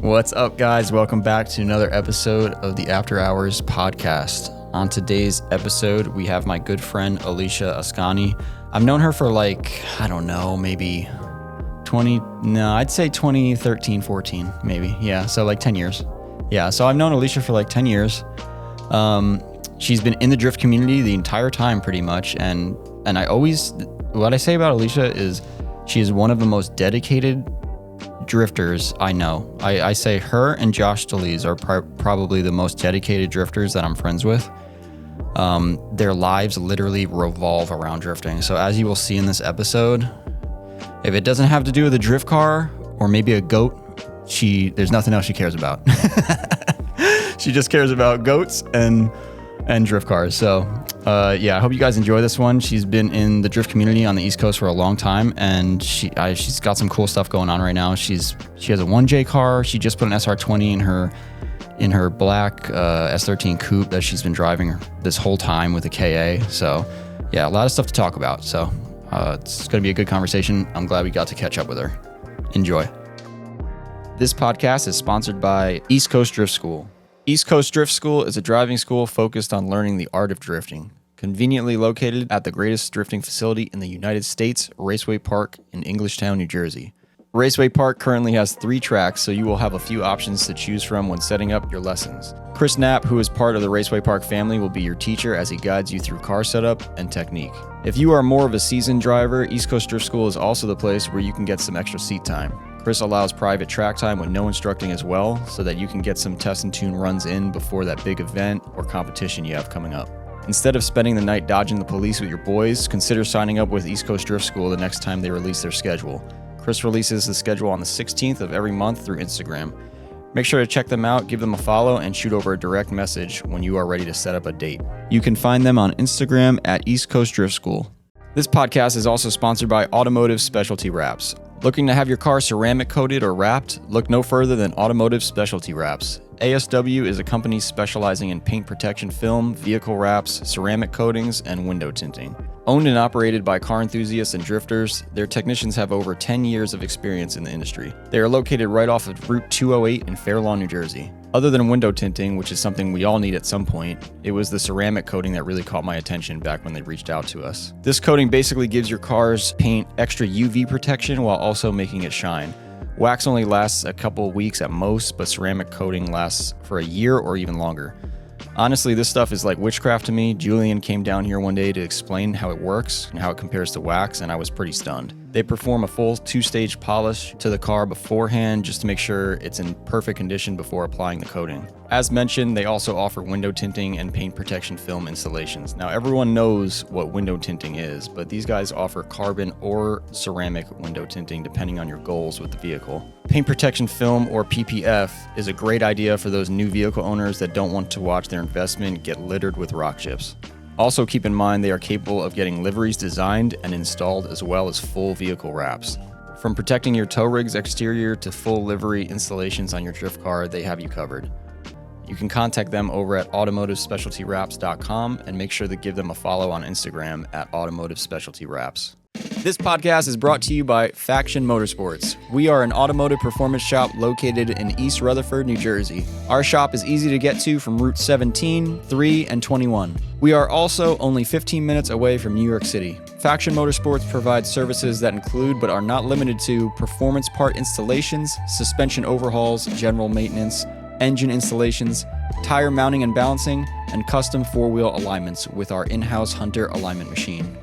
What's up, guys? Welcome back to another episode of the After Hours podcast. On today's episode, we have my good friend Alicia Ascani. I've known her for maybe 2013, 14, maybe. Yeah, so like 10 years. Yeah, so I've known Alicia for like 10 years. She's been in the drift community the entire time pretty much. And what I say about Alicia is she is one of the most dedicated drifters I know. I say her and Josh DeLees are probably the most dedicated drifters that I'm friends with. Their lives literally revolve around drifting. So as you will see in this episode, if it doesn't have to do with a drift car or maybe a goat, there's nothing else she cares about. She just cares about goats and drift cars. So I hope you guys enjoy this one. She's been in the drift community on the East Coast for a long time, and she's got some cool stuff going on right now. She has a 1J car. She just put an SR20 in her black S13 coupe that she's been driving this whole time with a KA. So yeah, a lot of stuff to talk about. So it's going to be a good conversation. I'm glad we got to catch up with her. Enjoy. This podcast is sponsored by East Coast Drift School. East Coast Drift School is a driving school focused on learning the art of drifting. Conveniently located at the greatest drifting facility in the United States, Raceway Park in Englishtown, New Jersey. Raceway Park currently has 3 tracks, so you will have a few options to choose from when setting up your lessons. Chris Knapp, who is part of the Raceway Park family, will be your teacher as he guides you through car setup and technique. If you are more of a seasoned driver, East Coast Drift School is also the place where you can get some extra seat time. Chris allows private track time with no instructing as well, so that you can get some test and tune runs in before that big event or competition you have coming up. Instead of spending the night dodging the police with your boys, consider signing up with East Coast Drift School the next time they release their schedule. Chris releases the schedule on the 16th of every month through Instagram. Make sure to check them out, give them a follow, and shoot over a direct message when you are ready to set up a date. You can find them on Instagram at East Coast Drift School. This podcast is also sponsored by Automotive Specialty Wraps. Looking to have your car ceramic coated or wrapped? Look no further than Automotive Specialty Wraps. ASW is a company specializing in paint protection film, vehicle wraps, ceramic coatings, and window tinting. Owned and operated by car enthusiasts and drifters, their technicians have over 10 years of experience in the industry. They are located right off of Route 208 in Fair Lawn, New Jersey. Other than window tinting, which is something we all need at some point, it was the ceramic coating that really caught my attention back when they reached out to us. This coating basically gives your car's paint extra UV protection while also making it shine. Wax only lasts a couple weeks at most, but ceramic coating lasts for a year or even longer. Honestly, this stuff is like witchcraft to me. Julian came down here one day to explain how it works and how it compares to wax, and I was pretty stunned. They perform a full 2-stage polish to the car beforehand just to make sure it's in perfect condition before applying the coating. As mentioned, they also offer window tinting and paint protection film installations. Now, everyone knows what window tinting is, but these guys offer carbon or ceramic window tinting depending on your goals with the vehicle. Paint protection film, or PPF, is a great idea for those new vehicle owners that don't want to watch their investment get littered with rock chips. Also keep in mind they are capable of getting liveries designed and installed as well as full vehicle wraps. From protecting your tow rig's exterior to full livery installations on your drift car, they have you covered. You can contact them over at automotivespecialtywraps.com and make sure to give them a follow on Instagram at automotivespecialtywraps. This podcast is brought to you by FactionMotorsports. We are an automotive performance shop located in East Rutherford, New Jersey. Our shop is easy to get to from Route 17, 3, and 21. We are also only 15 minutes away from New York City. Faction Motorsports provides services that include but are not limited to performance part installations, suspension overhauls, general maintenance, engine installations, tire mounting and balancing, and custom 4-wheel alignments with our in-house Hunter alignment machine.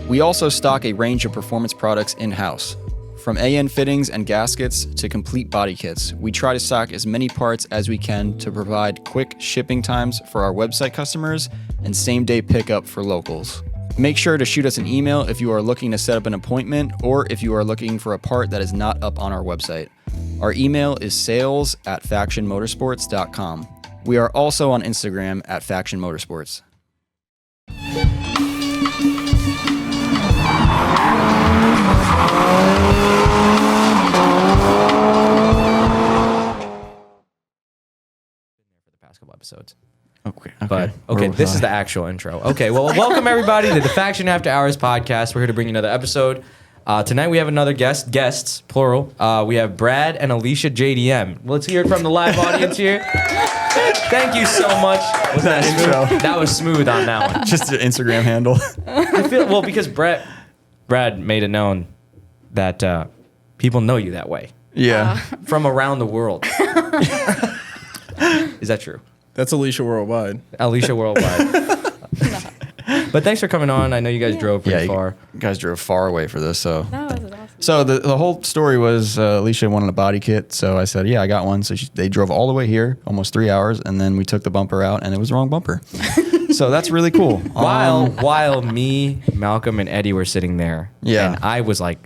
We also stock a range of performance products in-house. From AN fittings and gaskets to complete body kits, we try to stock as many parts as we can to provide quick shipping times for our website customers and same-day pickup for locals. Make sure to shoot us an email if you are looking to set up an appointment or if you are looking for a part that is not up on our website. Our email is sales@factionmotorsports.com. We are also on Instagram at Faction Motorsports. Past couple episodes. Okay. But this is the actual intro. Okay, well, welcome everybody to the Faction After Hours podcast. We're here to bring you another episode. Tonight we have another guests, plural. We have Brad and Alicia JDM. Let's hear it from the live audience here. Thank you so much. Was that smooth? That was smooth on that one. Just an Instagram handle. I feel well because Brad made it known that people know you that way Yeah. from around the world. Is that true? That's Alicia Worldwide. Alicia Worldwide. But thanks for coming on. I know you guys drove pretty You far. guys drove far away for this, so. No, this is awesome. So the whole story was Alicia wanted a body kit, so I said, yeah, I got one. So they drove all the way here, almost 3 hours, and then we took the bumper out, and it was the wrong bumper. So that's really cool. While me, Malcolm, and Eddie were sitting there, Yeah. and I was like,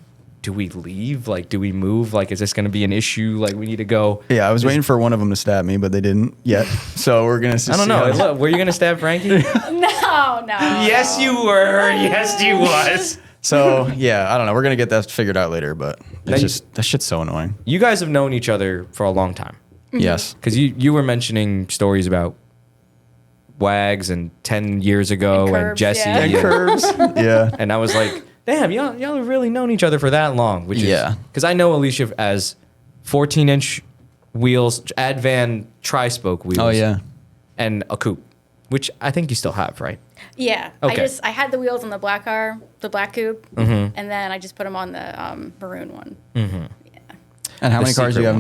do we leave? Like, do we move? Like, is this going to be an issue? Like, we need to go. Yeah, I was waiting for one of them to stab me, but they didn't yet. So we're gonna. I don't know. Look, were you going to stab Frankie? No. Yes, you were. Yes, you was. So yeah, I don't know. We're gonna get that figured out later, but Now it's you- just that shit's so annoying. You guys have known each other for a long time. Yes. Because you were mentioning stories about Wags and 10 years ago and, curbs, Jesse. yeah. And curves. Yeah. And I was like, damn, y'all have really known each other for that long. Which is, Yeah. Because I know Alicia as 14-inch wheels, Advan tri-spoke wheels. Oh yeah. And a coupe, which I think you still have, right? Yeah. Okay. I had the wheels on the black car, the black coupe, and then I just put them on the maroon one. And how many cars do you have secret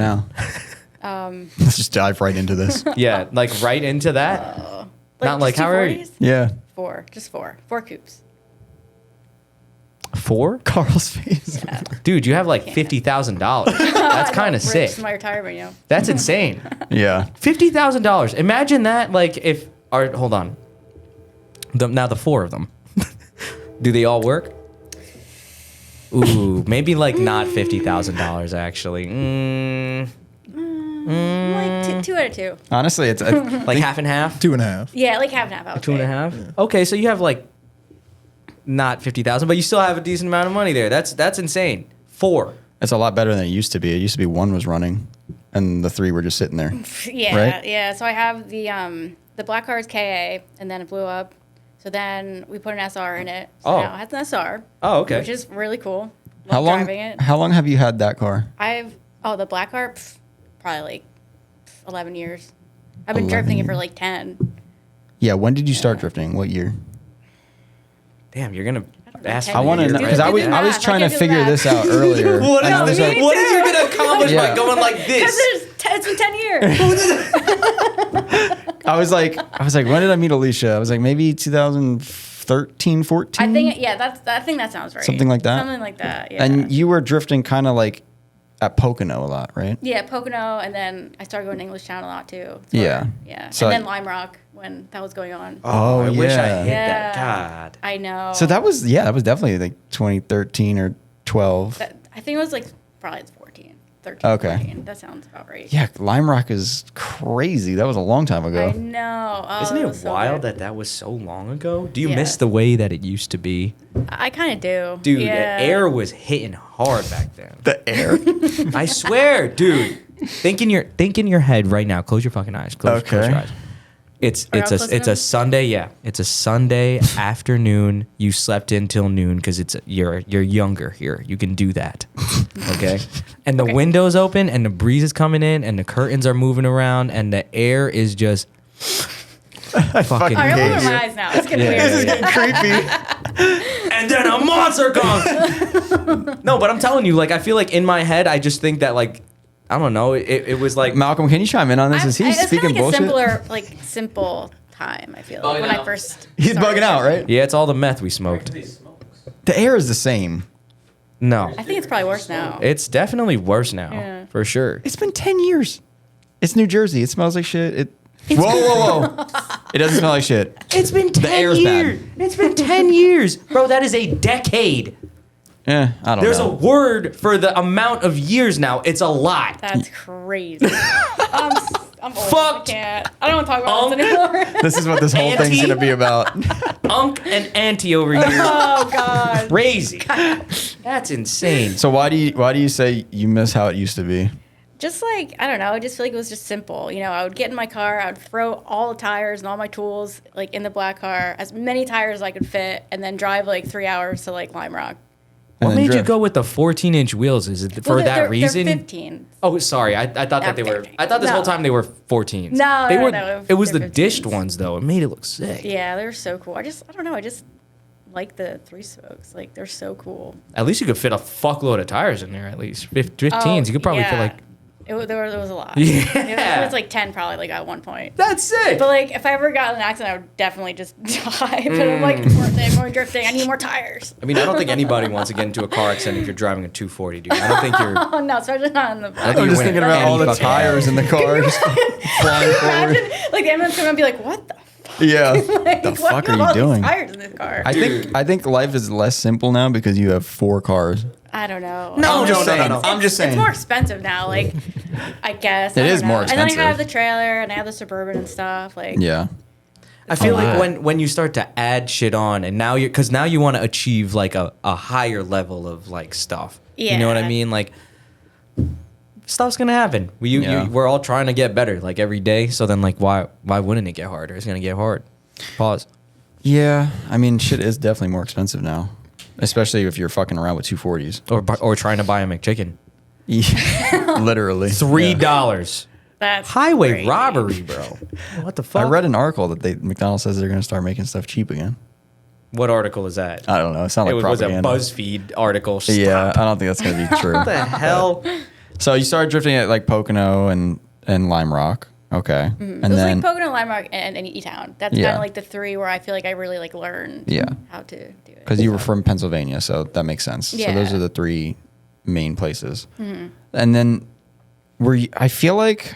now? Let's just dive right into this. Yeah, like right into that. Not like, just how two are you? 40s? Yeah. Four coupes. 4? Carl's face. Yeah. Dude, you have like $50,000. That's kind of sick. Rich my retirement, you know. That's insane. Yeah. $50,000. Imagine that. Like if, hold on. Now the 4 of them. Do they all work? Ooh, maybe like not $50,000 actually. Like two out of two. Honestly, it's Like half and half? 2.5. Yeah, like half and half. I would 2.5? say. Yeah. Okay, so you have like not 50,000, but you still have a decent amount of money there. That's insane. 4. it's a lot better than it used to be. It used to be one was running, and the 3 were just sitting there. Yeah, Right? yeah. So I have the black car is KA, and then it blew up. So then we put an SR in it. So Oh. now it has an SR. Oh, okay. Which is really cool. How Love long? driving it. How long have you had that car? The black car, probably like 11 years. I've been 11 drifting it for years. like 10. Yeah. When did you start drifting? What year? Damn, you're gonna ask. I I want to know Do because the I was math. trying I to can do figure the this math. out earlier. What and I was is, like, what is you gonna accomplish by Yeah. going like Because this? it's been 10 years. I was like, when did I meet Alicia? I was like, maybe 2013, 14. I think that sounds right. Something like that? Something like that, yeah. And you were drifting kind of like at Pocono a lot, right? Yeah, Pocono, and then I started going to English Town a lot too. That's Yeah. yeah. So and then Lime Rock when that was going on. Oh, I wish I hit Yeah. that. God. I know. So that was definitely like 2013 or 12. I think it was like probably 14, 13, Okay. 14. That sounds about right. Yeah, Lime Rock is crazy. That was a long time I ago. know. Oh, Isn't that it was so wild good. that was so long ago? Do you Yeah. miss the way that it used to be? I kind of do. Dude, yeah. the air was hitting hard back then. The air. I swear, dude. Think in your head right now. Close your fucking eyes. Close Okay. your eyes. It's Are y'all a closing them? Sunday, yeah. It's a Sunday afternoon. You slept in till noon because you're younger here. You can do that, okay? And the window's open and the breeze is coming in and the curtains are moving around and the air is just fucking. All right, I'm hate opening you. my eyes now. It's getting Yeah. weird. This is getting creepy. And then a monster comes. No, but I'm telling you, like I feel like in my head, I just think that like I don't know. It was like Malcolm, can you chime in on this? Is he it's speaking kind of like bullshit? a simpler, simple time. I feel like when I first. He's started bugging out, driving. right? yeah, it's all the meth we smoked. The air is the same. No, I think it's probably worse now. it's definitely worse now Yeah. for sure. It's been 10 years. It's New Jersey. It smells like shit. Whoa. It doesn't smell like shit. It's been 10 air's years. It's been 10 years. Bro, that is a decade. I don't There's a know. word for the amount of years now. It's a lot. That's crazy. I'm old. Fucked. I can't. I don't want to talk about this anymore. This is what this whole thing's Auntie. going to be about. Unc and auntie over here. Oh God. Crazy. That's insane. So why do you say you miss how it used to be? Just like, I don't know, I just feel like it was just simple. You know, I would get in my car, I would throw all the tires and all my tools like in the black car, as many tires as I could fit, and then drive like 3 hours to like Lime Rock. What then made you drift. go with the 14-inch wheels? Is it for Well, that they're reason? 15. Oh, sorry. I thought that they were. I thought this No. whole time they were 14s. No, they no, were. no, It was the they're dished 15s. ones though. It made it look sick. Yeah, they're so cool. I don't know. I just like the 3-spokes. Like, they're so cool. At least you could fit a fuckload of tires in there. At least 15s. You could probably fit like. There was a lot. Yeah. It was like 10 probably like at one point. That's sick. But like if I ever got in an accident, I would definitely just die. But I'm like, it's worth it. I'm going drifting. I need more tires. I mean, I don't think anybody wants to get into a car accident if you're driving a 240, dude. I don't think you're. Oh no, especially not in the I think I'm you're just winning thinking about any all the fucking tires in the car just flying forward. Imagine, like the ambulance coming and be like, what the Yeah. like, The why fuck do you are have you all these doing? tires in this car? I think life is less simple now because you have 4 cars. I don't know. No, I'm no, just no, no, saying, no. I'm just saying. It's more expensive now. Like, I guess. It I is don't more know. And then I expensive. have the trailer and I have the Suburban and stuff. Like, Yeah. I feel a like lot. when you start to add shit on, and now because now you want to achieve like a higher level of like stuff. You know what I Yeah. mean? Like stuff's gonna happen. Yeah. We're all trying to get better like every day. So then like why wouldn't it get harder? It's gonna get hard. Pause. Yeah. I mean, shit is definitely more expensive now, especially if you're fucking around with 240s. Or trying to buy a McChicken. Yeah. Literally. $3. that's Highway crazy. robbery, bro. What the fuck? I read an article that McDonald's says they're going to start making stuff cheap again. What article is that? I don't know. It's not like It was a propaganda. BuzzFeed article. Yeah, I don't think that's going to be true. What the hell? So you started drifting at like Pocono and Lime Rock. Okay. And It was then like Pocono, Lime Rock, and E-Town. That's Yeah. kind of like the 3 where I feel like I really like learned Yeah. how to do it. because you were from Pennsylvania, so that makes sense. So those Yeah. are the 3 main places. And then I feel like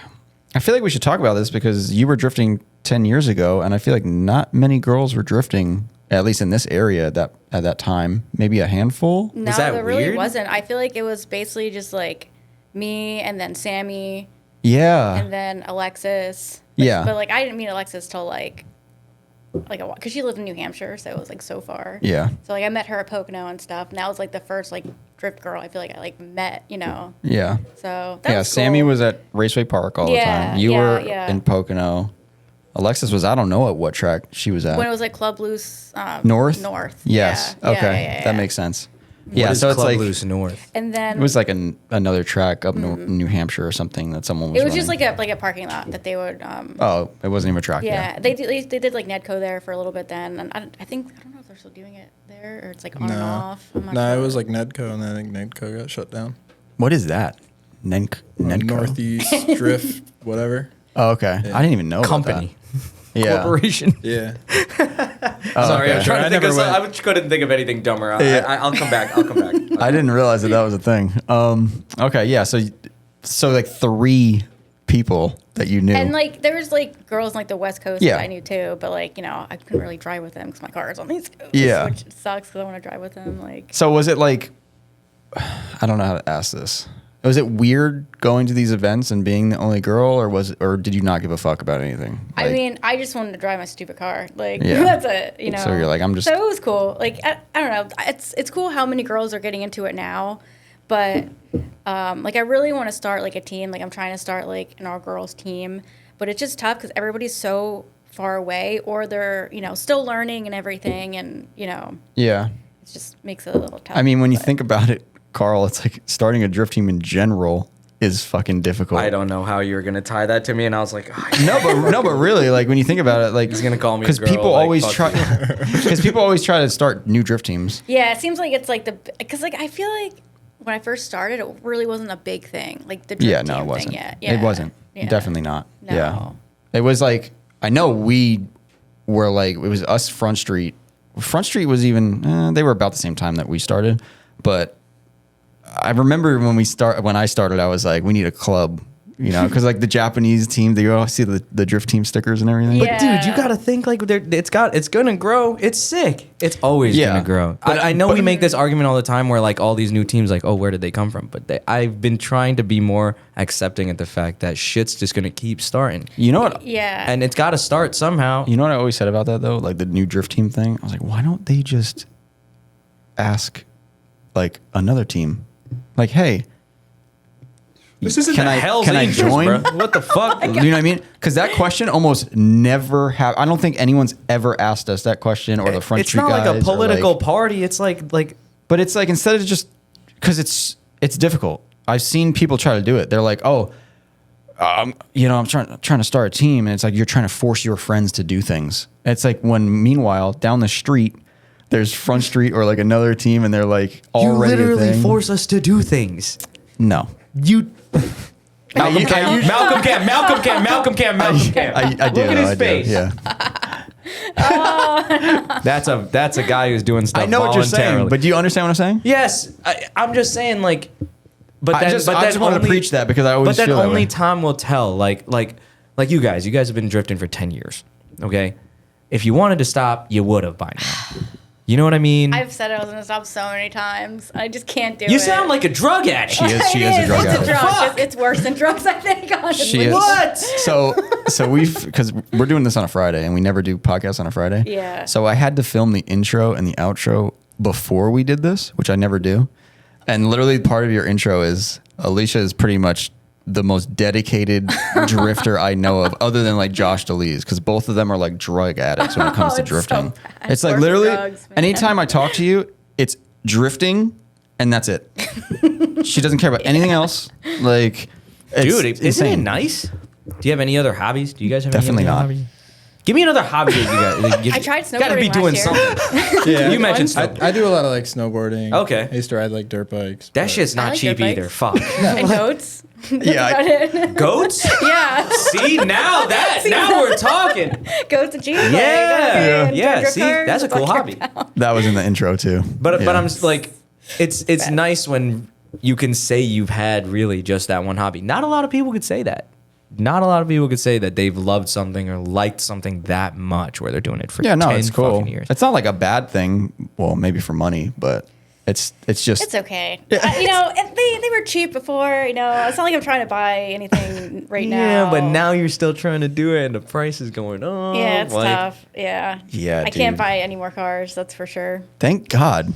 we should talk about this because you were drifting 10 years ago, and I feel like not many girls were drifting, at least in this area at that time. Maybe a handful. No, that there really weird? wasn't. I feel like it was basically just like me and then Sammy Yeah. and then Alexis. Yeah. But like I didn't meet Alexis till like a while because she lived in New Hampshire, so it was like so far. Yeah. So like I met her at Pocono and stuff, and that was like the first like drift girl I feel like I like met, you know. Yeah. So that Yeah. was Sammy cool. was at Raceway Park all the Yeah, time. You yeah, were yeah. in Pocono. Alexis was, I don't know at what track she was at. when it was like Club Loose North? North. Yes. Yeah, Okay. yeah, That yeah. makes sense. What Yeah. is So it's Club like, Loose North. And then it was like another track up New Hampshire or something that someone was it was just running. like a parking lot that they would. Oh, it wasn't even a track. Yeah, they did like Nedco there for a little bit then, and I don't know if they're still doing it there or it's like on and off. I'm not No, sure. it was like Nedco, and then I think Nedco got shut down. What is that? Nedco? Northeast Drift, whatever. Oh, okay. I didn't even know about Company. that. Yeah. Corporation. Yeah. Oh, Sorry, okay. I'm trying to I think never of some, went. I couldn't think of anything dumber. Yeah. I'll come back. I'll come back. I didn't realize that was a thing. Okay. Yeah. So like 3 people that you knew. And like there was like girls in like the West Coast Yeah. that I knew too, but like you know I couldn't really drive with them because my car is on the East Coast. Yeah. which sucks because I want to drive with them. Like So was it like, I don't know how to ask this. Was it weird going to these events and being the only girl, or did you not give a fuck about anything? I Like, mean, I just wanted to drive my stupid car. Like Yeah. that's it, you know. So you're like, I'm just- So it was cool. Like I don't know. It's cool how many girls are getting into it now, but like I really want to start like a team. Like I'm trying to start like an all girls team, but it's just tough because everybody's so far away, or they're still learning and everything, and yeah. it just makes it a little tough. I mean, when you but- think about it, Carl, it's like starting a drift team in general is fucking difficult. I don't know how you were gonna tie that to me, and I was like, No, but really, like when you think about it, like he's gonna call me a because girl, people like, always fuck try you. because people always try to start new drift teams. Yeah, it seems like it's like because like I feel like when I first started, it really wasn't a big thing. Like the drift Yeah, no, team it wasn't. thing yet. It wasn't. Yeah. Definitely not. No. Yeah, it was like I know we were like it was us Front Street. Front Street was even they were about the same time that we started, but I remember when I started, I was like, we need a club, because like the Japanese team, they all see the drift team stickers and everything. Yeah. Dude, you gotta think like it's gonna grow. It's sick. It's always Yeah. gonna grow. But- I know but- we make this argument all the time where like all these new teams like, oh, where did they come from? But I've been trying to be more accepting of the fact that shit's just gonna keep starting, You know what? Yeah. and it's got to start somehow. You know what I always said about that though, like the new drift team thing. I was like, why don't they just ask like another team, like, hey, This isn't can the I Hell's can I Angels, join? bro. What the fuck? You know what I mean? Because that question almost never I don't think anyone's ever asked us that question or the Front It's Street not guys. like a or, political like- party. It's like But it's like instead of just because it's difficult. I've seen people try to do it. They're like, oh, I'm trying to start a team, and it's like you're trying to force your friends to do things. It's like when meanwhile down the street there's Front Street or like another team, and they're like already You literally a thing. force us to do things. No, You. Malcolm Cam. I do. Look at his I do, face. Yeah, That's a guy who's doing stuff. I know what you're saying, voluntarily. but do you understand what I'm saying? Yes, I'm just saying like. But then, I just wanted to preach that because I always But then feel that only way. time will tell. Like you guys have been drifting for 10 years. Okay, if you wanted to stop, you would have by now. You know what I mean? I've said I was gonna stop so many times. I just can't do it. You sound like a drug addict. She is a drug It's addict. a drug. Fuck. It's worse than drugs, I think. Honestly. She is. What? So because we're doing this on a Friday and we never do podcasts on a Friday. Yeah. So I had to film the intro and the outro before we did this, which I never do. And literally part of your intro is Alicia is pretty much the most dedicated drifter I know of, other than like Josh DeLees, because both of them are like drug addicts when it comes to It's so drifting. bad. It's like Worse literally drugs, man. anytime I talk to you, it's drifting and that's it. She doesn't care about anything else. Like, it's Dude, isn't it insane. nice? Do you have any other hobbies? Do you guys have Definitely any other not. hobbies? Give me another hobby that you guys. I tried snowboarding Gotta be doing last year. something. Yeah, You mentioned I, snowboarding. I do a lot of like snowboarding. Okay. I used to ride like dirt bikes. That but- shit's I not like cheap dirt either. bikes. Fuck. And goats. Yeah, That's about it. Goats? Yeah. See now we're talking. Goats and cheese. Yeah. See, that's a cool hobby. That was in the intro too. But Yeah. I'm just like, it's nice when you can say you've had really just that one hobby. Not a lot of people could say that. Not a lot of people could say that they've loved something or liked something that much where they're doing it for 10 it's cool. fucking years. It's not like a bad thing. Well, maybe for money, but it's just It's okay. They were cheap before. It's not like I'm trying to buy anything right now. Yeah, but now you're still trying to do it and the price is going up. Yeah, it's like, tough. Yeah. Yeah, I can't dude. buy any more cars. That's for sure. thank God,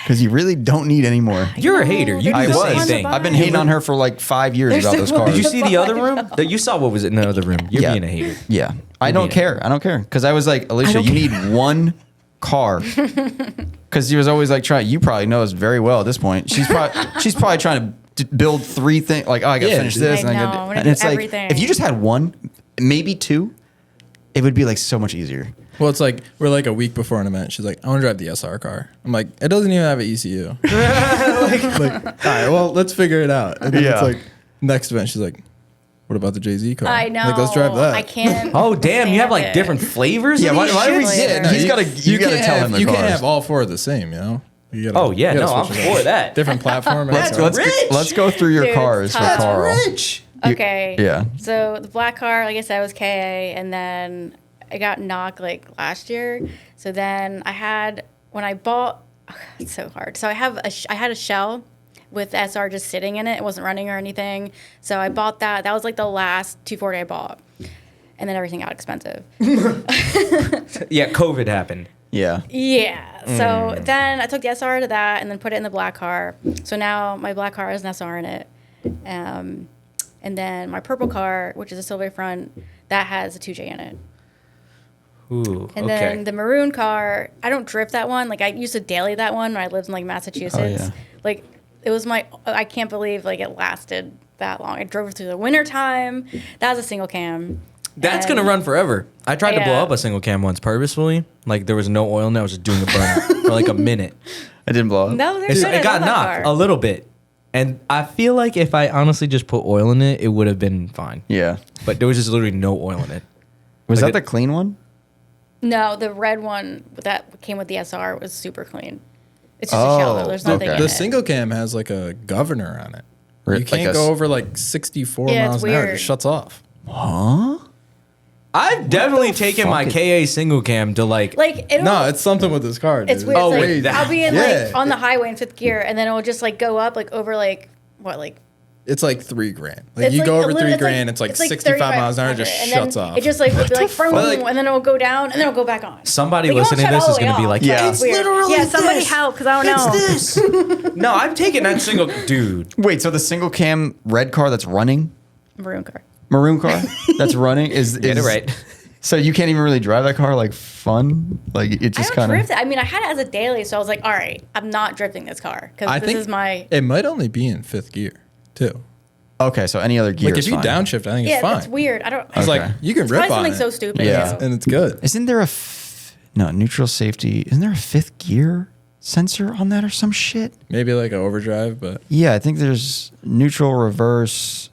because you really don't need any more. You're a hater. You do I the same was. thing. I've been hating on her for like 5 years There's about no those way. cars. Did you see the other room? You saw what was in the other room. You're Yeah. being a hater. Yeah, I don't care. I don't care because I was like, Alicia, you need one car. Because she was always like, you probably know us very well at this point. She's probably trying to build 3 things. Like, oh, I got to Yeah, finish dude. this, I and I know. got. I'm gonna And do it's like, everything. if you just had one, maybe 2, it would be like so much easier. Well, it's like we're like a week before an event. She's like, I want to drive the SR car. I'm like, it doesn't even have an ECU. like, all right, well, let's figure it out. And then Yeah. it's like next event. She's like, what about the Jay-Z car? I know. Like, let's drive that. I can't. Oh, damn. You have like stand different flavors? Yeah, of why these do we? shits? Yeah, No, He's got to. You got to can't tell have, him the you cars. can't have all 4 the same, you know? You gotta, Oh, yeah, you gotta no, I'm switch it up. for that. Different platform. That's everything. rich. Let's go through your Dude, cars for that's Carl. Rich. Okay. Yeah. So the black car, like I said, was KA, and then I got knocked like last year. So then when I bought, it's so hard. So I had a shell with SR just sitting in it. It wasn't running or anything. So I bought that. That was like the last 240 I bought, and then everything got expensive. Yeah, COVID happened. Yeah. Yeah. So then I took the SR to that and then put it in the black car. So now my black car has an SR in it. And then my purple car, which is a Silver front, that has a 2J in it. Ooh, And okay. then the maroon car, I don't drift that one. Like I used to daily that one when I lived in like Massachusetts. Oh, yeah. Like it was I can't believe like it lasted that long. I drove it through the winter time. That was a single cam. That's And- going to run forever. I tried to blow Yeah. up a single cam once purposefully. Like there was no oil in it. I was just doing a burn for like a minute. I didn't blow up. No, there's It got knocked a little bit. And I feel like if I honestly just put oil in it, it would have been fine. Yeah. But there was just literally no oil in it. Was Like that the clean one? No, the red one that came with the SR was super clean. It's just a shell though. There's nothing okay. in The it. single cam has like a governor on it. Like You can't a go s- over like 64 Yeah, miles it's an hour. It weird. just shuts off. Huh? I've definitely taken my fuck KA single cam to like Like it'll, No, it's something with this car. Dude. it's weird. Oh, It's wait, like, that- I'll be in Yeah. like on the highway in 5th gear, and then it'll just like go up like over like what like. It's like $3,000. Like It's you go a over little- $3,000, it's like 65 miles an hour, it just 3,500, and then shuts off. It just like will be like, vroom, fuck? and then it'll go down, and then it'll go back on. somebody Like, it won't listening to shut this all is the way going to be off. like, Yeah. It's weird. Yeah, somebody help because I don't know. no, I'm taking that single dude. Wait, so the single cam red car that's running, Maroon car. maroon car that's running is Get it right. So you can't even really drive that car like fun? Like it I just don't kind drift of. it. I mean, I had it as a daily, so I was like, all right, I'm not drifting this car because I this think is my. it might only be in 5th gear too. Okay, so any other gear Like is if you fine. downshift, I think Yeah, it's fine. it's weird. I don't. It's Okay. like you can It's rip probably on something it. so stupid. Yeah. too. and it's good. Isn't there a neutral safety? Isn't there a 5th gear sensor on that or some shit? Maybe like an overdrive, but Yeah, I think there's neutral, reverse,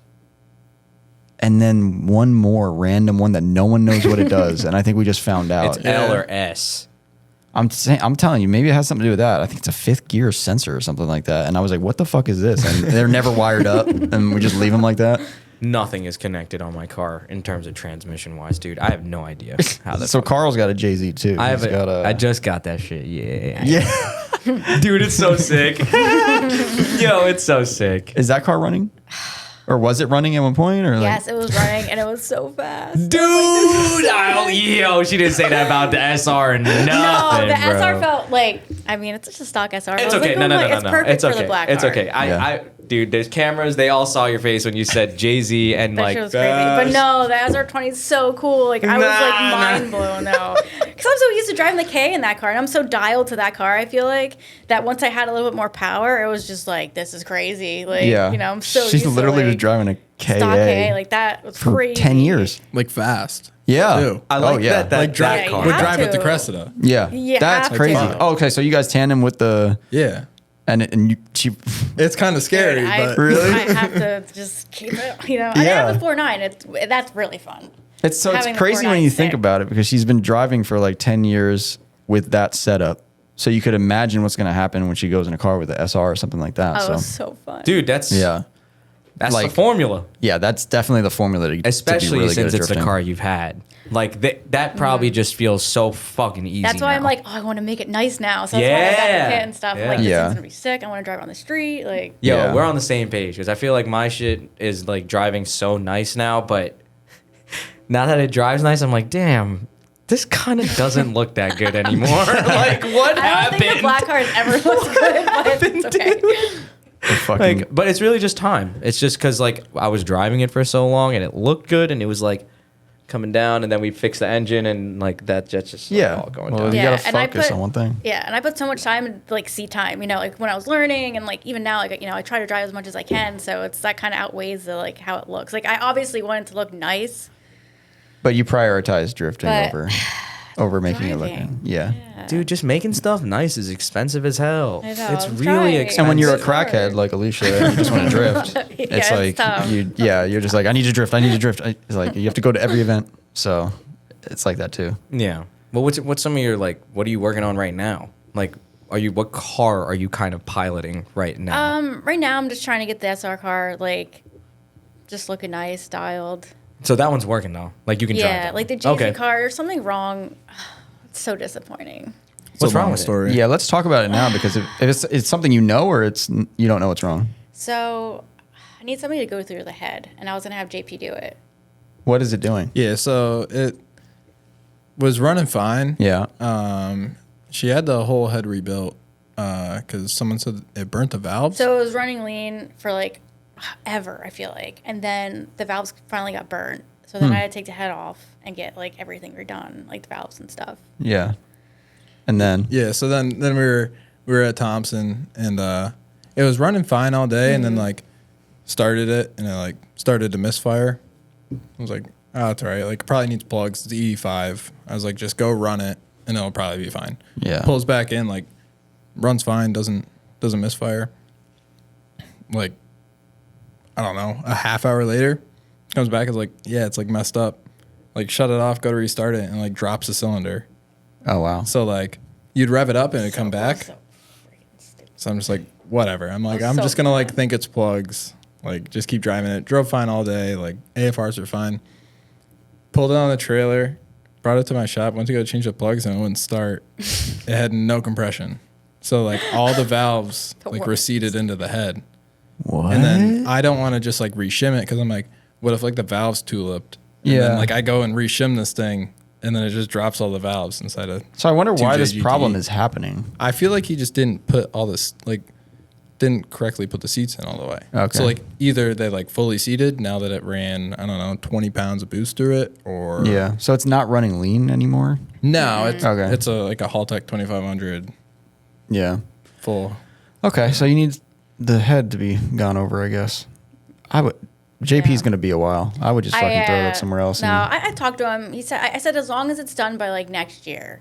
and then one more random one that no one knows what it does. And I think we just found out. It's L or S. I'm telling you, maybe it has something to do with that. I think it's a 5th gear sensor or something like that. And I was like, what the fuck is this? And they're never wired up, and we just leave them like that. Nothing is connected on my car in terms of transmission wise, dude. I have no idea how that's. So Carl's got a JZ too. I have He's got a. I just got that shit. Yeah. Yeah. Dude, it's so sick. Yo, it's so sick. Is that car running? Or was it running at one point? Or like, Yes, it was running and it was so fast. Dude, yo, she didn't say that about the SR and nothing. No, the bro. SR felt like. I mean, it's just a stock SR. I It's was okay. like, No. It's perfect It's for okay. the black It's car. okay. Dude, there's cameras. They all saw your face when you said Jay-Z and That like. shit was crazy. But no, the SR20 is so cool. Like I was like mind blown though, because I'm so used to driving the K in that car, and I'm so dialed to that car. I feel like that once I had a little bit more power, it was just like this is crazy. Like yeah. you know, I'm so She's used literally to, just driving a KA stock K. Like that was for crazy. 10 years. like fast. Yeah. Too. I like yeah. that. Like drive Yeah, you would have drive with the to. Cressida. Yeah. You That's have crazy. to. Oh, okay, so you guys tandem with the Yeah. she It's kind of scary, Dude, but Really? I have to just keep it. You know, I Yeah. have a 4.9. That's really fun. it's having the crazy when 4.9 you think stick. about it because she's been driving for like 10 years with that setup. So you could imagine what's going to happen when she goes in a car with the SR or something like that. Oh, it So was so fun. Dude, that's yeah. That's like- the formula. Yeah, that's definitely the formula to be Especially really good since at it's the drifting. car you've had. Like that probably just feels so fucking easy. That's why I'm now. like, oh, I want to make it nice now. So that's why I got Yeah. the kit and stuff. I'm like, Yeah. this Yeah. thing's gonna be sick. I want to drive on the street. Like, Yo, Yeah. we're on the same page because I feel like my shit is like driving so nice now, but now that it drives nice, I'm like, damn, this kind of doesn't look that good anymore. Like, what I don't think the happened? black cars ever looks good, but it's okay. The fucking, Like, but it's really just time. It's just because like I was driving it for so long and it looked good and it was like coming down, and then we fixed the engine and like that jet's just like, yeah. all going Well, down. you Yeah, got to and I focus put- on one thing. Yeah, and I put so much time in like seat time. You know, like when I was learning, and like even now, like you know, I try to drive as much as I can. So it's that kind of outweighs the like how it looks. Like I obviously want it to look nice. But you prioritize drifting But- over making it look good. Driving. Yeah. Dude, just making stuff nice is expensive as hell. I know, It's I'm really trying. expensive. And when you're a It's hard. crackhead like Alicia and you just want to drift, Yeah, it's it's like tough. you're just like I need to drift. It's like you have to go to every event. So it's like that too. Yeah. Well, what's some of your like? What are you working on right now? Like, what car are you kind of piloting right now? Right now, I'm just trying to get the SR car like just looking nice, dialed. So that one's working though. Like you can drive. Yeah, that like the one. GC car. There's something wrong. It's so disappointing. What's a wrong long with it? story. Yeah, let's talk about it now because if it's something you know or you don't know what's wrong. So I need somebody to go through the head, and I was gonna have JP do it. What is it doing? Yeah, so it was running fine. Yeah. She had the whole head rebuilt because someone said it burnt the valves. So it was running lean for like ever, I feel like, and then the valves finally got burnt. So then I had to take the head off and get like everything redone, like the valves and stuff. Yeah. And then Yeah, so then we were at Thompson and it was running fine all day and then like started it and it like started to misfire. I was like, oh, that's all right. Like probably needs plugs. It's E5. I was like, just go run it and it'll probably be fine. Yeah. Pulls back in, like runs fine, doesn't misfire. Like, I don't know, a half hour later, comes back, is like, yeah, it's like messed up. Like shut it off, go to restart it, and like drops the cylinder. oh wow. So like you'd rev it up and it'd come back. So freaking stupid. So I'm just like, whatever. I'm like, was I'm so just gonna like fun. think it's plugs. Like, just keep driving it. Drove fine all day. Like AFRs are fine. Pulled it on the trailer, brought it to my shop. Went to go change the plugs and it wouldn't start. It had no compression. So like all the valves The like worst. receded into the head. What? And then I don't want to just like reshim it because I'm like, what if like the valves tulipped? And Yeah. Then, like I go and reshim this thing and then it just drops all the valves inside of. So I wonder why 2 this JGT. problem is happening. I feel like he just didn't put all this like didn't correctly put the seats in all the way. Okay. So like either they like fully seated now that it ran, I don't know, 20 pounds of boost through it, or Yeah. So it's not running lean anymore. no, it's Okay. it's like a Haltech 2500 Yeah. full. Okay. So you need the head to be gone over, I guess. I would. JP's gonna be a while. I would just fucking throw that somewhere else. No, and- I talked to him. He said, I said as long as it's done by like next year,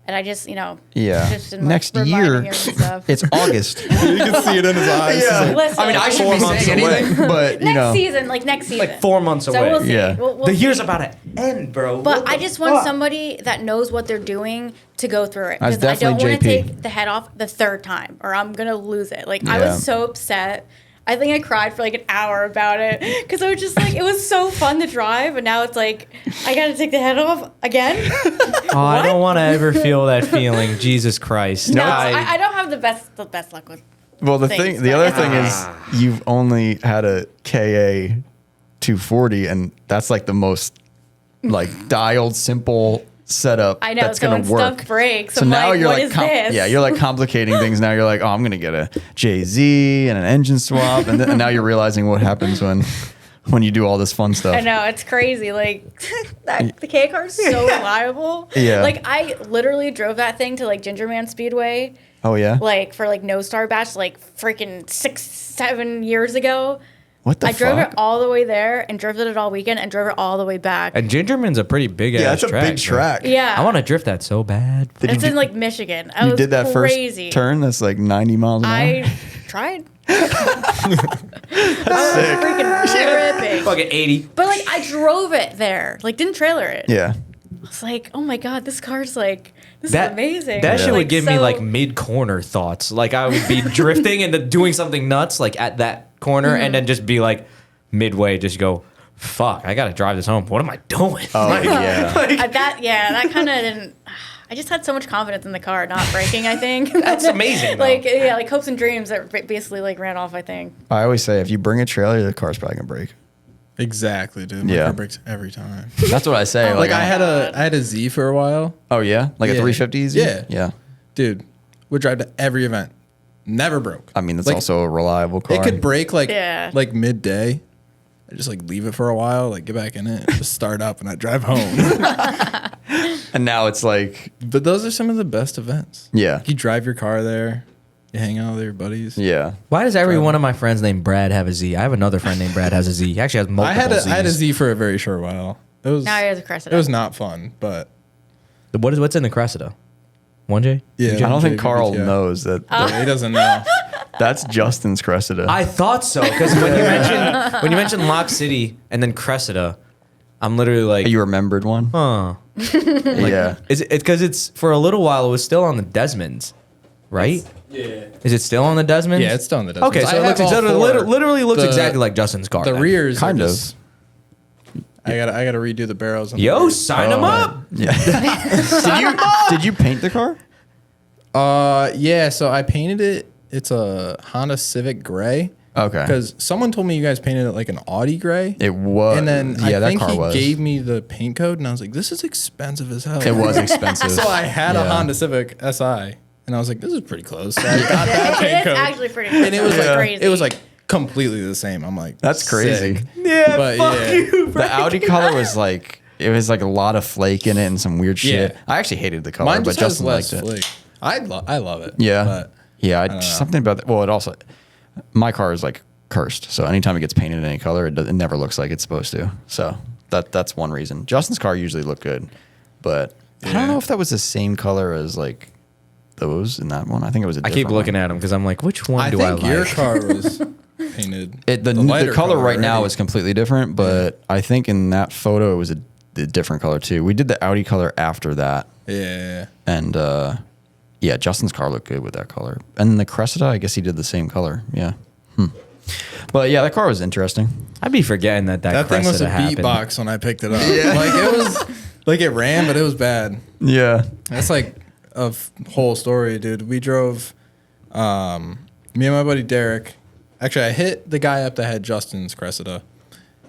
and I just Yeah. just been, like, Next reminding year, him and stuff. it's August. You can see it in his eyes. He's like, Listen, I mean, I shouldn't 4 be months saying away. anything, but you next know. season, like next season, Like 4 months so away. we'll see. Yeah. We'll The year's see. about to end, bro. But What I the just want fuck? somebody that knows what they're doing to go through it. That's Because I don't definitely want to JP. take the head off the third time, or I'm gonna lose it. Like I Yeah. was so upset. I think I cried for like an hour about it because I was just like, it was so fun to drive, and now it's like I gotta take the head off again. Oh, I don't want to ever feel that feeling. Jesus Christ. No, I don't have the best luck with. Well, the things, the but- other thing is you've only had a KA 240, and that's like the most like dialed, simple setup I know, that's so gonna when work. stuff breaks, So I'm now like, you're what like, is this? yeah, you're like complicating things. Now you're like, oh, I'm gonna get a JZ and an engine swap, and now you're realizing what happens when you do all this fun stuff. I know, it's crazy. Like the K car is so reliable. Yeah. Like I literally drove that thing to like Gingerman Speedway. Oh yeah. Like for like no star batch like freaking 6-7 years ago. What the I drove fuck? it all the way there and drove it all weekend and drove it all the way back. And Gingerman's a pretty big Yeah, ass it's a track. big track. Yeah. I want to drift that so bad. Did It's you, in like Michigan. you Was did that crazy. first turn that's like 90 miles an hour. I tried. Sick. Freaking ripping. Fucking 80. But like I drove it there. Like didn't trailer it. Yeah. I was like, oh my god, this car's like this That is amazing. That shit Like, would give me so- like mid corner thoughts. Like I would be drifting and then doing something nuts like at that corner, and then just be like midway, just go, fuck, I gotta drive this home. What am I doing? Oh yeah. that kind of didn't. I just had so much confidence in the car not breaking. I think That's amazing, though. like hopes and dreams that basically like ran off. I think. I always say if you bring a trailer, the car's probably gonna break. exactly, dude. My Yeah. car breaks every time. That's what I say. Like I I'm- had a Z for a while. Oh yeah, like a Yeah. 350 Z? Yeah. Yeah. Dude, would drive to every event. Never broke. I mean, that's Like, also a reliable car. it could break like Yeah. like midday. I just like leave it for a while, like get back in it, just start up, and I drive home. And now it's like, But those are some of the best events. yeah, You drive your car there, you hang out with your buddies. yeah. Why does every one of my friends named Brad have a Z? I have another friend named Brad has a Z. He actually has multiple I had a Zs. Z for a very short while. It was Now he has a Cressida. it was not fun, but What's in the Cressida? 1J? yeah. I don't think JV, Carl yeah. knows that Yeah, he doesn't know. that's Justin's Cressida. I thought so because when you mentioned Lock City and then Cressida, I'm literally like, you remembered one? huh? Yeah. Is it because it's for a little while it was still on the Desmonds, right? Yeah. Is it still on the Desmonds? Yeah, it's still on the Desmonds. Okay, so I it have looks all exactly, four. literally looks The- exactly like Justin's car. The then. rears Kind are of. just- I gotta redo the barrels. On the Yo, rears. sign them up. Yeah. did you paint the car? Yeah. So I painted it. It's a Honda Civic gray. Okay. Because someone told me you guys painted it like an Audi gray. It was. And then yeah, I that think car he was. gave me the paint code, and I was like, "This is expensive as hell." It was expensive. So I had a Yeah. Honda Civic Si, and I was like, "This is pretty close." So I got that paint It's code, actually pretty. and it was like crazy. it was like completely the same. I'm like, That's crazy. sick. Yeah, But fuck yeah. you. The Audi color was like, it was like a lot of flake in it and some weird shit. Yeah. I actually hated the color, Mine but just has Justin less liked it. flake. I love it. Yeah. But Yeah, don't know. something about that. Well, it also, my car is like cursed. So anytime it gets painted in any color, it never looks like it's supposed to. So that's one reason. Justin's car usually looked good, but I don't Yeah. know if that was the same color as like those in that one. I think it was a I different keep looking one. at him because I'm like, which one I do I think like? your car was painted. The lighter color right now already. is completely different, but I think in that photo it was a different color too. We did the Audi color after that, Yeah. and yeah, Justin's car looked good with that color. And then the Cressida, I guess he did the same color. Yeah. But yeah, that car was interesting. Oh, I'd be forgetting that That thing was a Cressida happened. beatbox when I picked it up. Like it was like it ran, but it was bad. Yeah. That's like a whole story, dude. We drove, me and my buddy Derek. Actually, I hit the guy up that had Justin's Cressida,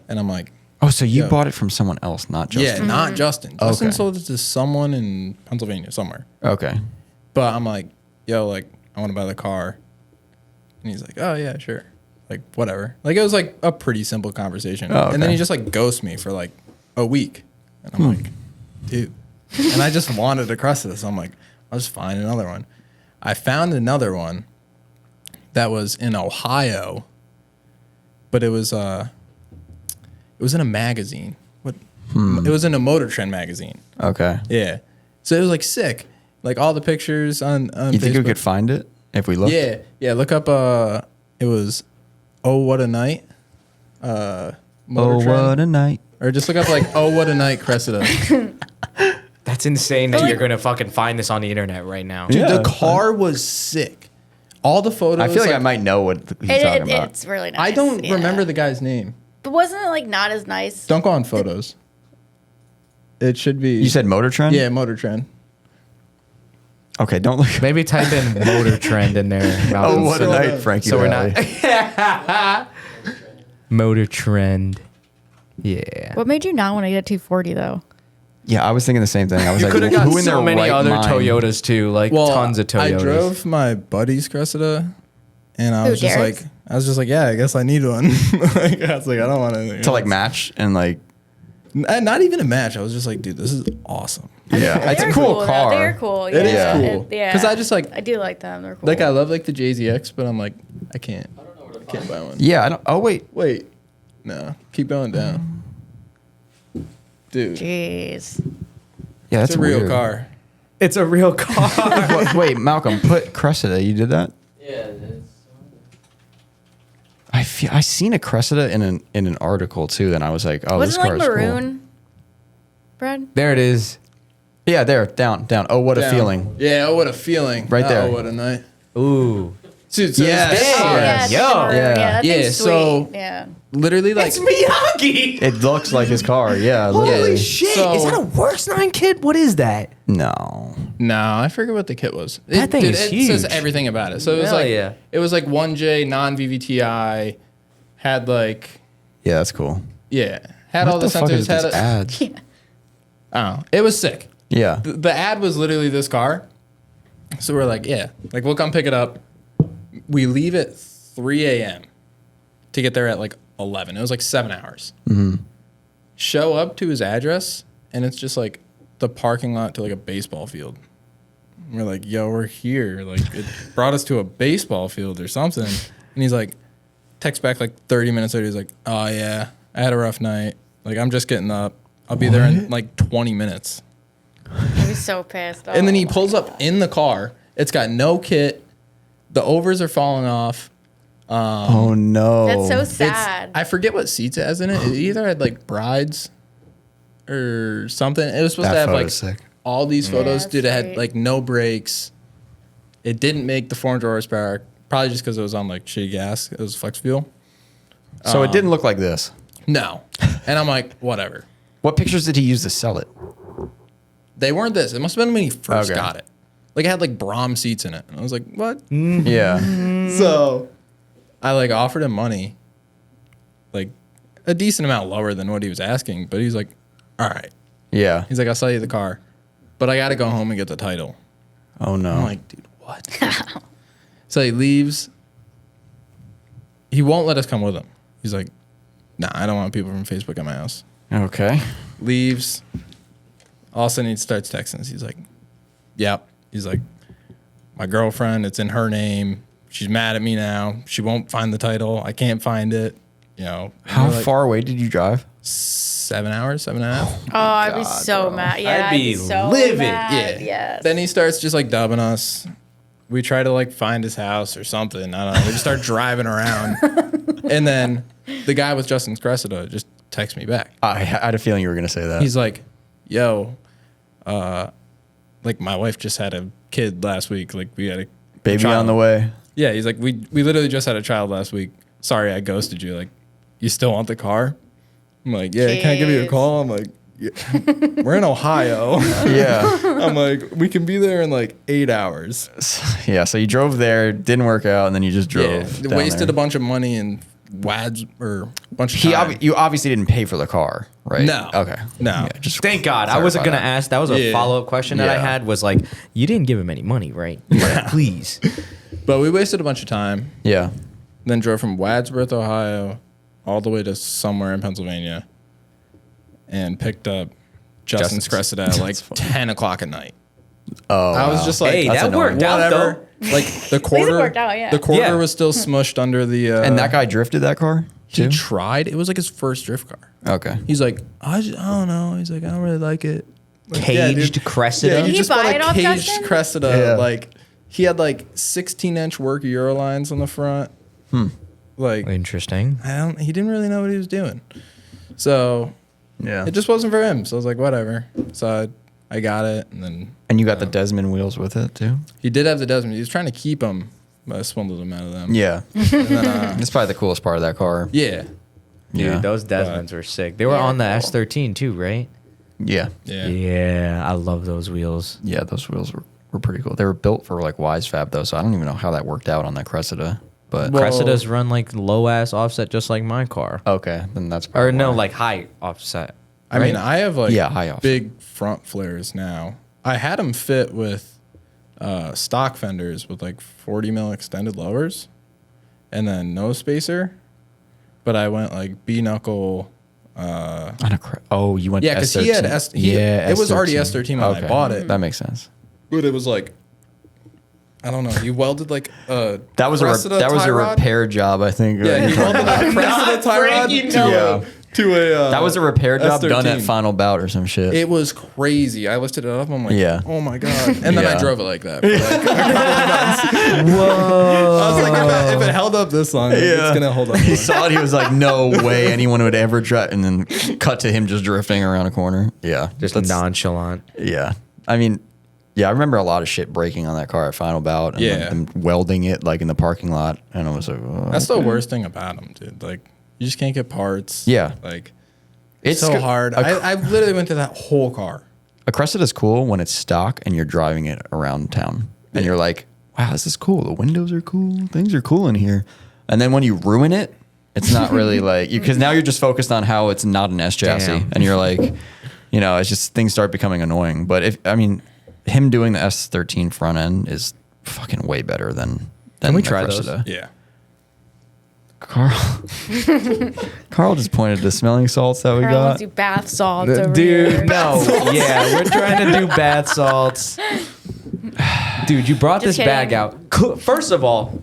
and I'm like, Oh, so you Yo. bought it from someone else, not Justin? yeah, not Justin. Justin Okay. sold it to someone in Pennsylvania somewhere. Okay. But I'm like, yo, like I want to buy the car. And he's like, oh, yeah, sure. Like, whatever. Like, it was like a pretty simple conversation. Oh, And then okay. he just like ghosts me for like a week. And I'm like, dude. And I just wanted a Cressida. So I'm like, I'll just find another one. I found another one that was in Ohio, but it was in a magazine. What? It was in a Motor Trend magazine. Okay. Yeah. So it was like sick. Like all the pictures on You think we Facebook. could find it if we look? Yeah. Yeah. Look up, it was, Oh, What a Night. Motor Oh, Trend. what a night. Or just look up like, Oh, What a Night Cressida. That's insane that you're gonna fucking find this on the internet right now. Dude, Yeah. the car was sick. All the photos. I feel like I might know what he's talking about. It's really nice. I don't yeah. remember the guy's name. But wasn't it like not as nice? Don't go on photos. It should be. You said Motor Trend? Yeah, Motor Trend. Okay, don't look. Maybe type in Motor Trend in there. Oh, Malcolm. what a Scroll night, down. Frankie. So we're Valli. not Motor Trend. Yeah. What made you not want to get a 240 though? Yeah, I was thinking the same thing. I was You like, could have got who in so their many right other mind? Toyotas too, like tons of Toyotas. I drove my buddy's Cressida, and I Who, was just Derek's? like, yeah, I guess I need one. Like, I was like, I don't want anything To like else. match and like, Not even a match. I was just like, dude, this is awesome. yeah, it's a They're cool though. car. They're cool. It is yeah. cool. Yeah. Because I just like, I do like them. They're cool. I love like the JZX, but I'm like, I can't buy one. Yeah, I don't. Oh wait, Wait, no, keep going down, dude. Jeez. yeah, It's that's a real weird. car. It's a real car. Wait, Malcolm, put Cressida. You did that? Yeah, I seen a Cressida in an article too. Then I was like, oh, Wasn't this it car like is maroon? Brad? There it is. cool. Yeah, there, down. Oh, what a Down. feeling. Yeah, oh, what a feeling. Right there. Oh, what a night. Ooh. Dude, so Yes. this Damn. car, Yeah, it's Yo. maroon. Yeah. Yeah, that Yeah, thing's so- sweet. Yeah. literally like, Miyagi. It looks like his car. Yeah, literally. Holy shit! So- is that a Works 9 kit? What is that? No. no, I forget what the kit was. That thing is It says huge. everything about it. So it was Hell like, yeah. it was like 1J non-VVTi, had like, Yeah, that's cool. yeah, had What all the fuck is sensors. Had this ads? I don't know. It was sick. Yeah. The ad was literally this car. So we're like, yeah, like we'll come pick it up. We leave at 3 a.m. to get there at like 11. It was like 7 hours. Show up to his address, and it's just like the parking lot to like a baseball field. And we're like, yo, we're here. Like, it brought us to a baseball field or something. And he's like, text back like 30 minutes later. He's like, oh, yeah, I had a rough night. Like, I'm just getting up. I'll be there in like 20 minutes. I was so pissed. And then Oh he my pulls God. up in the car. It's got no kit. The overs are falling off. Oh no. That's so It's, sad. I forget what seats it has in it. It either had like brides or something. It was supposed to have like photo's sick. all these photos. that's Dude, it had sweet. like no brakes. It didn't make the 400 horsepower. Probably just because it was on like shitty gas. It was flex fuel. So it didn't look like this. No. And I'm like, whatever. What pictures did he use to sell it? They weren't this. It must have been when he first Okay. got it. Like it had like Brom seats in it. And I was like, what? Yeah. So I like offered him money, like a decent amount lower than what he was asking. But he's like, all right. Yeah. He's like, I'll sell you the car, but I got to go home and get the title. Oh no. I'm like, dude, what? So he leaves. He won't let us come with him. He's like, nah, I don't want people from Facebook at my house. Okay. Leaves. All of a sudden he starts texting us. He's like, yep. He's like, my girlfriend, it's in her name. She's mad at me now. She won't find the title. I can't find it. You know. And How we're like, far away did you drive? 7 hours, 7.5. Oh, I'd be so mad. Yeah, I'd be so livid. mad. Yeah. Yes. Then he starts just like dubbing us. We try to like find his house or something. I don't know. We just start driving around. And then the guy with Justin's Cressida just texts me back. I had a feeling you were gonna say that. He's like, yo, like my wife just had a kid last week. Like we had a baby child. on the way. Yeah, he's like, we literally just had a child last week. Sorry, I ghosted you. Like, you still want the car? I'm like, yeah, can I give you a Jeez. call? I'm like, yeah. We're in Ohio. Yeah. I'm like, we can be there in like 8 hours. Yeah. So you drove there, didn't work out, and then you just drove. Yeah, down wasted there. a bunch of money and wads or a bunch of He time. you obviously didn't pay for the car, right? No. Okay. No. Yeah, just Thank God. I wasn't clarify gonna that. ask. That was a Yeah. follow up question that I Yeah. had. Was like, you didn't give him any money, right? Like, please. But we wasted a bunch of time. Yeah. Then drove from Wadsworth, Ohio, all the way to somewhere in Pennsylvania, and picked up Justin's Cressida at like 10 o'clock at night. Oh, I was just like, Hey, that's that annoying. worked out whatever. though. Like the quarter, worked out, yeah. the quarter Yeah. was still smushed under the. And that guy drifted that car he too. tried. It was like his first drift car. Okay. He's like, I don't know. He's like, I don't really like it. Like, yeah, dude. Caged Cressida. Yeah, Did you he just buy bought it a off caged Justin? Cressida. Yeah. Like he had like 16-inch work Eurolines on the front. Like Interesting. he didn't really know what he was doing. So Yeah. it just wasn't for him. So I was like, whatever. So I got it, and then And you got the Desmond wheels with it too. he did have the Desmond. He was trying to keep them, but I swindled him out of them. Yeah. And then, That's probably the coolest part of that car. yeah. Dude, Yeah. those Desmonds were sick. They were Yeah, on the cool. S13 too, right? Yeah. Yeah. Yeah, I love those wheels. Yeah. Those wheels were pretty cool. They were built for like Wise Fab though, so I don't even know how that worked out on that Cressida. But Well- Cressidas run like low ass offset, just like my car. okay, then that's probably Or no, why. like high offset. I mean, I have like high off. big front flares now. I had them fit with stock fenders with like 40 mil extended lowers, and then no spacer. But I went like B knuckle. On a oh, you went Yeah, because he had S13. it was already S13 when I bought it. That makes sense. But it was like, I don't know. He welded like a That was Cressida that was tie a rod. repair job, I think. Yeah, he welded a Cressida tie rod to a. That was a repair job done at S13. Final Bout or some shit. It was crazy. I lifted it up. I'm like, Yeah. oh my god! And then I Yeah. drove it like that. For like a couple of months. Whoa. I was like, if it held up this long, it's gonna hold up. He long. saw it. He was like, "No way, anyone would ever drive." And then cut to him just drifting around a corner. Yeah, Just That's- nonchalant. Yeah, I mean, yeah, I remember a lot of shit breaking on that car at Final Bout. And Yeah. them welding it like in the parking lot, and I was like, oh, That's the worst thing about them, dude. Like, you just can't get parts. Yeah. like it's so go- hard. A, I literally went through that whole car. a Cressida's cool when it's stock and you're driving it around town, and you're like, "Wow, this is cool. The windows are cool. Things are cool in here." And then when you ruin it, it's not really like you because now you're just focused on how it's not an S chassis, Damn. and you're like, you know, it's just things start becoming annoying. But him doing the S13 front end is fucking way better than we the try those? Cressida. Yeah. Carl just pointed to smelling salts that we Carl wants got. to do bath salts over Dude, here. no. Yeah, we're trying to do bath salts. Dude, you brought Just this bag kidding. out. First of all,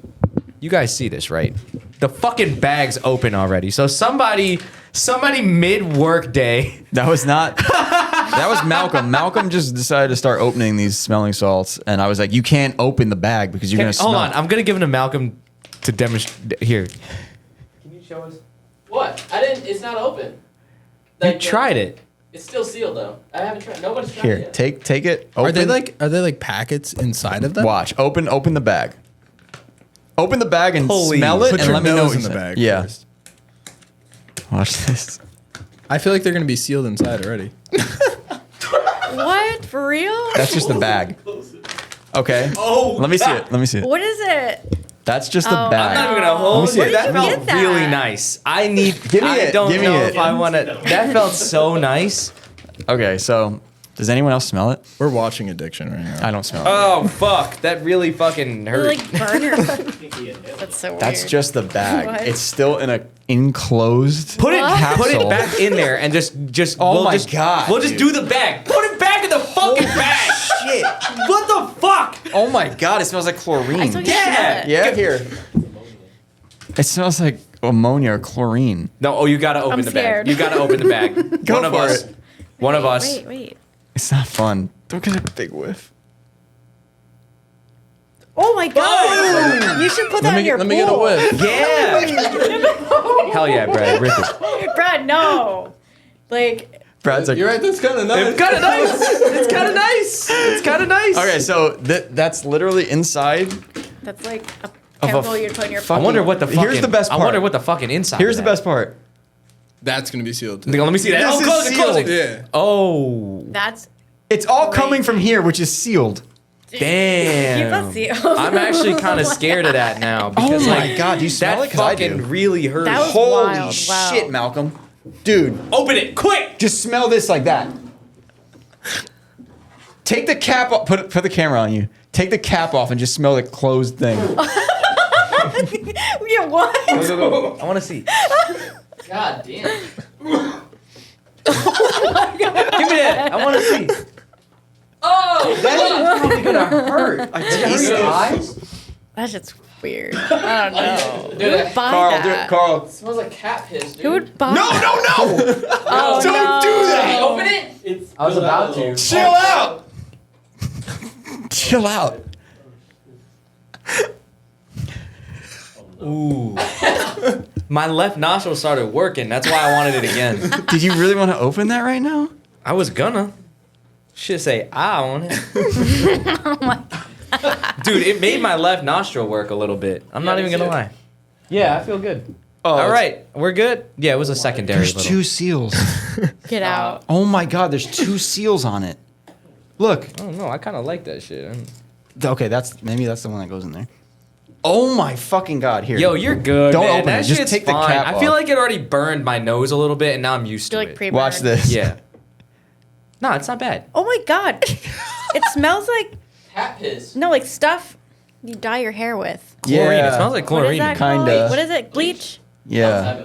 you guys see this, right? The fucking bag's open already. So somebody mid-work day. That was not. That was Malcolm. Malcolm just decided to start opening these smelling salts, and I was like, "You can't open the bag because you're gonna smell." Hold on, I'm gonna give it to Malcolm to demonstrate. Here, can you show us? What? I didn't. It's not open. You tried it. It's still sealed though. I haven't tried. Nobody's tried it Here, yet. take it. Open. Are they like packets inside of them? Watch. Open the bag. Open the bag and Please. smell it, Put and your let me know nose what in you the say. bag. Yeah. First. Watch this. I feel like they're gonna be sealed inside already. What? For real? That's just the bag. Okay. Oh. Let me see it. Let me see it. What is it? That's just the Oh, bag. I'm not even gonna hold see it. it. That Where did you felt get that? really nice. I need. Give me I it. don't Give me know it. if I want to. That felt so nice. Okay. So, does anyone else smell it? We're watching Addiction right now. I don't smell it. Oh fuck! That really fucking You hurt. like burn your. That's so weird. That's just the bag. What? It's still in a enclosed. Put it, What? put it Capsule. back in there and just. Oh we'll my just, God, We'll just dude. do the bag. Put it back in the fucking bag. Shit. What the fuck? Oh my god! It smells like chlorine. I still get Yeah. it. Yeah, here. It smells like ammonia or chlorine. No, oh, you gotta open I'm the scared. bag. You gotta open the bag. Go One of for us. it. One of us. Wait. It's not fun. Don't get a big whiff. Oh my god! You should put that in your Let me get a pool. whiff. Yeah. Hell yeah, Brad. Rip it. Brad, no. Like, Brad's like, You're right. That's kind of nice. It's kind of nice. It's kind of nice. It's kind of nice. okay, so that's literally inside. that's like a a chemical you'd put in your I fuck- pool. wonder what the fucking. Here's the best I wonder part. what the fucking inside. Here's of the that. best part. That's gonna be sealed. Too. Let me see that. This Oh, is close it, close it. sealed. Yeah. Oh, That's It's all Great. coming from here, which is sealed. damn. keep us sealed. I'm actually kind of scared of that now because Oh my like god, do you smell that it? 'Cause I fucking do. really hurt. That was Holy wild. Wow. shit, Malcolm. Dude, Open it quick. just smell this like that. Take the cap off. Put the camera on you. Take the cap off and just smell the closed thing. Yeah, what? Go. I want to see. God damn. Give me that. I want to see. Oh, That shit's probably gonna hurt. taste it. Eyes? That shit's weird. I don't know. Dude, Who would buy Carl, that? Carl. it smells like cat piss, dude. Who would buy? No! Oh, Don't do Hey, that. open it. It's I was about to. Chill out. Chill out. Ooh. My left nostril started working. That's why I wanted it again. Did you really want to open that right now? I was gonna. Should say I on it. Oh my. Dude, it made my left nostril work a little bit. I'm not Yeah, even me gonna too. lie. Yeah, I feel good. Oh, All right, we're good. Yeah, it was a secondary. There's little. 2 seals. Get out. Oh my God, there's 2 seals on it. Look. I don't know. I kind of like that shit. Okay, maybe that's the one that goes in there. Oh my fucking God! Here. Yo, you're good. Don't man. open that it. Just shit's take the fine. cap I feel off. like it already burned my nose a little bit, and now I'm used Do to like it. pre-burn. Watch this. Yeah. No, it's not bad. Oh my God. It smells like cat piss. like stuff you dye your hair with. Chlorine. Yeah. It smells like What is chlorine. that Kinda. called? What is it? Bleach? Yeah.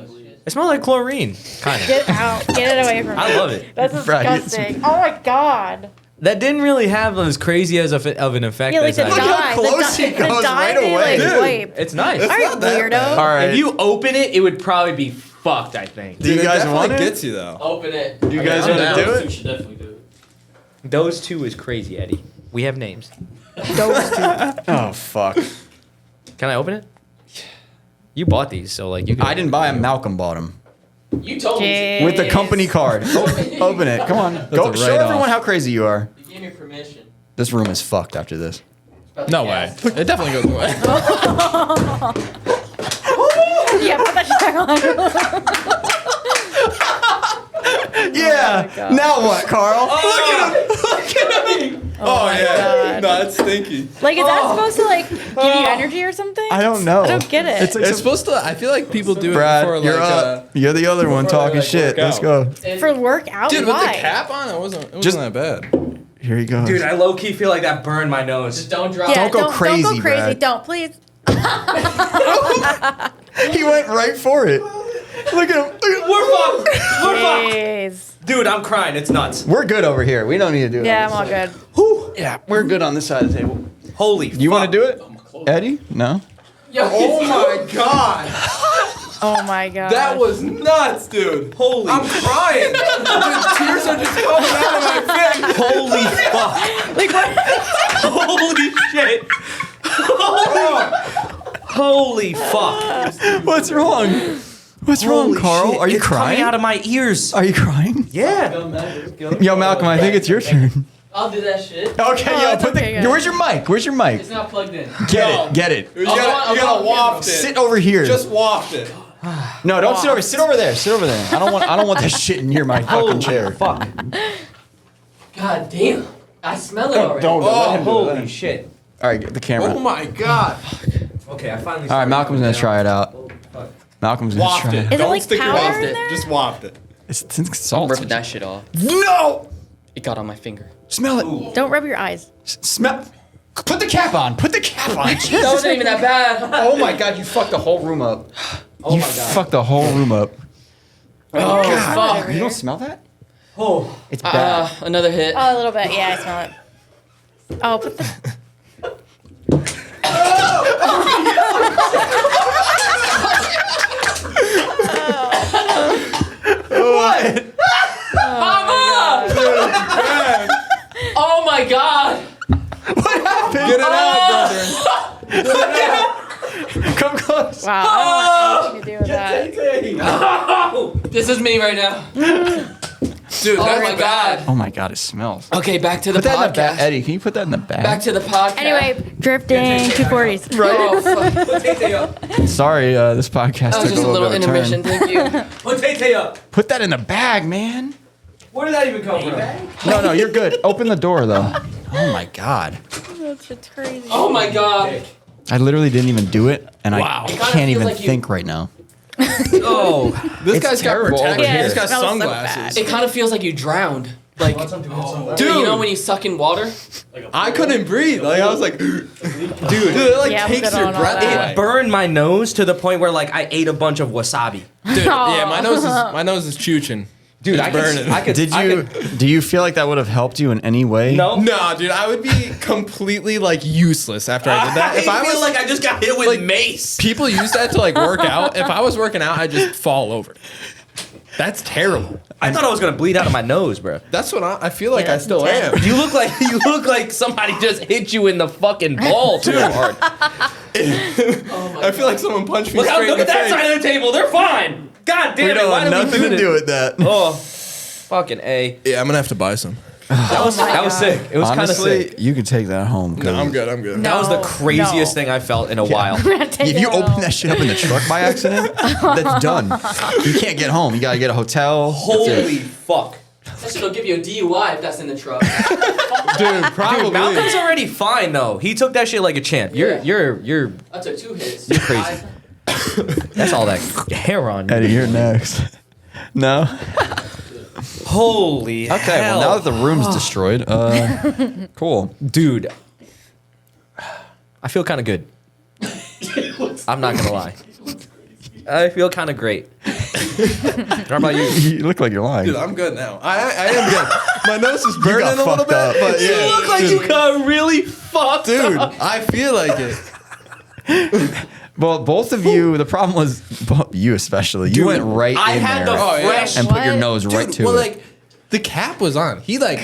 It smells like chlorine. Kind of. Get out. Get it away from me. I love it. That's Brad, disgusting. Oh my God. That didn't really have as crazy as of an effect Yeah, like as the I Look did. how dye. close the he goes dye right they, away. Like, Dude. wipe. It's nice. All right, weirdo. All right. If you open it, it would probably be fucked, I think. Do you guys want it? Gets you though. Open it. Do you guys I'm want down. to do You it? should definitely do it. Those two is crazy, Eddie. We have names. Oh fuck! Can I open it? You bought these, so like you can. I didn't buy them. Malcolm bought them You told me. with the company card. Open it. Come on. Go a show write-off. everyone how crazy you are. You gave me permission. This room is fucked after this. About the No way. cats. It definitely goes away. Yeah, put that shit on. Yeah. God. Now what, Carl? Oh, yeah. God. No, it's stinky. Like, is that supposed to like give you energy or something? I don't know. I don't get it. It's like It's supposed to. I feel like people do it Brad, before you're like. up. You're the other one before they, talking like, shit. work Let's out. go. And For workout? Dude, Why? with the cap on, it wasn't Just- that bad. Here you go. Dude, I low key feel like that burned my nose. just don't drop. Yeah, Don't go Don't crazy, go crazy. Brad. Don't, please. He went right for it. Look at him. We're fucked. We're fucked. Jeez. Dude, I'm crying. It's nuts. We're good over here. We don't need to do it. Yeah, I'm all good. Yeah, we're good on this side of the table. Holy. You want to do it, Close. Eddie? No. Yo, Oh my god, Oh my God. that was nuts, dude. Holy. I'm crying. The tears are just coming out of my face. Holy fuck. Like, what? Holy shit. Holy fuck. What's wrong? What's wrong, Holy Carl? shit. Are you It's crying? coming out of my ears. Are you crying? Yeah. Yo, Malcolm, I think it's your turn. I'll do that shit. Okay, Oh, yo, it's put okay, the. guys. Where's your mic? Where's your mic? It's not plugged in. Get it. You I'll gotta go on waft it. Sit over here. Just waft it. No, don't sit over. Sit over there. Sit over there. I don't want that shit near my fucking chair. Fuck. God damn. I smell it already. Don't. Let him do it, let Holy him. shit. All right, get the camera. Oh my god. Okay, I finally. All right, Malcolm's gonna try it out. Fuck. Malcolm's gonna Waft try it. it. Is it Don't like stick your powder waft in it. there? Just waft it. It's I'm salt. ripping that shit off. No. It got on my finger. Smell it. Don't rub your eyes. Smell. Put the cap on. Put the cap on. That wasn't even that bad. Oh my god, you fucked the whole room up. Oh You my god. fucked the whole room up. Oh, God. fuck. You don't smell that? Oh. It's bad. Another hit. Oh, a little bit. Yeah, I smell it. Oh, put the. What? Mama! Oh my god! What happened? Get it out, brother. Come close. Wow, I don't want anything to do with that. This is me right now. Dude, Oh that's my god. Oh my god, it smells. Okay, back to the Put that in the bag. podcast. Eddie, can you put that in the bag? Back to the podcast. Anyway, drifting 240s. Oh, fuck. Put Tay-Tay up. Sorry, this podcast That was took just a little bit of a intermission. turn. Thank you. Put Tay-Tay up. Put that in the bag, man. Where did that even come from? No, you're good. Open the door, though. Oh my god. That shit's crazy. Oh my god. I literally didn't even do it, and Wow. I It kinda can't feels even like you- think right now. Oh. This It's guy's got terrible protection. over here. He's got It smells so sunglasses. It kind of feels like you drowned. Like, Dude, you know when you suck in water? I couldn't breathe. Like I was like, dude, it like Yeah, I'm takes good your on all breath. that. It burned my nose to the point where like I ate a bunch of wasabi. dude, yeah, my nose is chooching. Dude, It's burning. I could. Do you feel like that would have helped you in any way? No. No, dude, I would be completely like useless after I did that. If I feel was like I just got hit with like, mace. people use that to like work out. If I was working out, I'd just fall over. That's terrible. I thought I was gonna bleed out of my nose, bro. That's what I feel like Yeah, I that's still am. intense. You look like somebody just hit you in the fucking balls too hard. I feel like someone punched me Look straight in at the that face. side of the table. They're fine. God damn We it! don't Why have did we nothing do to this? do with that. Oh, fucking A. Yeah, I'm gonna have to buy some. That was God. sick. It was kind of Honestly, sick. you could take that home. No, I'm good. I'm good. No. That was the craziest no. thing I felt in a while. If you open that shit up in the truck by accident, that's done. You can't get home. You gotta get a hotel. Holy fuck. That shit'll give you a DUI if that's in the truck. Dude, probably. Dude, Malcolm's already fine though. He took that shit like a champ. You're I took 2 hits. You're crazy. that's all that hair on you. Eddie, you're next. No. Holy Okay. hell. Well, now that the room's destroyed, cool. Dude, I feel kind of good. I'm not gonna lie. I feel kind of great. How about you? You look like you're lying. Dude, I'm good now. I am good. My nose is burning got a little fucked bit, up. but yeah. You look like dude, you got really fucked dude, up. I feel like it. Well, both of you. The problem was you especially. You went right I in had there the Oh, yeah. fresh, and put your What? nose right Dude, to well, it. like the cap was on. He like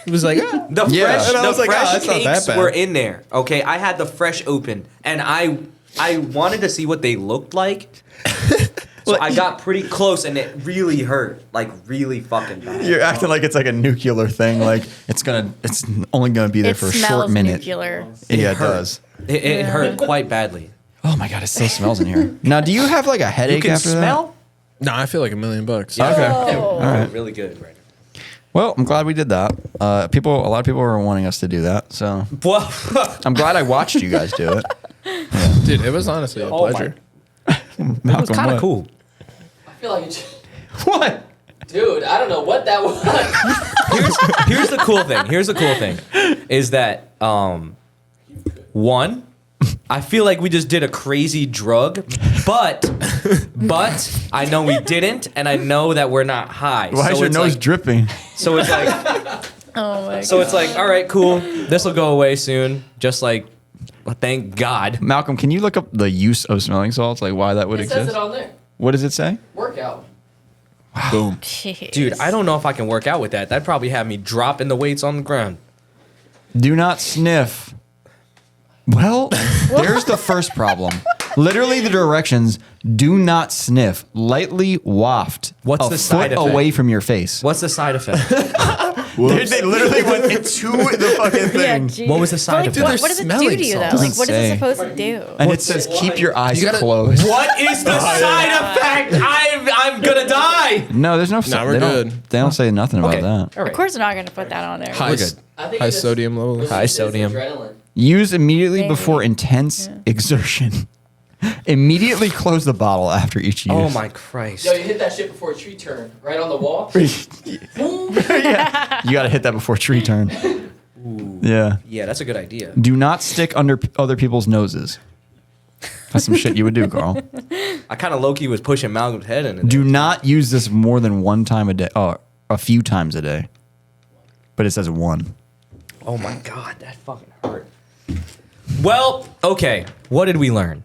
was like, ah. the Yeah. fresh, And I the was like, fresh oh, that's not that cakes bad. were in there. Okay, I had the fresh open, and I wanted to see what they looked like. So I got pretty close, and it really hurt, like really fucking bad. You're acting like it's like a nuclear thing. Like it's only gonna be there It for a smells short minute. nuclear. Yeah, it does. It hurt quite badly. Oh my god, it still smells in here. Now, do you have like a You headache can after smell. No, I feel like $1 million. Okay. All right. really good right Well, I'm glad we did that. A lot of people were wanting us to do that, so now. Well, I'm glad I watched you guys do it. Dude, it was honestly a Oh my- pleasure. it was kind of cool. I feel like it's... What? Dude, I don't know what that was. Here's the cool thing. Here's the cool thing, is that one, I feel like we just did a crazy drug, but I know we didn't, and I know that we're not high. Why is your it's nose like, dripping? So it's like, Oh my so it's like, all right, cool. This will go away soon. Just like, well, thank God. Malcolm, can you look up the use of smelling salts? Like why that would It says exist? it on there. What does it say? Workout. Boom. Jeez. Dude, I don't know if I can work out with that. That'd probably have me dropping the weights on the ground. Do not sniff. Well, there's the first problem. Literally, the directions: do not sniff. Lightly waft. What's a the side foot effect? away from your face. What's the side effect? They literally went into the fucking Yeah, thing, geez. What was the side But, like, effect? what does it do Smelling to you though? salts. Like, what is Doesn't it supposed to do? and it says keep your eyes You gotta- closed. What is the side effect? I'm gonna die. No, there's no. Nah, we're they good. Don't, they don't say nothing about Okay. that. All Of right. course, they're not going to put that on there. High, We're good. I think high it just- sodium levels. High It's sodium. adrenaline. Use immediately Maybe. before intense exertion. Immediately close the bottle after each use. Oh my Christ. Yo, you hit that shit before a tree turn. Right on the wall. You got to hit that before tree turn. Yeah. Yeah, that's a good idea. Do not stick under other people's noses. That's some shit you would do, Carl. I kind of low-key was pushing Malcolm's head in. Do not use this more than one time a day. Oh, a few times a day. But it says one. Oh my God, that fucking hurt. Well, okay. What did we learn?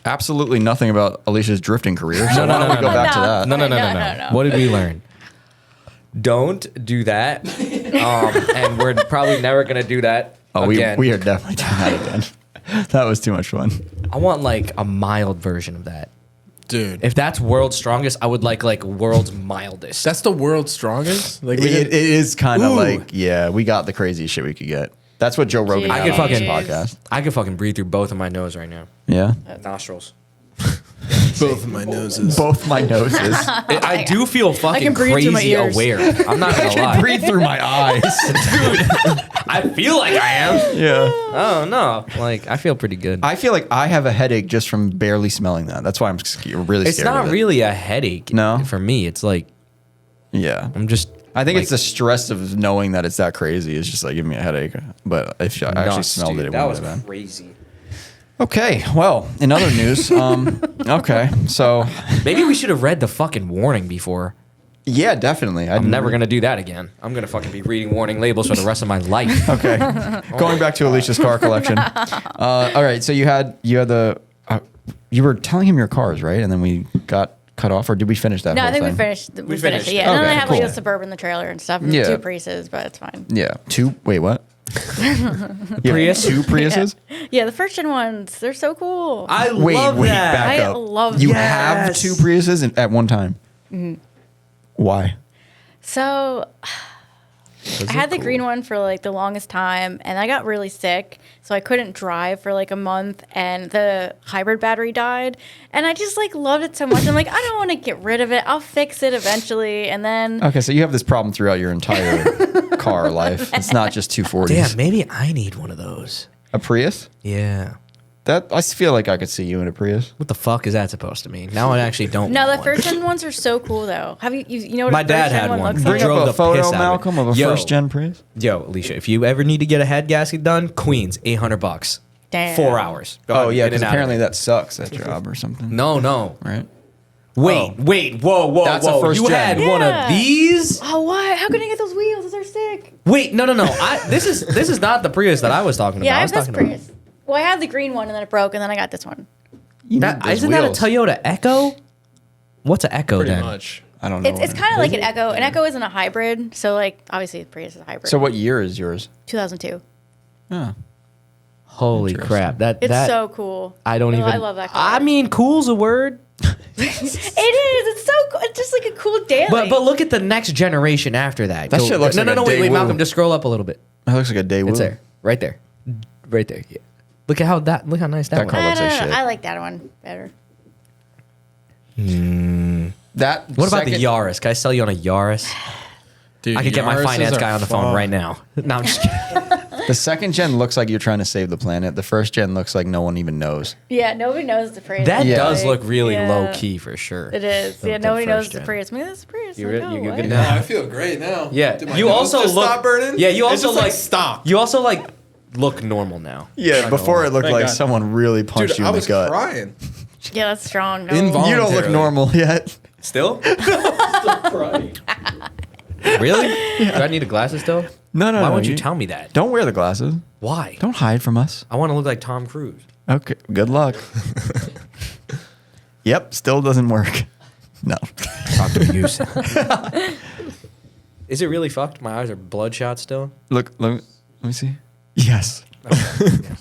Absolutely nothing about Alicia's drifting career. So No, why don't we go back to that? No. No. What did we learn? Don't do that. And we're probably never gonna do that Oh, again. we are definitely doing that again. That was too much fun. I want like a mild version of that. Dude, If that's world's strongest, I would like world's mildest. that's the world's strongest. Like we It did, is kind of Ooh. like, yeah, we got the craziest shit we could get. That's what Joe Rogan I got could on his fucking- podcast. I could fucking breathe through both of my nose right now. Yeah. Nostrils. both of my noses. Both my noses. I do feel fucking can breathe through my crazy ears. aware. I'm not gonna lie. Breathe through my eyes. I feel like I am. Yeah. Oh no, like I feel pretty good. I feel like I have a headache just from barely smelling that. That's why I'm really scared. It's not of it. really a headache. No? for me, it's like Yeah. I'm just I think Like- it's the stress of knowing that it's that crazy. It's just like giving me a headache. But if I actually Nuts, smelled dude. it, it That wouldn't was have been. crazy. Okay. Well, in other news, okay. So Maybe we should have read the fucking warning before. yeah, definitely. I'm never gonna do that again. I'm gonna fucking be reading warning labels for the rest of my life. Okay. Going back to Alicia's car collection. All right. So you had the you were telling him your cars, right? And then we got cut off, or did we finish that? No, whole I think thing? we finished. We finished finished it. it. Yeah, and then Okay, I have like cool. a Suburban, the trailer and stuff, and Yeah. 2 Priuses, but it's fine. Yeah. Two. Wait, what? Prius? 2 Priuses. Yeah, the first gen ones, they're so cool. I Wait, love wait, that. back I up. love You that. have 2 Priuses at one time. Why? So I had the green one for like the longest time, and I got really sick, so I couldn't drive for like a month, and the hybrid battery died, and I just like loved it so much. I'm like, I don't want to get rid of it. I'll fix it eventually, and then Okay, so you have this problem throughout your entire car life. It's not just 240s. Damn, maybe I need one of those. A Prius? Yeah. That I feel like I could see you in a Prius. What the fuck is that supposed to mean? Now I actually don't. no, the want one. first gen ones are so cool though. Have you know what My a dad first gen had one. looks Bring like? up drove a the photo, piss out of it. Malcolm, of a Yo. first gen Prius. Yo, Alicia, if you ever need to get a head gasket done, Queens, $800. Damn. 4 hours. Go Oh ahead, yeah, in because and out of apparently it. that sucks, that job or something. No. Right? Wait, whoa. That's a first you gen. had one Yeah. of these? Oh, what? How can I get those wheels? Those are sick. Wait, no. This is not the Prius that I was talking about. Yeah, I I have was this talking Prius. Well, I had the green one, and then it broke, and then I got this one. You About, need those isn't that a wheels. Toyota Echo? What's an Echo Pretty then? much. I don't know. It's what kind of it like is. an Echo. An Echo isn't a hybrid, so like obviously the Prius is a hybrid. So what year is yours? 2002. Oh. Holy Interesting. crap! It's that so cool. I don't Oh, even. I love that car. I mean, cool's a word, It is. It's so cool. It's just like a cool daily. but look at the next generation after that. That shit looks no, like no, a wait, Daewoo. Malcolm, just scroll up a little bit. That looks like a Daewoo. It's there, right there. Yeah. Look how nice that That one. car I looks don't like know. shit. I like that one better. That. What about the second- Yaris? Can I sell you on a Yaris? Dude, I could get my Yaris's finance are guy on the phone fun. right now. No, I'm just kidding. The second gen looks like you're trying to save the planet. The first gen looks like no one even knows. Yeah, nobody knows the Prius. That Yeah. does look really Yeah. low key for sure. It is. The- Yeah, the nobody knows first the gen. Prius. I mean, that's the Prius. You Like, re- oh, you what? good No, now? I feel great now. Yeah, Did my you nose also just look. stop burning. Yeah, you It also just, like stop. You also like look normal now. Yeah, before it looked Thank like God. someone really punched Dude, you I in the was gut. crying. Yeah, that's strong. No. You don't look Voluntarily. normal yet. Still? Really? Do I need the glasses still? No, no, Why no. won't you tell me that? Don't wear the glasses. Why? Don't hide from us. I want to look like Tom Cruise. Okay. Good luck. Yep. Still doesn't work. No. Talk to you. Is it really fucked? My eyes are bloodshot still. Look. Let me see. Yes.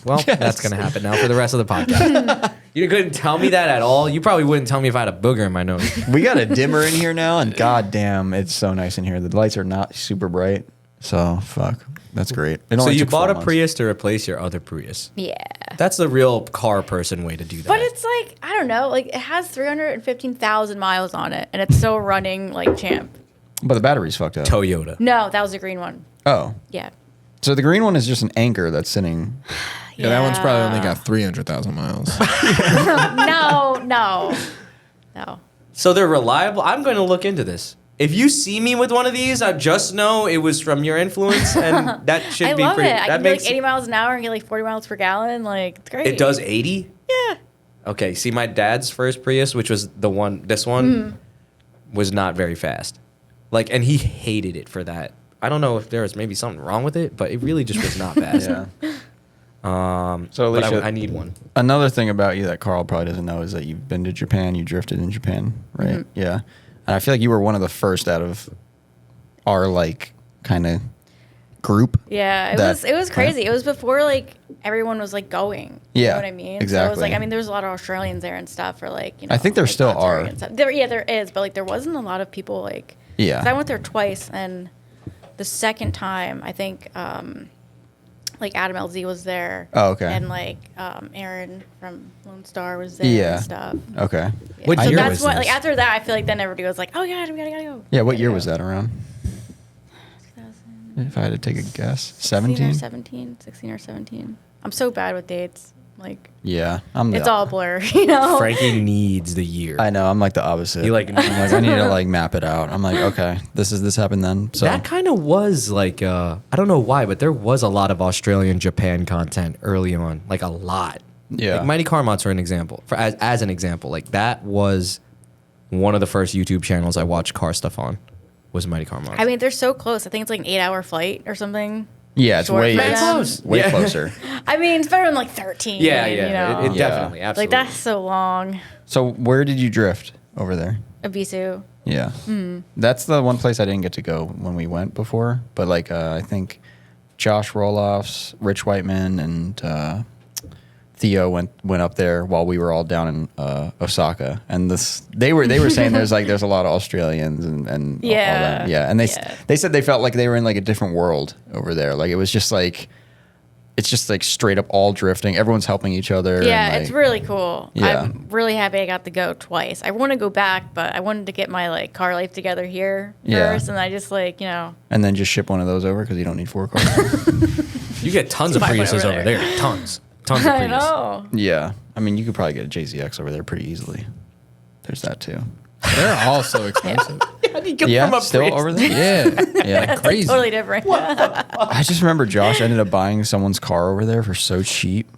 Well, that's gonna happen now for the rest of the podcast. You couldn't tell me that at all. You probably wouldn't tell me if I had a booger in my nose. We got a dimmer in here now, and goddamn, it's so nice in here. The lights are not super bright, so fuck. That's great. It So only you took bought 4 a months. Prius to replace your other Prius. Yeah. That's the real car person way to do that. But it's like, I don't know, like it has 315,000 miles on it, and it's still running like champ. But the battery's fucked up. Toyota. No, that was the green one. Oh, Yeah. so the green one is just an anchor that's sitting. Yeah, that one's probably only got 300,000 miles. No. So they're reliable. I'm going to look into this. If you see me with one of these, I just know it was from your influence, and that should I be love pretty. it. I That can do makes like 80 miles an hour and get like 40 miles per gallon. Like, it's great. it does 80. Yeah. Okay, see, my dad's first Prius, which was the one, this one, was not very fast. Like, and he hated it for that. I don't know if there was maybe something wrong with it, but it really just was not fast. Yeah. But So Alicia, I need one. another thing about you that Carl probably doesn't know is that you've been to Japan. You drifted in Japan, right? Mm-hmm. Yeah. And I feel like you were one of the first out of our like kind of group. Yeah, that it was went. crazy. It was before like everyone was like going. You Yeah, know what I mean? So it was exactly. like, I mean, there's a lot of Australians there and stuff, or like, you know. I think there like, still military are. and stuff. There is, but like there wasn't a lot of people like. Yeah. 'Cause I went there twice, and the second time I think like Adam LZ was there. Oh, okay. And like Aaron from Lone Star was there Yeah. and stuff. Okay. Yeah. What So year that's was what this? like after that I feel like then everybody was like, oh yeah, we gotta go. Yeah. What Gotta year go. was that around? 2000. If I had to take a guess, 16 or 17. 17, 16 or 17. I'm so bad with dates. Like Yeah, it's all blur, you know. Frankie needs the year. I know. I'm like the opposite. He like I'm like I need to like map it out. I'm like, okay, this happened then. So that kind of was like I don't know why, but there was a lot of Australian Japan content early on, like a lot. Yeah. Like Mighty Car Mods for an example. As an example, like that was one of the first YouTube channels I watched car stuff on. Was Mighty Car Mods. I mean, they're so close. I think it's like an 8-hour flight or something. yeah, it's Short way for it's them. close. way Yeah. closer. I mean, it's better than like 13. yeah, You know? yeah. It Yeah. definitely, absolutely. Like that's so long. So where did you drift over there? Abisu. Yeah, that's the one place I didn't get to go when we went before. But like I think Josh Roloffs, Rich Whiteman, and Theo went up there while we were all down in Osaka, and they were saying there's a lot of Australians and all that. Yeah, and they said they felt like they were in like a different world over there. Like it was just like it's just like straight up all drifting. Everyone's helping each other. Yeah, and, like, it's really cool. Yeah. I'm really happy I got to go twice. I want to go back, but I wanted to get my like car life together here Yeah. first, and I just like and then just ship one of those over because you don't need 4 cars. You get tons of It's fine Priuses over over there. Tons of Prius. I know. Yeah, I mean you could probably get a JZX over there pretty easily. There's that too. They're all so expensive. Yeah, still over there. Yeah. Yeah, Crazy. Totally different. I just remember Josh ended up buying someone's car over there for so cheap.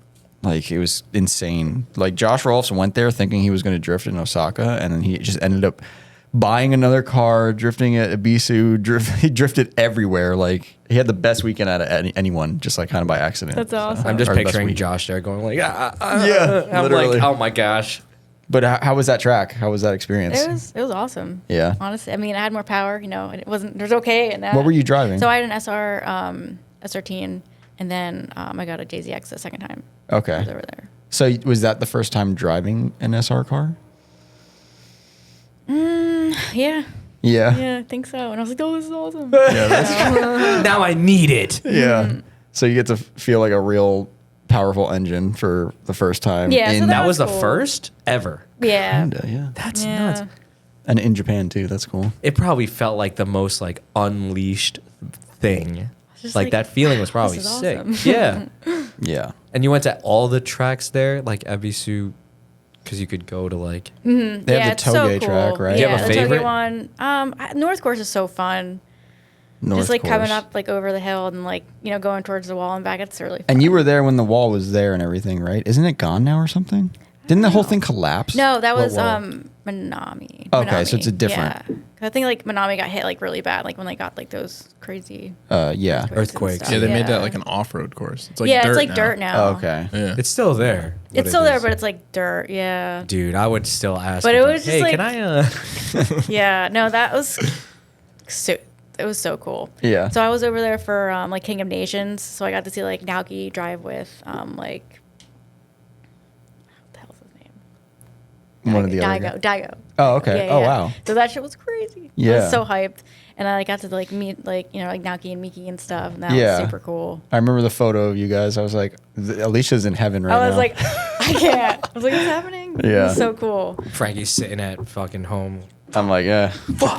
Like, it was insane. Like, Josh Rolfs went there thinking he was going to drift in Osaka, and then he just ended up buying another car, drifting at Ibisu. He drifted everywhere. Like, he had the best weekend out of anyone, just like kind of by accident. That's awesome. I'm just Or the best picturing week. Josh there going like, Yeah, I'm literally. like, oh my gosh. But how was that track? How was that experience? It was awesome. Yeah. Honestly, I mean, I had more power. You know, it wasn't. There's okay in that. What were you driving? So I had an SRT, and then I got a JZX the second time. I was Okay. over there. So was that the first time driving an SR car? Yeah. Yeah. Yeah, I think so. And I was like, oh, this is awesome. Yeah, that's Now I need it. Yeah. So you get to feel like a real powerful engine for the first time. Yeah, so in, That was the cool. first ever. Yeah. Kinda, yeah. That's Yeah. nuts. And in Japan too. That's cool. It probably felt like the most like unleashed thing. Just Like like, that feeling was probably this is sick. awesome. Yeah. Yeah. And you went to all the tracks there, like Ebisu, because you could go to like. They have the it's so Toge track, cool. right? Do you Yeah, have a the favorite? Toge one. North Course is so fun. North Just like Course. coming up like over the hill and like going towards the wall and back. It's really fun. And you were there when the wall was there and everything, right? Isn't it gone now or something? Didn't the whole thing collapse? No, that What was wall? Minami. Okay, so it's a Minami, different- Yeah. 'Cause I think like Minami got hit like really bad, like when they got like those crazy Yeah. and Earthquakes. stuff. Yeah, they made that like an off-road course. It's like yeah, dirt it's like now. dirt now. Oh, okay. Yeah. It's still there. It's still there, but it's like dirt. Yeah. Dude, I would still ask. But him, it was just hey, like- can I? Yeah. No, that was so. It was so cool. Yeah. So I was over there for like King of Nations. So I got to see like Naoki drive with like what the hell's his name? One of the other Daigo. guys. Daigo. Oh, okay. Oh, wow. So that shit was crazy. I Yeah. was so hyped. And I like, got to like meet like, like Naoki and Miki and stuff. And that Yeah. was super cool. I remember the photo of you guys. I was like, Alicia's in heaven right now. I was like, I can't. I was like, what's happening? It Yeah. was so cool. Frankie's sitting at fucking home. I'm like, yeah,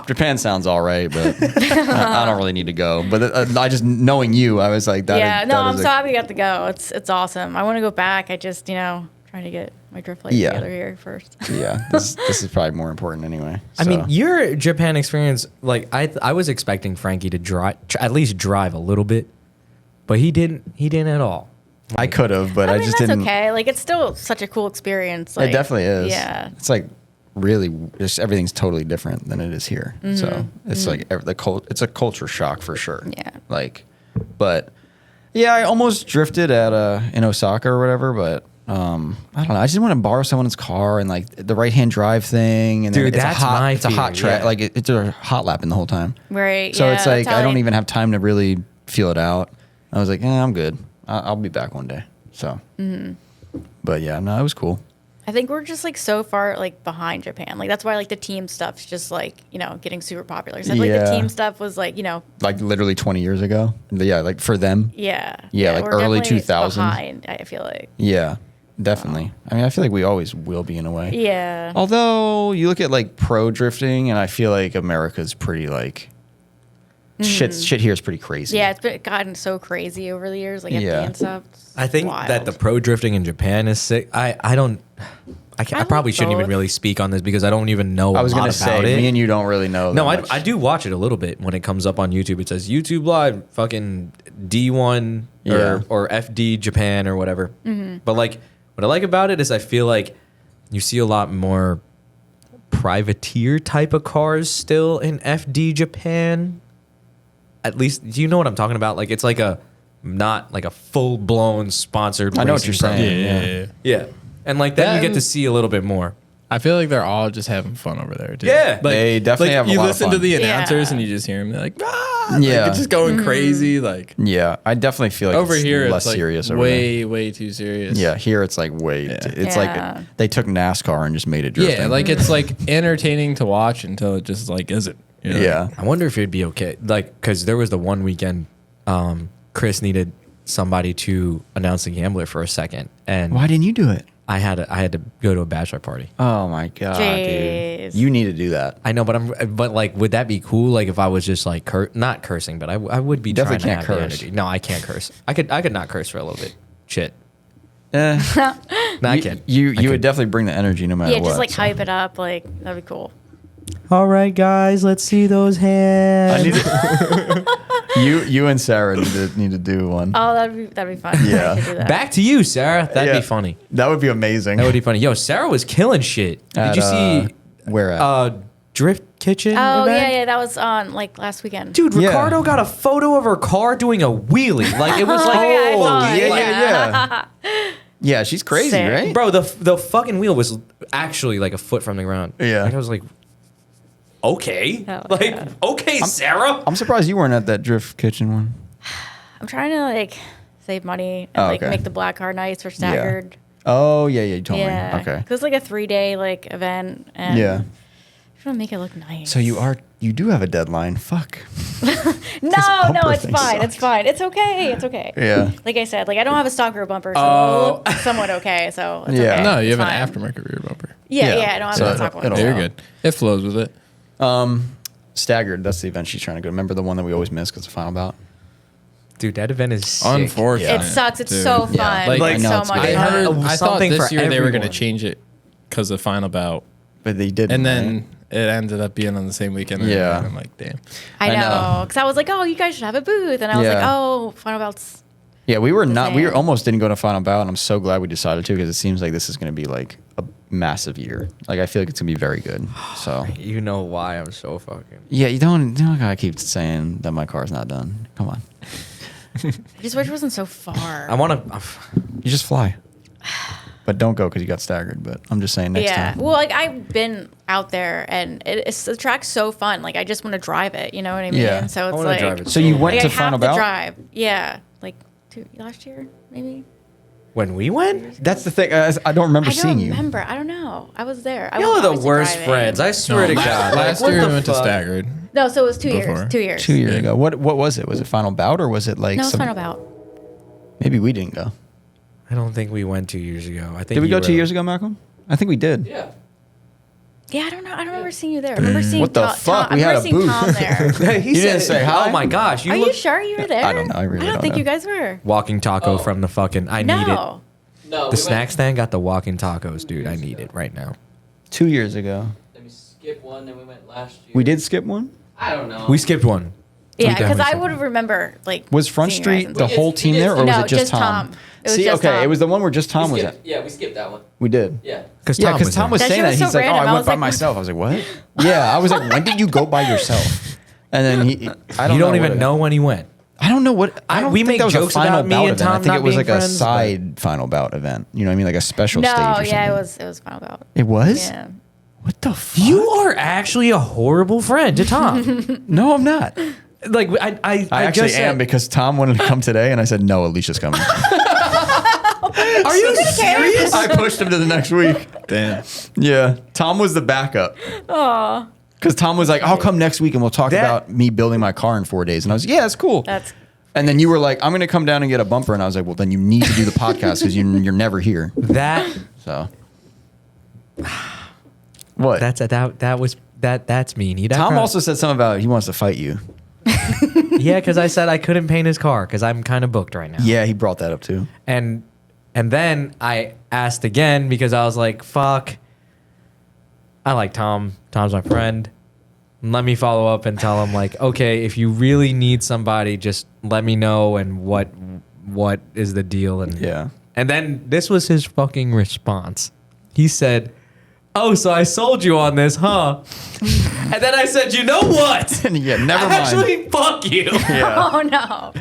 Japan sounds all right, but I don't really need to go. But I just knowing you, I was like, that. Yeah. is- No, that I'm is so happy I got to go. It's awesome. I want to go back. I just, trying to get my drift light Yeah. together here first. Yeah, this is probably more important anyway. I mean, so. your Japan experience, like I was expecting Frankie to drive, at least drive a little bit, but he didn't. He didn't at all. I could have, but I, I mean, just that's didn't. okay. Like, it's still such a cool experience. Like, It definitely is. Yeah. It's like really, just everything's totally different than it is here. So it's like it's a culture shock for sure. Mm-hmm. Yeah. Like, but yeah, I almost drifted at in Osaka or whatever, but I don't know. I just didn't want to borrow someone's car and like the right hand drive thing. And Dude, then that's my it's a hot fear, track. yeah. Like it's a hot lapping the whole time. Right. So yeah, it's like that's I how don't even have time to really feel it out. I was like, I'm good. I'll be back one day. So, but yeah, no, it was cool. I think we're just like so far like behind Japan. Like, that's why like the team stuff's just like, getting super popular. So like Yeah. the team stuff was like, Like literally 20 years ago. Yeah, like for them. yeah. Yeah, like we're early definitely 2000s. behind, I feel like. Yeah, definitely. I mean, I feel like we always will be in a way. Yeah. Although you look at like pro drifting, and I feel like America's pretty like Shit here is pretty crazy. Yeah, it's gotten so crazy over the years, like FD Yeah. and stuff. It's I think wild. that the pro drifting in Japan is sick. I probably like shouldn't even both. really speak on this because I don't even know I was a lot gonna about say, it. me and you don't really know. No, that much. I do watch it a little bit when it comes up on YouTube. It says YouTube Live, fucking D1 Yeah. or FD Japan or whatever. But like, what I like about it is I feel like you see a lot more privateer type of cars still in FD Japan. At least, do you know what I'm talking about? Like, it's like not like a full blown sponsored. I know what racing you're saying. program. Yeah, and like then you get to see a little bit more. I feel like they're all just having fun over there, too. Yeah. They definitely have a you lot of listen fun. to the announcers Yeah. and you just hear them. They're like, Yeah. like, it's just going crazy. Like Yeah, I definitely feel like over it's here, less it's like serious. Over there. way too serious. Yeah, here it's like way. Yeah. It's Yeah. like they took NASCAR and just made it drifting. Yeah, like it's like entertaining to watch until it just like isn't. You know? yeah. I wonder if it'd be okay, like, because there was the one weekend, Chris needed somebody to announce the gambler for a second, and Why didn't you do it? I had to go to a bachelor party. Oh my god, Jeez. dude! You need to do that. I know, but like, would that be cool? Like, if I was just like not cursing, but I would be Definitely trying can't to have the curse. energy. No, I can't curse. I could not curse for a little bit. Shit. Eh, No, I can. You would definitely bring the energy no matter Yeah, what. just like so. hype it up. Like that'd be cool. All right, guys, let's see those hands. I need to, you and Sarah need to do one. Oh, that'd be fun. Yeah. I could do that. Back to you, Sarah. That'd Yeah. be funny. That would be amazing. That would be funny. Yo, Sarah was killing shit. Did you see where at? Drift Kitchen? Oh event? yeah, that was on like last weekend. Dude, Yeah. Ricardo got a photo of her car doing a wheelie. Like it was like, Oh, yeah, I saw yeah, it. yeah. Yeah, she's crazy, Sick. right? bro, the fucking wheel was actually like a foot from the ground. Yeah. Like, I was like, okay, Oh, like yeah. okay, Sarah. I'm surprised you weren't at that Drift Kitchen one. I'm trying to like save money and Oh, like okay. make the black car nice for staggered. Oh yeah, you told Yeah. me. Okay. Cause it's like a 3-day like event and Yeah. I want to make it look nice. So you do have a deadline. Fuck. No, bumper it's thing fine. It's sucks. fine. It's okay. It's okay. Yeah. Like I said, like I don't have a stock rear bumper, so it'll look somewhat okay. So it's Yeah. okay. No, you It's have an fine. aftermarket rear bumper. Yeah, Yeah. I don't have So a stock one. it'll- so- You're good. It flows with it. Staggered. That's the event she's trying to go. Remember the one that we always miss because the final bout. Dude, that event is sick. Unfortunate. It sucks. It's dude. so fun. Yeah. Like, It's I know so it's much good. I fun. heard. I thought Something this for year they were going to everyone. change it because of final bout, But they didn't. and then right? it ended up being on the same weekend. Yeah. And I'm like, damn. I I know. know. Because I was like, oh, you guys should have a booth. And I was like, Yeah. oh, final bout's. Yeah, we were not. We same. almost didn't go to final bout, and I'm so glad we decided to because it seems like this is going to be like a massive year. Like I feel like it's going to be very good. So You know why I'm so fucking. yeah, you don't gotta keep saying that my car's not done. Come on, I just wish it wasn't so far. I want to. you just fly, but don't go because you got staggered. But I'm just saying next Yeah. time. Well, like I've been out there and the track's so fun. Like I just want to drive it. You know what I mean? Yeah. So I it's wanna like. drive it So you so went like, to I have final to bout. drive. Yeah. Like last year, maybe. When we went, That's the thing. I don't remember I seeing don't you. remember. I don't know. I was there. I y'all was are the obviously worst driving. friends. I swear to God. Last Like, year what we the went to fuck? staggered. No, so it was 2 Before. years. 2 years. 2 years ago. What was it? Was it final bout or was it like? No, it was some- final bout. Maybe we didn't go. I don't think we went 2 years ago. I think. Did we you go were- 2 years ago, Malcolm? I think we did. Yeah. Yeah, I don't know. I don't remember seeing you there. I remember seeing What the Tom. fuck? I We had remember a seeing booth. Tom there. He You said didn't it. say hi? Oh my gosh! Are look- you sure you were there? I don't know. I really don't think know. you guys were. Walking taco Oh. from the fucking. I need it. No. No. The snack stand got the walking tacos, dude. I need it right now. 2 years ago. Then we skipped one. Then we went last year. We did skip one. I don't know. We skipped one. Yeah, We because definitely I skipped would have remember like. Was Front seeing you guys Street and the stuff. whole did- team we did there, or was no, it just just Tom? Tom. It was See, just okay, Tom. it was the one where just Tom we was at. skipped, yeah, we skipped that one. We did. Yeah. Because Yeah, because Tom was That saying shit that. was He's so like, oh, random. I I went was by like, myself. I was like, what? Yeah, I was like, when did you go by yourself? And then I don't You don't know even what- know when he went. I don't know what. I don't we think make that was jokes a final about me bout and event. Tom I think not it was being like a friends, side final bout event. You know what I mean? Like a special No, stage or something. yeah, it was final bout. It was? Yeah. What the fuck? You are actually a horrible friend to Tom. No, I'm not. Like I actually just am said- because Tom wanted to come today, and I said no. Alicia's coming. Are you serious? I pushed him to the next week. Damn. Yeah, Tom was the backup. Aw. Because Tom was like, I'll come next week and we'll talk That- about me building my car in 4 days. And I was like, yeah, that's cool. That's. And then you were like, I'm going to come down and get a bumper. And I was like, well, then you need to do the podcast because you're never here. That So. What? that's mean. He Tom also said something about he wants to fight you. Yeah, because I said I couldn't paint his car because I'm kind of booked right now. Yeah, he brought that up too. And then I asked again because I was like, fuck. I like Tom. Tom's my friend. Let me follow up and tell him like, okay, if you really need somebody, just let me know and what is the deal. And Yeah. And then this was his fucking response. He said, "Oh, so I sold you on this, huh?" And then I said, "You know what? Yeah, never mind. Actually, fuck you." Yeah. Oh no.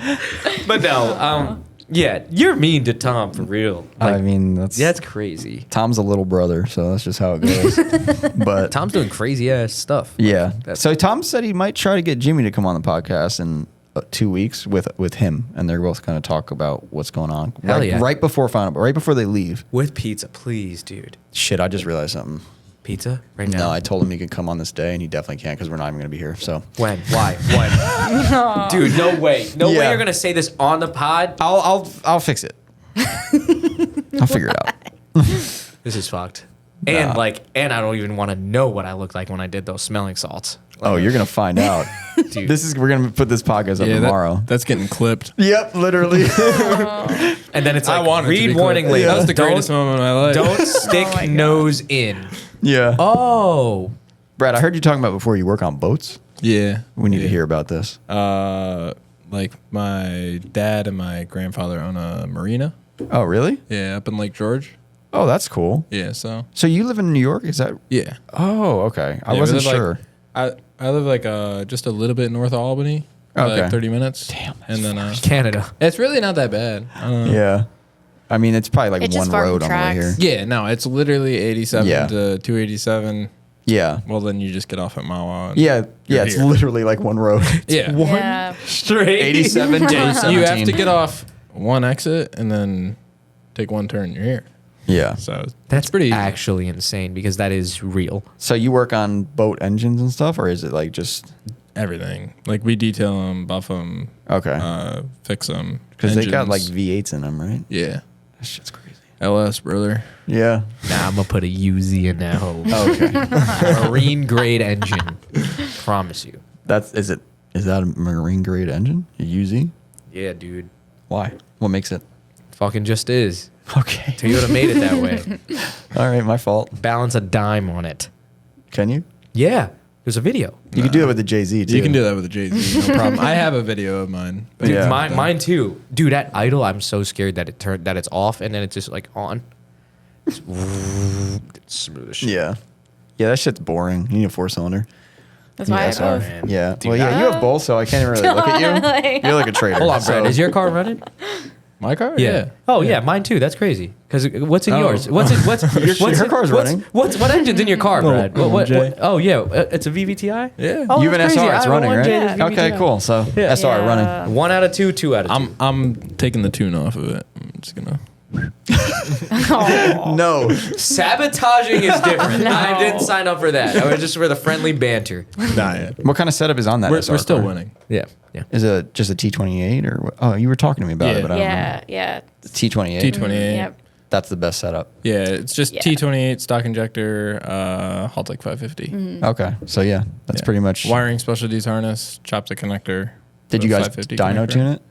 But no, yeah, you're mean to Tom for real. I mean, That's crazy. Tom's a little brother, so that's just how it goes. But Tom's doing crazy ass stuff. yeah. That's- So Tom said he might try to get Jimmy to come on the podcast in 2 weeks with him, and they're both going to talk about what's going on. Hell right, yeah. right before they leave. With pizza, please, dude. Shit, I just realized something. Pizza right now. No, I told him he could come on this day, and he definitely can't because we're not even going to be here. So When? Why? When? Dude, no way. No way Yeah. you're gonna say this on the pod. I'll fix it. I'll figure it out. This is fucked. And and I don't even want to know what I looked like when I did those smelling salts. Oh, you're gonna find out. Dude. We're gonna put this podcast up tomorrow. That's getting clipped. Yep, literally. And then it's like, I wanted to read be warning clipped. label. That was the greatest moment of my life. Don't stick nose in. Yeah. Oh. Brad, I heard you talking about before you work on boats. Yeah. We need to hear about this. Like my dad and my grandfather own a marina. Oh, really? Yeah, up in Lake George. Oh, that's cool. Yeah, so So you live in New York? Is that? yeah. Oh, okay. I Yeah, we wasn't live, like- sure. I live like just a little bit north of Albany. Okay. Like 30 minutes. Damn, And then Canada. it's really not that bad. Yeah. I mean, it's probably like It's just one far from road on the way tracks. here. Yeah, no, it's literally 87 Yeah. to 287. Yeah. Well, then you just get off at Mawa. and Yeah. you're Yeah. It's here. literally like one road. Yeah. Yeah. Straight. 87 to Yeah, 17. you have to get off one exit and then take one turn. You're here. Yeah. So That's it's pretty easy. actually insane because that is real. So you work on boat engines and stuff, or is it like just Everything. Like we detail them, buff them, okay? fix them. Because they got like V8s in them, right? yeah, That shit's crazy. LS brother. Yeah. Nah, I'm gonna put a UZ in that hole. Okay. Marine grade engine. Promise you. Is that a marine grade engine? A UZ? Yeah, dude. Why? What makes it? Fucking just is. Okay. Toyota made it that way. All right, my fault. Balance a dime on it. Can you? Yeah. There's a video. You can do that with the Jay-Z too. You can do that with a Jay-Z, no problem. I have a video of mine. Dude, Yeah. mine too. Dude, at idle, I'm so scared that it's off and then it's just like on. It's smooth as shit. Yeah. Yeah, that shit's boring. You need a 4-cylinder. That's why I SR. both. man. Yeah. Dude, well, yeah, you have both, so I can't really look at you. You're like a traitor. Hold on, so- Brad. Is your car running? My car? Oh yeah, mine too. That's crazy. Because what's in Oh. yours? What's Her car's running. What engine's in your car, Brad? What? J. Oh yeah, it's a VVTi. Yeah. Oh, You have an that's crazy. SR, it's I running, have a right? 1J that's Okay, VVTi. cool. So Yeah. SR Yeah. running. 1 out of 2, 2 out of 2. I'm taking the tune off of it. I'm just gonna. No. Sabotaging is different. I didn't sign up for that. I was just for the friendly banter. Not yet. What kind of setup is on that We're SR still car? winning. Yeah, yeah. Is it just a T28 or what? Oh, you were talking to me about Yeah. it, but I don't know. Yeah. T28. T28. Yep. That's the best setup. Yeah, it's just Yeah. T28 stock injector, Haltech 550. Okay. So yeah, that's Yeah. pretty much. Wiring specialties harness, chops a connector. Did you guys 550 dyno connector. tune it?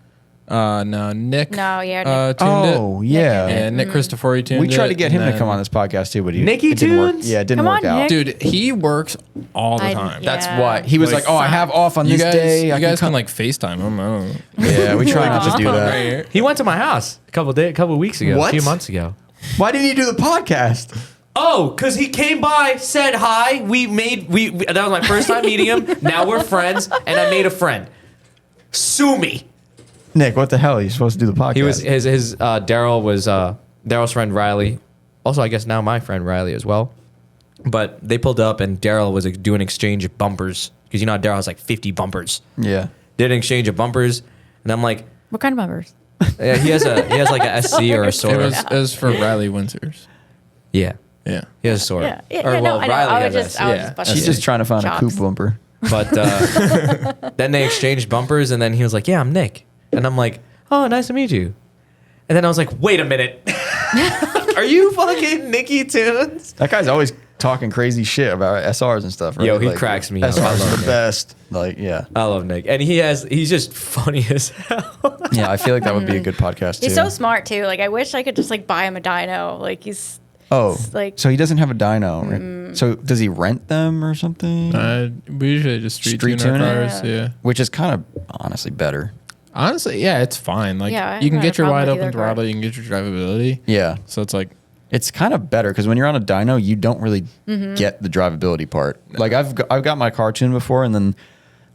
No, Nick. No, yeah, Nick. Tuned it. Oh, yeah. Yeah, Nick Christofori tuned it. We tried to get him and to come then- on this podcast too, but Nicky it didn't work. Tunes? Yeah, it didn't Come work on, out. Nick. Dude, he works all the time. Yeah. That's why he was like, Like, "Oh, I have off on You this guys, day. I you guys come." can like FaceTime him. I don't know. Yeah, we try not to do Right that. here. He went to my house a couple weeks ago, What? a few months ago. Why didn't you do the podcast? Oh, because he came by, said hi. We that was my first time meeting him. Now we're friends, and I made a friend. Sue me. Nick, what the hell? You're supposed to do the podcast. He was his Daryl was Daryl's friend Riley. Also, I guess now my friend Riley as well. But they pulled up, and Daryl was doing exchange of bumpers because you know how Daryl has like 50 bumpers. Yeah. Did an exchange of bumpers, and I'm like, What kind of bumpers? yeah, he has like a SC or a It Sora. was for Riley Winters. Yeah, Yeah. he has a Sora. Yeah. Yeah, Or, yeah, no, well, I know. Riley I has was just, SC. I was Yeah. just busting She's just trying to find a chops. coupe bumper. But then they exchanged bumpers, and then he was like, "Yeah, I'm Nick," and I'm like, "Oh, nice to meet you." And then I was like, "Wait a minute, are you fucking Nicky Tunes?" That guy's always talking crazy shit about SRs and stuff. Right? Yo, he cracks me up. I SRs love are the Nick. best. Like, yeah, I love Nick, and he's just funny as hell. yeah. I feel like that would be a good podcast too. He's so smart too. Like I wish I could just like buy him a dyno. Like he's like so he doesn't have a dyno. Right? So does he rent them or something? We usually just street tune tune our it? cars. Yeah. Which is kind of honestly better. Honestly, yeah, it's fine. Like Yeah, I you can don't get have a your problem wide with open either car. throttle, you can get your drivability. Yeah, So it's like it's kind of better because when you're on a dyno, you don't really get the drivability part. Like I've got my car tuned before, and then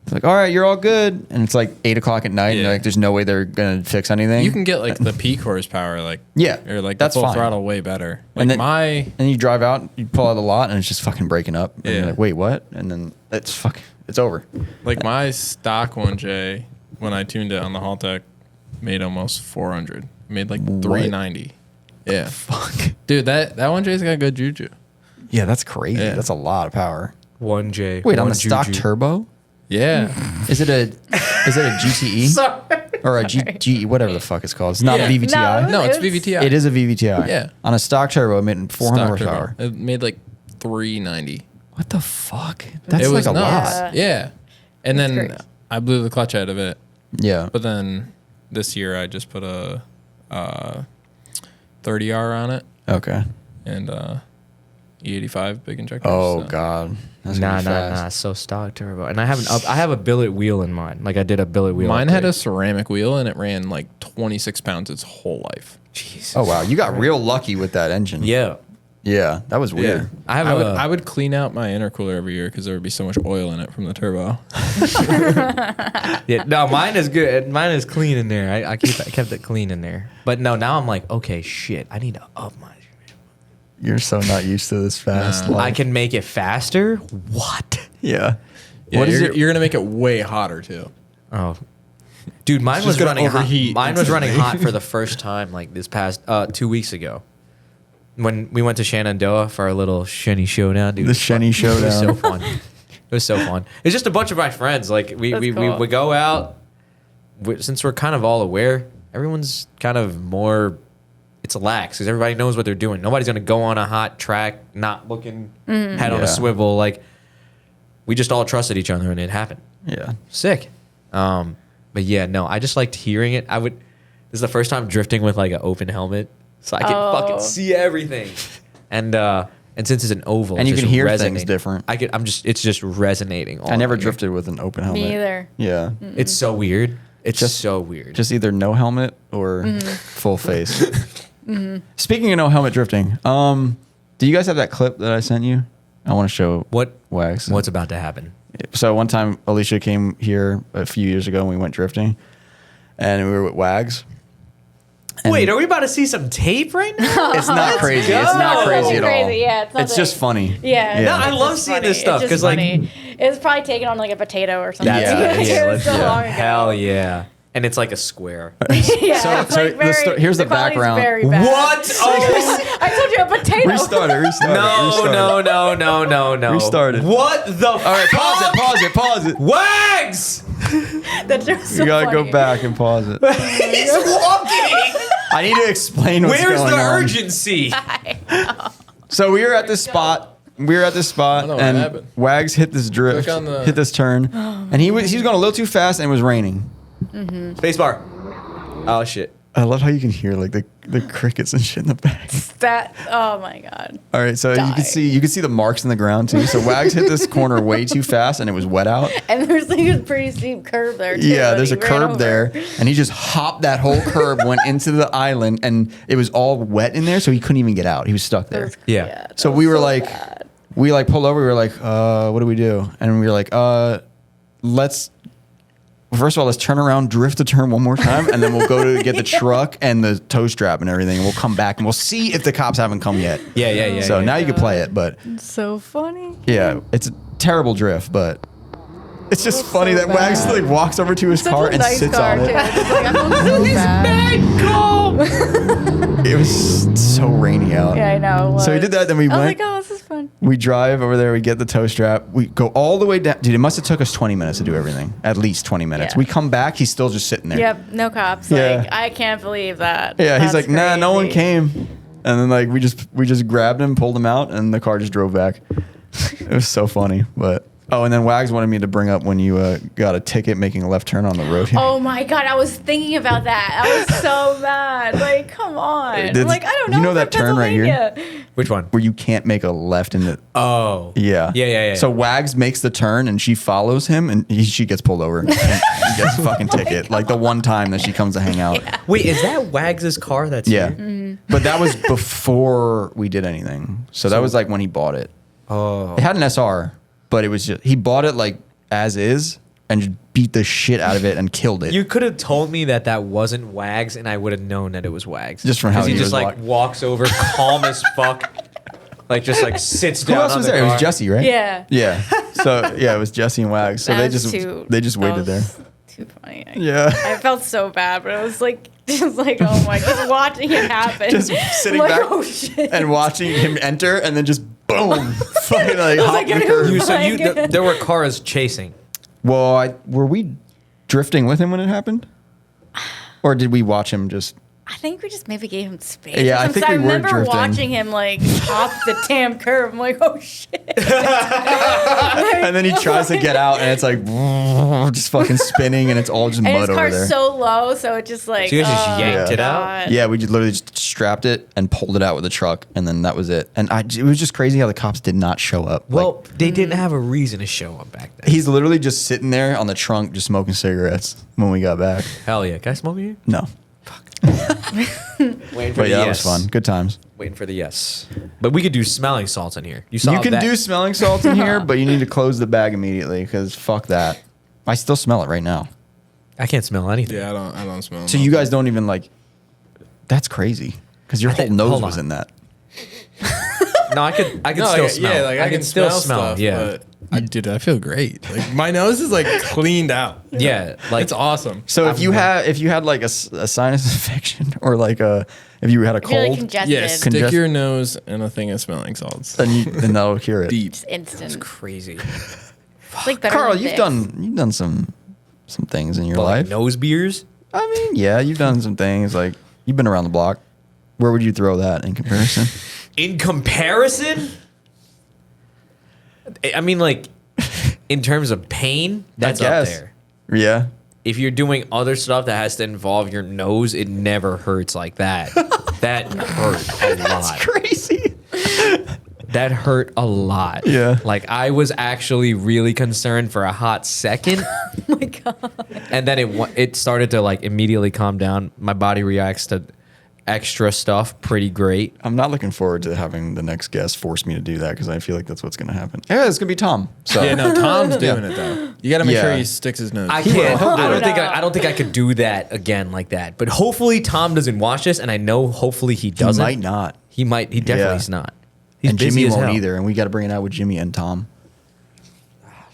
it's like, all right, you're all good, and it's like 8 o'clock at night, and Yeah. like there's no way they're gonna fix anything. you can get like the peak horsepower, like Yeah, or like that's the full fine. throttle way better. Like And then- my and you drive out, you pull out the lot, and it's just fucking breaking up. And Yeah. you're like, wait, what? And then it's over. like my stock 1J when I tuned it on the Haltech made almost 400. Made like 390. Yeah. Fuck. Dude, that 1J's got good juju. Yeah, that's crazy. Yeah. That's a lot of power. 1J. Wait, on one the stock Juju. turbo? Yeah. Is it a GTE or a G whatever the fuck it's called? It's not Yeah. a VVTI. No, it's It was- VVTI. It is a VVTI. Yeah. On a stock turbo, it made 400 Stock horsepower. turbo. It made like 390. What the fuck? That's It like was a nuts. lot. Yeah. And That's then crazy. I blew the clutch out of it. Yeah. But then this year I just put a 30R on it Okay. and E85 big injector. Oh so. god. That's gonna be fast. So stock turbo, and I have a billet wheel in mine. Like I did a billet wheel. Mine had a upgrade. ceramic wheel and it ran like 26 pounds its whole life. Jesus. Oh wow, you got real lucky with that engine. Yeah. Yeah, that was weird. I have I would clean out my intercooler every year because there would be so much oil in it from the turbo. Yeah, no, mine is good. Mine is clean in there. I kept it clean in there. But no, now I'm like, okay, shit, I need to up my. You're so not used to this fast. No. life. I can make it faster. What? Yeah. Yeah, What is you're, it? you're gonna make it way hotter too. Oh, dude, mine It's was just gonna running hot. overheat Mine was running instantly. hot for the first time like this past 2 weeks ago. When we went to Shenandoah for our little Shenny showdown, dude. The Shenny It was so showdown. fun. It was so fun. It's just a bunch of my friends. Like we That's cool. go out. Since we're kind of all aware, everyone's kind of more. It's lax because everybody knows what they're doing. Nobody's gonna go on a hot track not looking head on Yeah. a swivel. Like we just all trusted each other and it happened. Yeah. Sick. But yeah, no, I just liked hearing it. This is the first time drifting with like an open helmet, so I can fucking Oh. see everything. And since it's an oval, And it's you just can hear things resonating. different. It's just resonating. All I never over. drifted with an open helmet. Me either. Yeah. It's so weird. It's Just- just so weird. Just either no helmet or full face. Speaking of no helmet drifting, do you guys have that clip that I sent you? I want to show what Wags. what's about to happen? So one time Alicia came here a few years ago and we went drifting, and we were with Wags. And Wait, are we about to see some tape right now? it's not crazy. It's go. not crazy at all. Crazy, yeah, it's It's just funny. Yeah. No, I it's love just seeing funny. this stuff, It's 'cause, just like- funny. It was probably taken on like a potato or something. Yeah, It was so long ago. Hell yeah. And it's like a square. Yeah, So- it's so like here's the quality's background. Very bad. What? Oh, I told you a potato. Restart it. Restart it. no. Restart it. What the? All right, pause it. Wags! That joke's so You gotta funny. go back and pause it. He's walking. I need to explain what's Where's going the on. urgency? So we were at this spot. I don't know what and happened. Wags hit this drift, Click on the- hit this turn, and he was going a little too fast, and it was raining. Spacebar. Oh shit. I love how you can hear like the crickets and shit in the back. That. Oh my god. All right, so Die. you can see the marks in the ground too. So Wags hit this corner way too fast, and it was wet out. And there's like a pretty steep curve there too. Yeah, that there's he a ran curb over. there, and he just hopped that whole curb, went into the island, and it was all wet in there, so he couldn't even get out. He was stuck That there. was- Yeah. that So was we were so like, bad. we like pulled over. We were like, what do we do? And we were like, let's. First of all, let's turn around, drift the turn one more time, and then we'll go to get the truck and the tow strap and everything. And we'll come back and we'll see if the cops haven't come yet. Yeah. So now you can play it, but So funny. yeah, it's a terrible drift, but it's just was funny so that Wags bad. like walks over to his Such car a and nice sits car on too. it. It's like, I feel so bad. It was so rainy out. Yeah, I know. it So we was. did that, then we I was went. like, oh, this is fun. We drive over there, we get the tow strap, we go all the way down. Dude, it must have took us 20 minutes to do everything. At least 20 minutes. Yeah. We come back, he's still just sitting there. Yep, no cops. Yeah. Like, I can't believe that. Yeah, he's That's like, nah, no one crazy. came. And then like we just grabbed him, pulled him out, and the car just drove back. It was so funny. But and then Wags wanted me to bring up when you got a ticket making a left turn on the road here. Oh my God, I was thinking about that. I was so mad. Like, come on. Did- I'm like, I don't know. you know if that I'm turn right here? Pennsylvania. Which one? Where you can't make a left in the Oh. yeah. Yeah. So Wags makes the turn and she follows him and she gets pulled over and he gets a fucking ticket. Like the one time that she comes to hang out. Wait, is that Wags' car that's Yeah. here? But that was before we did anything. So that was like when he bought it. Oh. It had an SR, but it was just he bought it like as is and just beat the shit out of it and killed it. You could have told me that wasn't Wags, and I would have known that it was Wags. Just from how 'Cause he he just was like walk- walks over, calm as fuck, like just like sits Who down. else on was the there? It car. was Jesse, right? Yeah. Yeah. So yeah, it was Jesse and Wags. So That was too- they just that waited there. was Too funny. Yeah. I felt so bad, but it was like, just like, oh my, just watching it happen. Just sitting I'm like, back oh shit. and watching him enter and then just boom, fucking like was hop like, the who- curb. You said Like- there were cars chasing. Well, were we drifting with him when it happened? Or did we watch him just... I think we just maybe gave him space. Yeah, I Because think we were remember drifting. watching him like hop the damn curve. I'm like, oh shit. And then he tries to get out and it's like just fucking spinning and it's all just And mud his over car's there. so low, so it just like. So you guys just oh, yanked it out? God. Yeah, we just literally just strapped it and pulled it out with the truck and then that was it. And it was just crazy how the cops did not show up. Well, they didn't have a reason to show up back then. He's literally just sitting there on the trunk just smoking cigarettes when we got back. Hell yeah. Can I smoke with you? No. Waiting for But the yeah, that yes. was fun. Good times. Waiting for the yes. But we could do smelling salts in here. You saw You can that. do smelling salts in here, but you need to close the bag immediately because fuck that. I still smell it right now. I can't smell anything. Yeah, I don't smell. So you guys don't even like. That's crazy because your I think- whole nose hold was on. in that. No, I could No, still like, smell. yeah, like I can still smell stuff. Yeah. But dude, I feel great. Like my nose is like cleaned out. Yeah, like It's awesome. So if you had like a sinus infection or like if you had a If you're like cold, congested, Yes, Congest- stick your nose in a thing of smelling salts. then that'll cure it. Deep. it's instant. crazy. It's like better Carl, than you've Vicks. done some things in your But like life. nose beers. I mean, yeah, you've done some things like you've been around the block. Where would you throw that in comparison? In comparison, I mean, like in terms of pain, that's up guess. there. Yeah. If you're doing other stuff that has to involve your nose, it never hurts like that. That hurt a lot. Crazy. That hurt a lot. Yeah. Like I was actually really concerned for a hot second. Oh my god. And then it started to like immediately calm down. My body reacts to extra stuff pretty great. I'm not looking forward to having the next guest force me to do that because I feel like that's what's going to happen. Yeah, it's going to be Tom. So Yeah, no, Tom's doing it though. You got to make Yeah. sure he sticks his nose. I can't. He'll do I don't it. think. I don't think I could do that again like that. But hopefully Tom doesn't watch this, and I know hopefully he he doesn't. might not. He might. He definitely Yeah. is not. He's And busy Jimmy as won't hell. either. And we got to bring it out with Jimmy and Tom.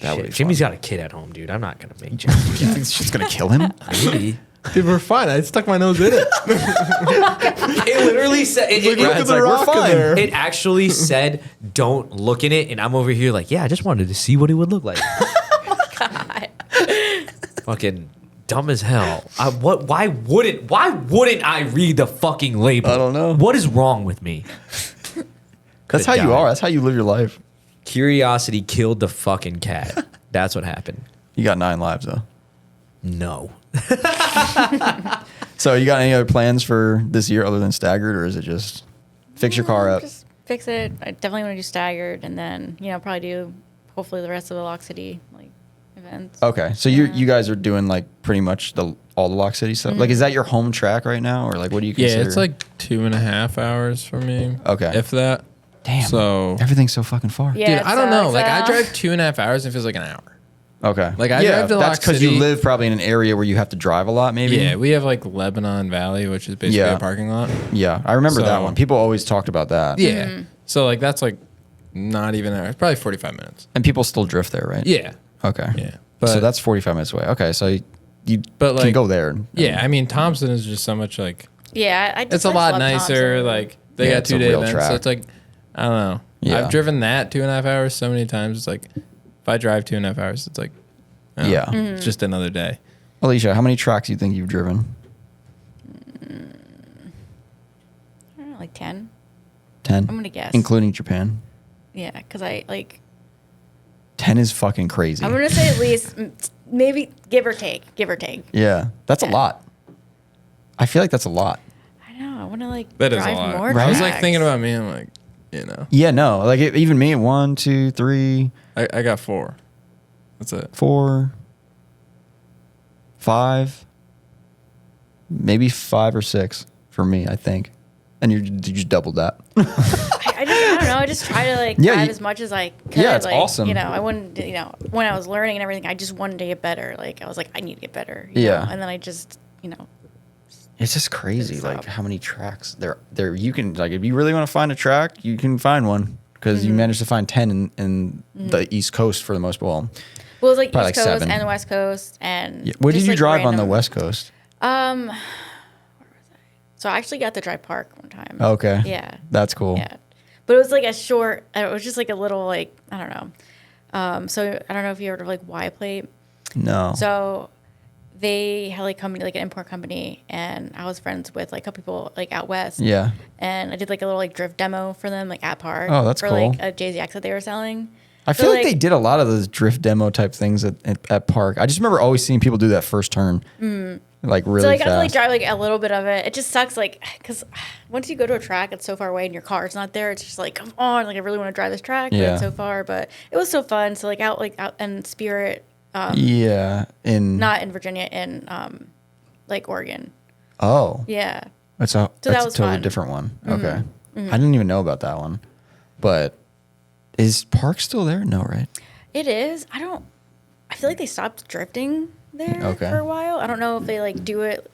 That would Shit, be Jimmy's fun. got a kid at home, dude. I'm not gonna make Jimmy. You think this shit's going to kill him? Maybe. Dude, we're fine. I stuck my nose in it. It literally said. Look at Brad's the like, we're rock in fine. there. It actually said, "Don't look in it," and I'm over here like, "Yeah, I just wanted to see what it would look like." God. Fucking dumb as hell. Why wouldn't I read the fucking label? I don't know. What is wrong with me? That's how Could've you died. are. That's how you live your life. Curiosity killed the fucking cat. That's what happened. You got 9 lives, though. No. So you got any other plans for this year other than staggered, or is it just fix your car up? Just fix it. I definitely want to do staggered, and then probably do hopefully the rest of the Lock City like events. Okay, so you guys are doing like pretty much all the Lock City stuff. Like, is that your home track right now, or like what do you consider? Yeah, it's like 2.5 hours for me. Okay. If that. damn. So, Everything's so fucking far. Yeah, dude, it I don't know. sucks, Like, I drive 2.5 hours and it feels like an hour. Okay. Like, I yeah, drive to that's Lock because you City. live probably in an area where you have to drive a lot. Maybe. Yeah, we have like Lebanon Valley, which is basically Yeah. a parking lot. Yeah, I remember that So- one. People always talked about that. Yeah. So, like, that's like not even there. It's probably 45 minutes. And people still drift there, right? Yeah. Okay. Yeah. so But that's 45 minutes away. Okay, so you But, can like, go there. yeah, I mean, Thompson is just so much like, Yeah, I just it's a love lot nicer. Thompson. Like, they Yeah, got it's a 2-day real events. track. So, it's like, I don't know. Yeah. I've driven that 2.5 hours so many times. It's like, if I drive 2.5 hours, it's like, I don't Yeah. know, it's just another day. Alicia, how many tracks do you think you've driven? I don't know, like 10. 10? I'm gonna guess. Including Japan. Yeah, because I like. 10 is fucking crazy. I'm gonna say at least maybe give or take. Give or take. Yeah, that's a 10. lot. I feel like that's a lot. I know. I want to like That is a drive lot. more. I was like tracks. thinking about me. I'm like, you know, Yeah, no, like even me, 1, 2, 3, I got 4. That's it. 4, 5, maybe 5 or 6 for me, I think. And you just doubled that. I don't know. I just try to like Yeah, drive you- as much as I could. Yeah, it's like, awesome. You know, I wouldn't. You know, when I was learning and everything, I just wanted to get better. Like I was like, I need to get better. you Yeah. know? And then I just, you know, It's just crazy, It's like up. how many tracks there. You can like if you really want to find a track, you can find one because you managed to find 10 in the East Coast for the most. Well, well, it was like Probably East like Coast 7. and the West Coast and. yeah. Where did just, you like, drive on the random- West Coast? Where was I? So I actually got to drive park one time. Okay, Yeah. that's cool. Yeah. But it was like a short. It was just like a little like I don't know. So I don't know if you heard of like Y plate. No, So they had like company like an import company, and I was friends with like a couple people like out west. yeah, And I did like a little like drift demo for them like at park. Oh, that's for cool. like a JZX that they were selling. I So, feel like they did a lot of those drift demo type things at park. I just remember always seeing people do that first turn, like really So I got fast. to like drive like a little bit of it. It just sucks like because once you go to a track, it's so far away and your car's not there. It's just like come on, like I really want to drive this track, but Yeah. it's so far. But it was so fun. So like out in Spirit, yeah, not in Virginia, in like Oregon. oh, Yeah. that's that a was totally fun. different one. Okay, I didn't even know about that one, but is Park still there? No, right? It is. I feel like they stopped drifting there Okay. for a while. I don't know if they like do it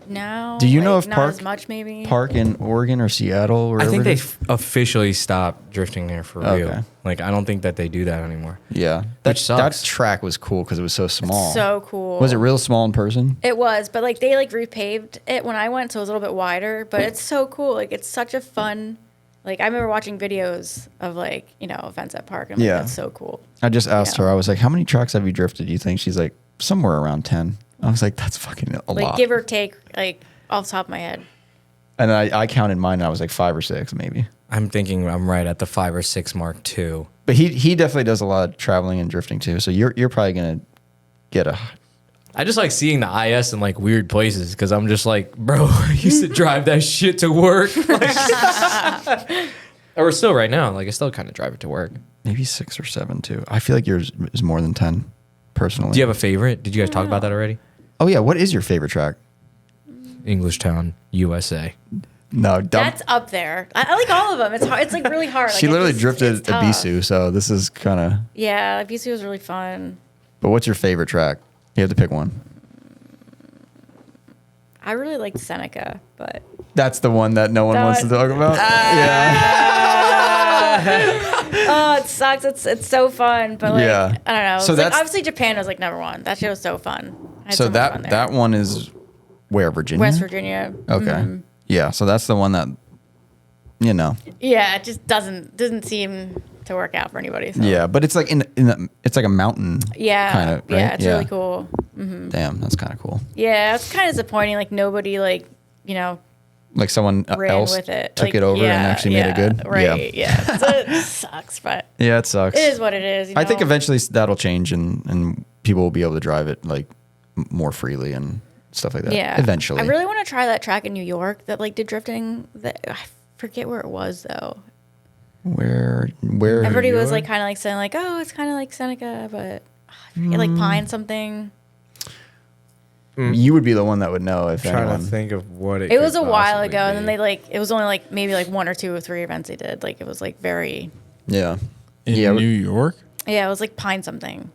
now. Do you know like, if not Park as much maybe? Park in Oregon or Seattle? I Wherever think it they is? officially stopped drifting there for Okay. real. Like I don't think that they do that anymore. Yeah, that sucks. track was cool because it was so small. So cool. Was it real small in person? It was, but like they like repaved it when I went, so it was a little bit wider. But it's so cool. Like it's such a fun. Like I remember watching videos of like events at park. And I'm Yeah. like, that's so cool. I just asked Yeah. her. I was like, "How many tracks have you drifted?" You think? She's like, "Somewhere around 10." I was like, "That's fucking a Like lot." give or take, like off the top of my head. And I counted mine, and I was like 5 or 6 maybe. I'm thinking I'm right at the 5 or 6 mark too. But he definitely does a lot of traveling and drifting too. So you're probably gonna get a. I just like seeing the IS in like weird places because I'm just like, bro, I used to drive that shit to work. Like, or still right now, like I still kind of drive it to work. Maybe 6 or 7 too. I feel like yours is more than 10, personally. Do you have a favorite? Did you guys talk about that already? Oh yeah, what is your favorite track? English Town, USA. No, dumb. That's up there. I like all of them. It's hard. It's like really hard. Like, She it literally just- drifted it's at tough. Bisu, so this is kind of. Yeah, BC was really fun. But what's your favorite track? You have to pick one. I really liked Seneca, but That's the one that no one That wants to one- talk about. Yeah. oh, it sucks. It's so fun, but like Yeah. I don't know. So It's like, that's- obviously Japan was like number one. That shit was so fun. I had So much fun that there. one is where, Virginia? West Virginia. Okay. Mhm. Yeah, so that's the one that, you know. Yeah, it just doesn't seem to work out for anybody. So. Yeah, but it's like it's like a mountain. Yeah. Kind of. Right? Yeah, it's really cool. Damn, that's kind of cool. Yeah, it's kind of disappointing. Like nobody like Like someone ran else with it. took Like, it over and yeah, actually made it yeah, good. Right. Yeah. So it sucks, but Yeah, it sucks. it is what it is. I think know? eventually that'll change and people will be able to drive it like more freely and stuff like that. Yeah. Eventually. I really want to try that track in New York that like did drifting. I forget where it was though. Where Everybody was like kind of like saying like, oh, it's kind of like Seneca, but I forget like Pine something. you would be the one that would know if Trying anyone. to think of what It was a while ago, and then they like it was only like maybe like 1 or 2 or 3 events they did. Like it was like very Yeah. In Yeah, New York? yeah, it was like Pine something.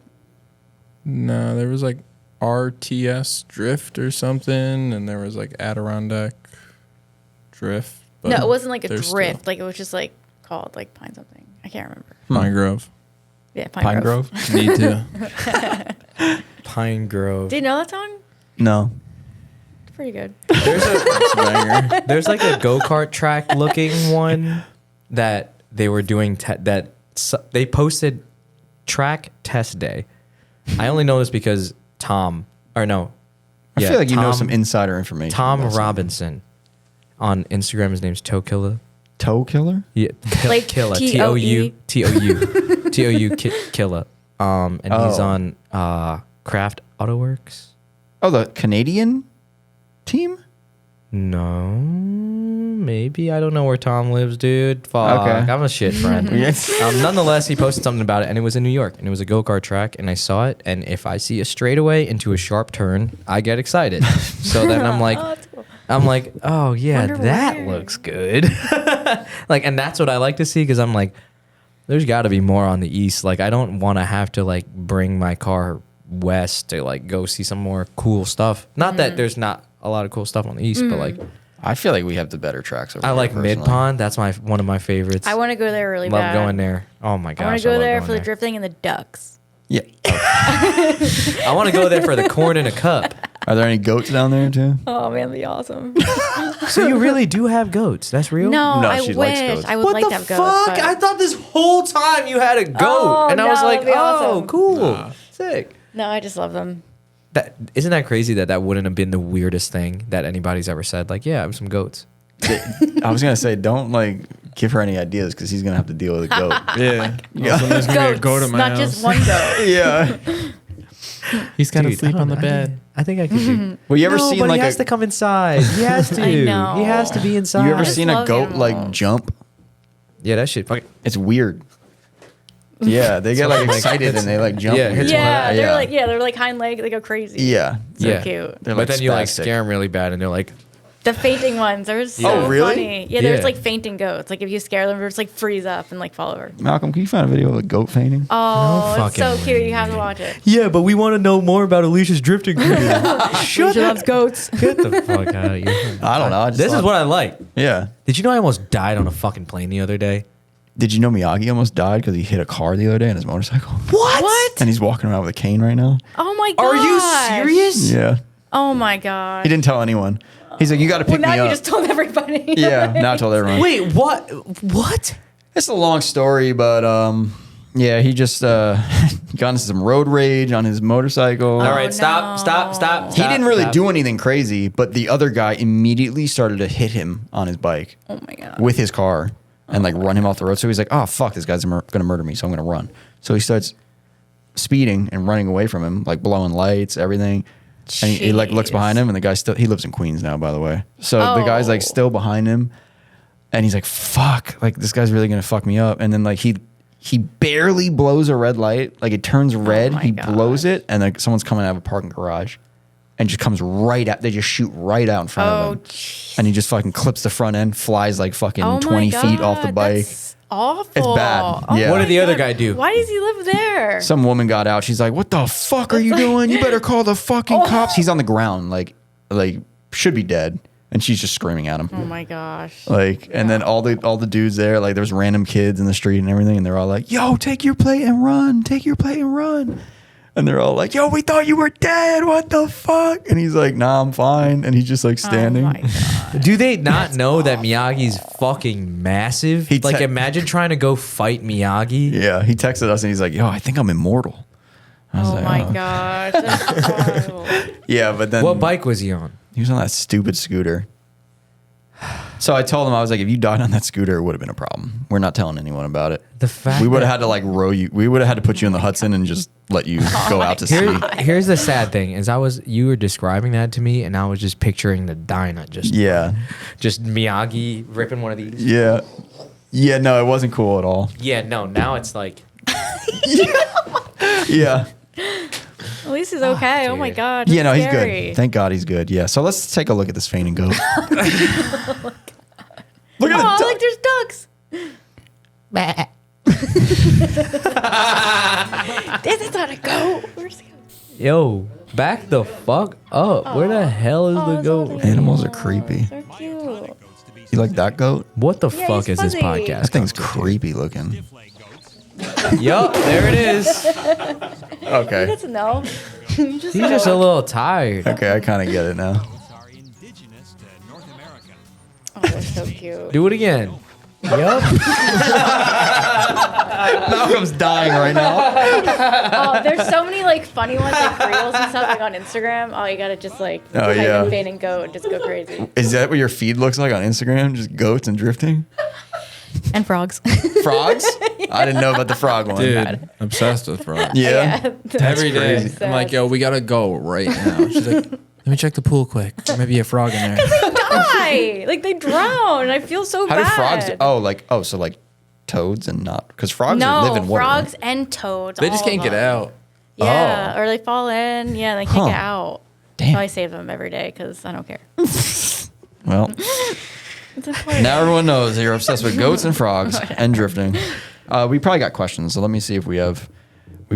No, there was like RTS Drift or something, and there was like Adirondack Drift. No, it wasn't like a there's drift. Like it was just like called like Pine something. I can't remember. Pine Grove. Yeah, Pine Grove? Need to. Pine Grove. Do you know that song? No. It's pretty good. There's a It's a banger. there's like a go-kart track looking one that they were doing they posted track test day. I only know this because I feel like you know some insider information. Tom about something. Robinson on Instagram. His name's Toe Killer. Toe killer? Yeah, Like Killa. T-O-E. T-O-U Killa. And he's Oh. on Craft Autoworks. Oh, the Canadian team? No, maybe. I don't know where Tom lives, dude. Fuck. Okay. I'm a shit friend. Yes. Nonetheless, he posted something about it, and it was in New York, and it was a go-kart track, and I saw it, and if I see a straightaway into a sharp turn, I get excited. So then I'm like, Oh, that's cool. oh yeah, Wonder that where. looks good. Like, and that's what I like to see, because I'm like, there's got to be more on the east. Like, I don't want to have to like bring my car west to like go see some more cool stuff. Not that there's not a lot of cool stuff on the east, but like I feel like we have the better tracks over I there, like personally. Mid Pond. That's one of my favorites. I want to go there really love bad. going there. Oh my gosh, I want to go love there going for the drifting and the ducks. Yeah. I want to go there for the corn in a cup. Are there any goats down there too? Oh man, that'd be awesome. So you really do have goats? That's real? No, No, I she likes wish goats. I would What like the to have fuck? goats. but- I thought this whole time you had a goat, Oh, and I was no, like, that'd be awesome. cool, sick. No, I just love them. That isn't that crazy that wouldn't have been the weirdest thing that anybody's ever said. Like, yeah, I have some goats. I was gonna say, don't like give her any ideas because he's gonna have to deal with a goat. Yeah. Also, there's gonna be a Goats, goat at my not house. just one goat. Yeah. He's got to Dude, sleep I on the don't know. bed. I think I could do. Well, you ever No, seen but like he has a to come inside. He has to. I know. He has to be inside. you ever just seen a love goat like animals. jump? Yeah, that shit. Fuck it. It's weird. Yeah, they get like excited and they like jump. Yeah, weird. hits Yeah, yeah. they're like hind leg. They go crazy. Yeah. So Yeah. cute. They're But then you like spastic. scare them really bad, and they're like, The fainting ones, they're so Oh, really? funny. Yeah, there's Yeah. like fainting goats. Like if you scare them, they just like freeze up and like fall over. Malcolm, can you find a video of a goat fainting? Oh, it's so fucking cute. You have to watch it. yeah, but we want to know more about Alicia's drifting career. Shut She loves goats. Get the fuck out of here. I don't know. I just This is thought- what I like. Yeah. Did you know I almost died on a fucking plane the other day? Did you know Miyagi almost died because he hit a car the other day on his motorcycle? What? And he's walking around with a cane right now. Oh my god. Are you serious? Yeah. Oh my god. He didn't tell anyone. He's like, you got to pick Well, now me you up. just told everybody. Yeah. Now I told everyone. Wait, what? What? It's a long story, but yeah, he just got into some road rage on his motorcycle. All right, no. stop. He didn't really do anything crazy, but the other guy immediately started to hit him on his bike Oh my god. with his car and like run him off the road. So he's like, oh, fuck, this guy's going to murder me, so I'm going to run. So he starts speeding and running away from him, like blowing lights, everything. And he like looks Jeez. behind him, and the guy still, he lives in Queens now, by the way. So the guy's like Oh. still behind him, and he's like, fuck, like this guy's really going to fuck me up. And then like he barely blows a red light, like it turns red, my he blows it, and like someone's coming out of a parking garage and just comes right out. They just shoot right out in front Oh, of him. jeez. And he just fucking clips the front end, flies like fucking Oh my 20 feet off the God, bike. That's awful. It's bad. Oh Yeah. What my did the other God. guy do? Why does he live there? Some woman got out. She's like, "What the fuck are you doing? You better call the fucking cops." He's on the ground, like should be dead, and she's just screaming at him. Oh my gosh. Like, and then all the dudes there, like there's random kids in the street and everything, and they're all like, "Yo, take your plate and run! Take your plate and run!" And they're all like, "Yo, we thought you were dead. What the fuck?" And he's like, "Nah, I'm fine." And he's just like standing. Oh my god. Do they not know that Miyagi's fucking massive? He Like, te- imagine trying to go fight Miyagi. Yeah, he texted us and he's like, "Yo, I think I'm immortal." I was Oh like, my "Oh." gosh. That's wild. Yeah, but then What bike was he on? he was on that stupid scooter. So I told him, I was like, if you died on that scooter, it would have been a problem. We're not telling anyone about it. The fact We would have that- had to like row you. We would have had to put you in the Hudson and just let you go out to sea. Here's the sad thing: is you were describing that to me, and I was just picturing the Dyna, Yeah, just Miyagi ripping one of these. yeah, yeah. No, it wasn't cool at all. Yeah, no. Now it's like, Yeah, At least he's okay. Oh my dude. god. yeah. No, that's he's scary. good. Thank God he's good. Yeah. So let's take a look at this fainting goat. Look at Oh, the like there's ducks. That's not a goat. Where's the goat? yo, back the fuck up. Where the hell is the that's all goat? they- Animals are creepy. They're cute. You like that goat? What the Yeah, fuck he's is this fuzzy. podcast? That thing's creepy looking. Yup, there it is. Okay. That's a no. You just He's just a little tired. Okay, I kind of get it now. Oh, they're so cute. Do it again. Yup. Malcolm's dying right now. Oh, there's so many like funny ones like reels and stuff like on Instagram. Oh, you gotta just like Oh, type yeah. in fainting goat and just go crazy. Is that what your feed looks like on Instagram? Just goats and drifting? And frogs. Frogs? I didn't know about the frog one. Dude, obsessed with frogs. Yeah. Every day. crazy. I'm like, yo, we gotta go right now. She's like, let me check the pool quick. There may be a frog in there. Die. Like they drown. And I feel so How bad. do frogs? So like toads and not because frogs No, live in water. frogs and toads. They just all can't of get them. out. Yeah, Oh. or they fall in. Yeah, they can't Huh. get out. Damn. So I save them every day because I don't care. Well, It's important. now everyone knows that you're obsessed with goats and frogs and drifting. We probably got questions, so let me see if we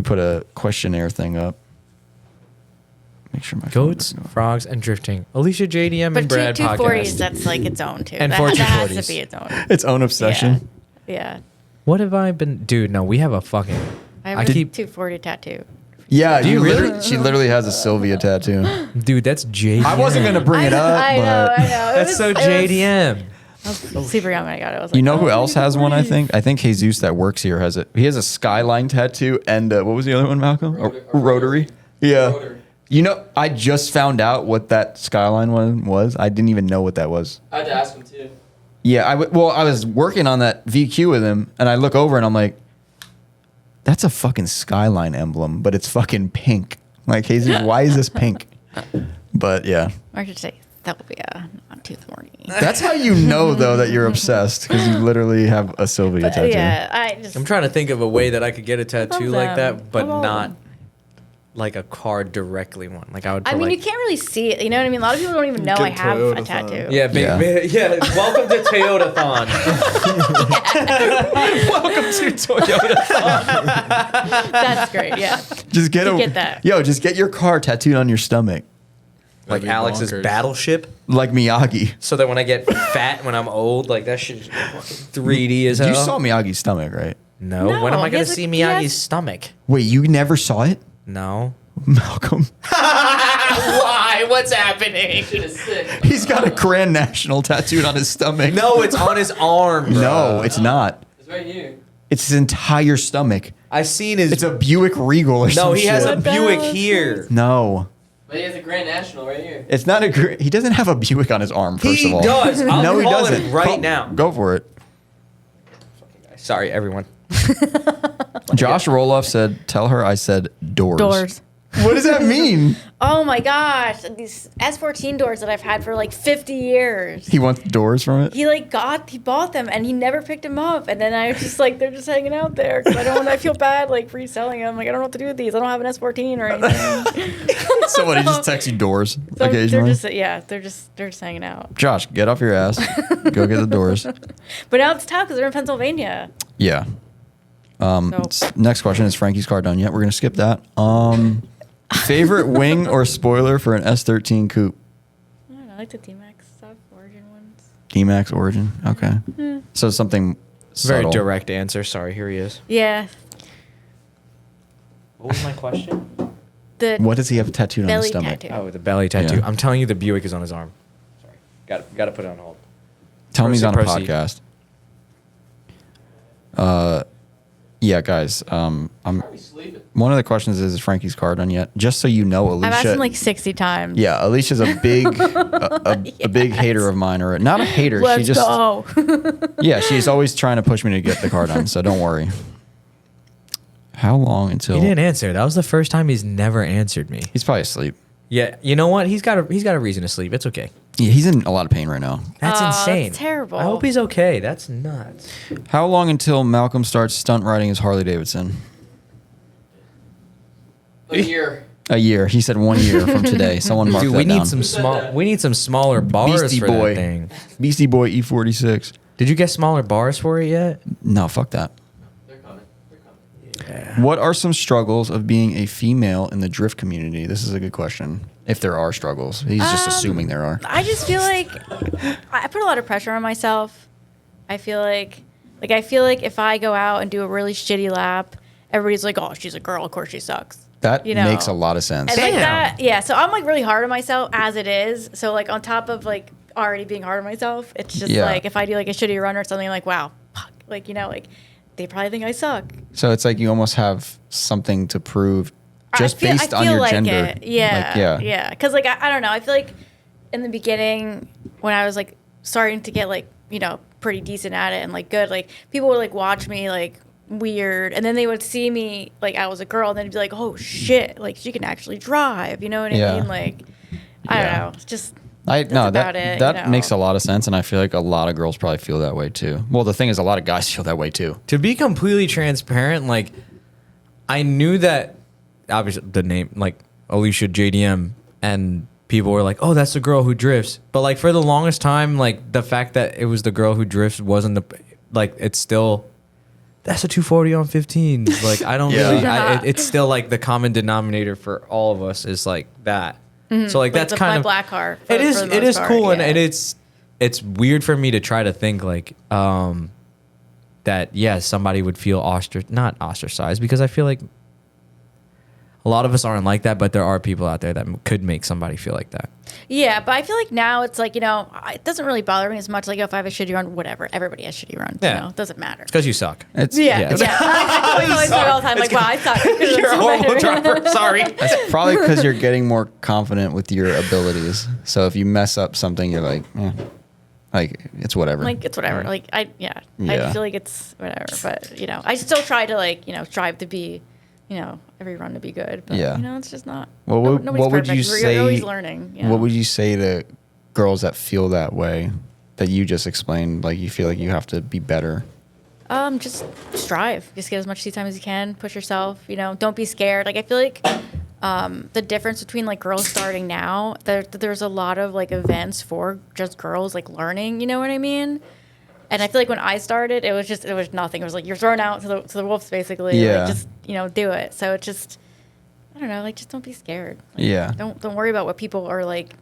put a questionnaire thing up. Make sure my phone Goats, doesn't go. frogs, and drifting. Alicia, JDM, But and Brad 240s, podcast. that's like its own too. And that, 4 that has to 240s. be its own. Its own obsession. Yeah. What have I been? Dude, no, we have a fucking. I have I a keep- 240 tattoo. Yeah, Do you really? She literally has a Sylvia tattoo. Dude, that's JDM. I wasn't gonna bring it up, I but know. It That's so was- JDM. I was super young when I got it. I was like, you know who oh, else has one? I think Jesus that works here has it. He has a skyline tattoo and what was the other one, Malcolm? A rotary. Yeah. Rotary. You know, I just found out what that skyline one was. I didn't even know what that was. I had to ask him too. Yeah, I was working on that VQ with him, and I look over and I'm like, that's a fucking skyline emblem, but it's fucking pink. Like, Jesus, why is this pink? But yeah, I should say that will be not too thorny. that's how you know though that you're obsessed because you literally have a Sylvia tattoo. Yeah, I just. I'm trying to think of a way that I could get a tattoo Love like them. that, but Love all not them. like a car directly one. Like I would. I put, mean, like, you can't really see it. You know what I mean? A lot of people don't even know I Good have a Toyota tattoo. Yeah, Yeah. Welcome to Toyota-thon. Welcome to Toyota-thon. That's great. Yeah. Just get get that. Just get your car tattooed on your stomach, Like That'd be Alex's bonkers. battleship, like Miyagi. so that when I get fat when I'm old, like that shit is 3D as hell. You saw Miyagi's stomach, right? No, No, when am I he gonna has a- see he has- Miyagi's stomach? Wait, you never saw it, No. Malcolm? Why? What's happening? Shit is sick. He's got a Grand National tattooed on his stomach. No, it's on his arm. No, bruh. it's not. It's right here. It's his entire stomach. I seen his. It's a Buick Regal or no, some he has shit. a What the Buick hell is here. No. But he has a Grand National right here. It's not a. He doesn't have a Buick on his arm. First He of all, does. I'll no, he call doesn't. him right Call- now. Go for it. Sorry, everyone. Josh Roloff said, "Tell her I said doors." Doors. What does that mean? Oh my gosh, these S14 doors that I've had for like 50 years. He wants doors from it. He bought them and he never picked them up. And then I was just like, they're just hanging out there. 'Cause I feel bad like reselling them. Like, I don't know what to do with these. I don't have an S14 or anything. Somebody just texts you doors So they're occasionally. just hanging out. Josh, get off your ass. Go get the doors. But now it's tough because they're in Pennsylvania. Yeah. So- Next question is Frankie's car done yet? We're gonna skip that. Favorite wing or spoiler for an S13 coupe? I don't know, I like the D-Max stuff, Origin ones. D-Max Origin. Okay. So something Very subtle. direct answer. Sorry, here he is. Yeah. What was my question? The What does he have tattooed on his belly stomach? tattoo. Oh, the belly tattoo. Yeah. I'm telling you, the Buick is on his arm. Sorry, got to put it on hold. Tell him he's on a Proceed. podcast. Yeah, guys. Are we sleeping? One of the questions is Frankie's car done yet? Just so you know, Alicia. I've asked him like 60 times. Yeah, Alicia's a big, a big hater of mine, or not a hater. Let's she just, go. yeah, she's always trying to push me to get the car done. So don't worry. How long until He didn't answer. That was the first time he's never answered me. he's probably asleep? Yeah, you know what? He's got a reason to sleep. It's okay. Yeah, he's in a lot of pain right now. That's Oh, insane. that's terrible. I hope he's okay. That's nuts. How long until Malcolm starts stunt riding his Harley Davidson? A year. A year. He said 1 year from today. Someone mark Dude, that we need down. some small. We need some smaller bars Beastie for Boy. that thing. Beastie Boy E46. Did you get smaller bars for it yet? No, fuck that. They're coming. They're coming. What are some struggles of being a female in the drift community? This is a good question. If there are struggles, he's just assuming there are. I just feel like I put a lot of pressure on myself. I feel like if I go out and do a really shitty lap, everybody's like, "Oh, she's a girl. Of course she sucks." That You know. makes a lot of sense. And like Damn. that, yeah. So I'm like really hard on myself as it is. So like on top of like already being hard on myself, it's just Yeah. like if I do like a shitty run or something, like wow, fuck, like like they probably think I suck. So it's like you almost have something to prove just based on your like gender. it. Yeah, Like, yeah. Because like I don't know. I feel like in the beginning when I was like starting to get like pretty decent at it and like good. Like people would like watch me like weird, and then they would see me like I was a girl, and then they'd be like, oh shit, like she can actually drive. You know what I Yeah. mean? Like I don't know. It's just that's No, about that it, that you know? makes a lot of sense, and I feel like a lot of girls probably feel that way too. Well, the thing is, a lot of guys feel that way too. To be completely transparent, like I knew that obviously the name like Alicia JDM, and people were like, "Oh, that's the girl who drifts." But like for the longest time, like the fact that it was the girl who drifts wasn't the like it's still that's a 240 on 15s. Like I don't Yeah. really. It's still like the common denominator for all of us is like that. So like that's kind my of black car. it is for the it most is part, cool yeah. and it's weird for me to try to think like that somebody would feel not ostracized because I feel like a lot of us aren't like that, but there are people out there that could make somebody feel like that. Yeah, but I feel like now it's like, it doesn't really bother me as much. Like if I have a shitty run, whatever. Everybody has shitty runs. Yeah. It doesn't matter. It's because you suck. It's Yeah. I tell my all the time, like, wow, I suck. You're a horrible driver. Sorry. That's probably because you're getting more confident with your abilities. So if you mess up something, you're like, like it's whatever. Like it's whatever. Like I Yeah. feel like it's whatever. But I still try to like strive to be, every run to be good. But Yeah. it's just not. Well, nobody's what would perfect. you say? You're always learning. What would you say to girls that feel that way, that you just explained? Like you feel like you have to be better. Just strive. Just get as much seat time as you can. Push yourself. Don't be scared. Like I feel like the difference between like girls starting now, there's a lot of like events for just girls like learning. You know what I mean? And I feel like when I started, it was nothing. It was like you're thrown out to the wolves basically. Yeah. Like, just do it. So it's just I don't know. Like just don't be scared. Like, Yeah. Don't worry about what people are like,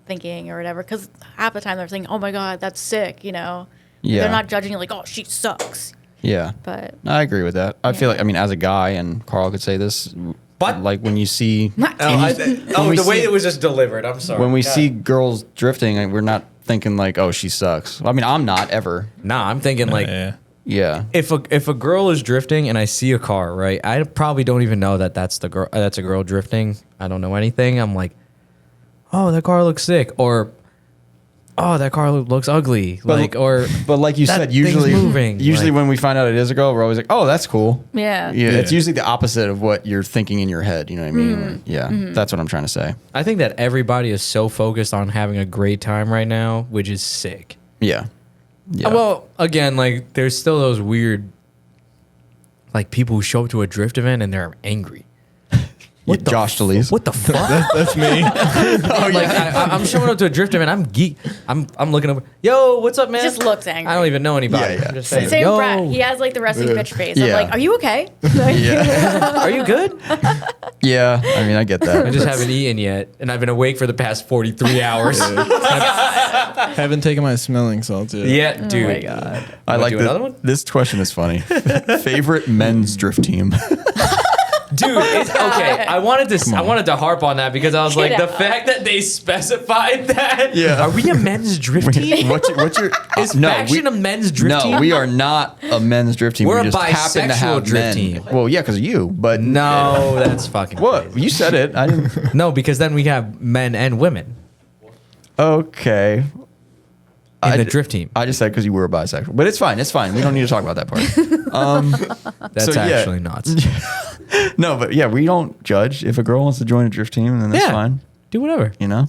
thinking or whatever. Because half the time they're thinking, oh my god, that's sick. Yeah. They're not judging you like, oh, she sucks. Yeah. But I agree with that. I feel like, as a guy, and Carl could say this, But- like when you see, The way it was just delivered. I'm sorry. when we see girls drifting, like, we're not thinking like, oh, she sucks. I'm not ever. Nah, I'm thinking like Yeah. if a girl is drifting and I see a car, right? I probably don't even know that that's the girl. That's a girl drifting. I don't know anything. I'm like, oh, that car looks sick, or oh, that car looks ugly. But like you that said, thing's usually moving, like- when we find out it is a girl, we're always like, oh, that's cool. yeah. Yeah, it's usually the opposite of what you're thinking in your head. You know what I mean? Yeah, that's what I'm trying to say. I think that everybody is so focused on having a great time right now, which is sick. Yeah. Yeah. Well, again, like there's still those weird, like people who show up to a drift event and they're angry. What Josh DeLees. What the fuck? That's me. Like I'm showing up to a drift event. I'm geek. I'm looking over. Yo, what's up, man? Just looks angry. I don't even know anybody. Yeah, yeah. I'm just saying, Same yo, Brett. He has like the resting bitch face. I'm Yeah. like, are you okay? Yeah. are you good? Yeah. I get that. I just haven't eaten yet, and I've been awake for the past 43 hours. Haven't taken my smelling salts yet. Yeah, dude. Oh my god. I Wanna like do another one? this question is funny. Favorite men's drift team. Dude, it's okay. I wanted to harp on that because I was like, Get the out. fact that they specified that. Yeah. Are we a men's drift team? what's your Is Faction a men's drift team? No, we are not a men's drift team. We're we a just happen to bisexual have drift men. team. Well, yeah, because of you. But No, that's fucking what? crazy. You said it. I didn't. No, because then we have men and women Okay. in the drift team. I just said because you were bisexual, but it's fine. It's fine. We don't need to talk about that part. That's so, yeah. actually nuts. No, but yeah, we don't judge. If a girl wants to join a drift team, then that's Yeah. fine. Do whatever. You know.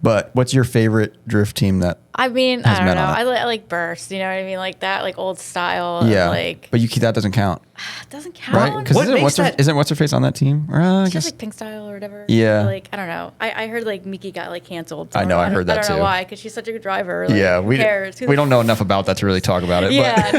But what's your favorite drift team that? I mean, Has I don't men know. on it. I like burst. You know what I mean? Like that, like old style. Yeah. Like But that doesn't count, it doesn't count. right? Because What makes isn't what's her face on that team? I It's guess. just like pink style or whatever. Yeah. Like I don't know. I heard like Miki got like canceled. I know, I heard that I don't too. know why, because she's such a good driver. Like, Yeah, who we cares? Who we the don't know enough about that to really talk about it. Yeah, But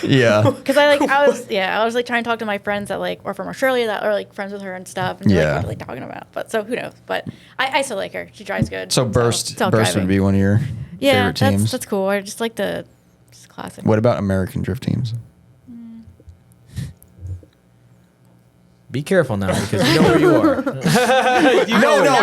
no. yeah. Because I was like trying to talk to my friends that like were from Australia that are like friends with her and stuff. And they're Yeah. like, what are they talking about? But so who knows? But I still like her. She drives good. So Burst would self-driving. be one of your Yeah, favorite teams. that's cool. I just like the just classic. What about American drift teams? Be careful now because you know where you are. No,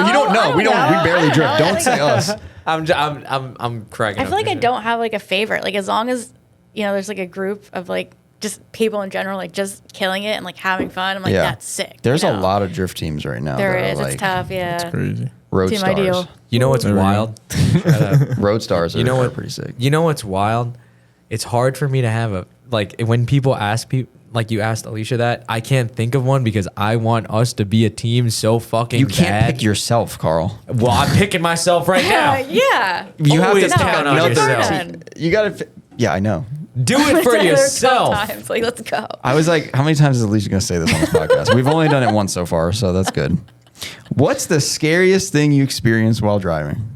you don't know. We barely drift. Don't say us. I'm cracking. I feel like I don't have like a favorite. Like as long as there's like a group of like just people in general like just killing it and like having fun. I'm like Yeah. that's sick. There's a lot of drift teams right now. There that are is. like, It's tough. Yeah. Crazy. Road Team stars. Ideal. You know what's There we go. wild? Road stars are, You know are what? pretty sick. You know what's wild? It's hard for me to have a like when people ask people like you asked Alicia that I can't think of one because I want us to be a team so fucking You can't bad. pick yourself, Carl. Well, I'm picking myself right now. Yeah. You have to Always count on No, yourself. Done. You gotta. Yeah, I know. Do it for There are yourself. 12 times. Like, let's go. I was like, how many times is Alicia gonna say this on this podcast? We've only done it once so far, so that's good. What's the scariest thing you experienced while driving?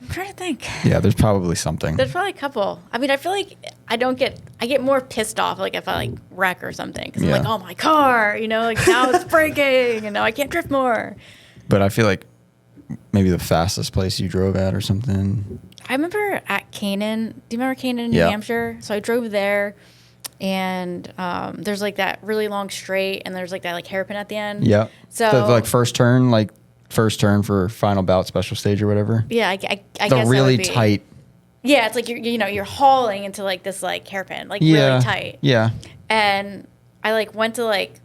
I'm trying to think. Yeah, there's probably something. There's probably a couple. I mean, I feel like I get more pissed off like if I like wreck or something because Yeah. I'm like, oh my car, you know, like now it's breaking and now I can't drift more. But I feel like maybe the fastest place you drove at or something. I remember at Canaan. Do you remember Canaan in Yeah. New Hampshire? So I drove there, and there's like that really long straight, and there's like that like hairpin at the end. Yeah. So the, like first turn for final bout special stage or whatever. yeah, I guess The that really would be. tight. Yeah, it's like you're hauling into like this like hairpin, like Yeah. really tight. Yeah. And I like went to like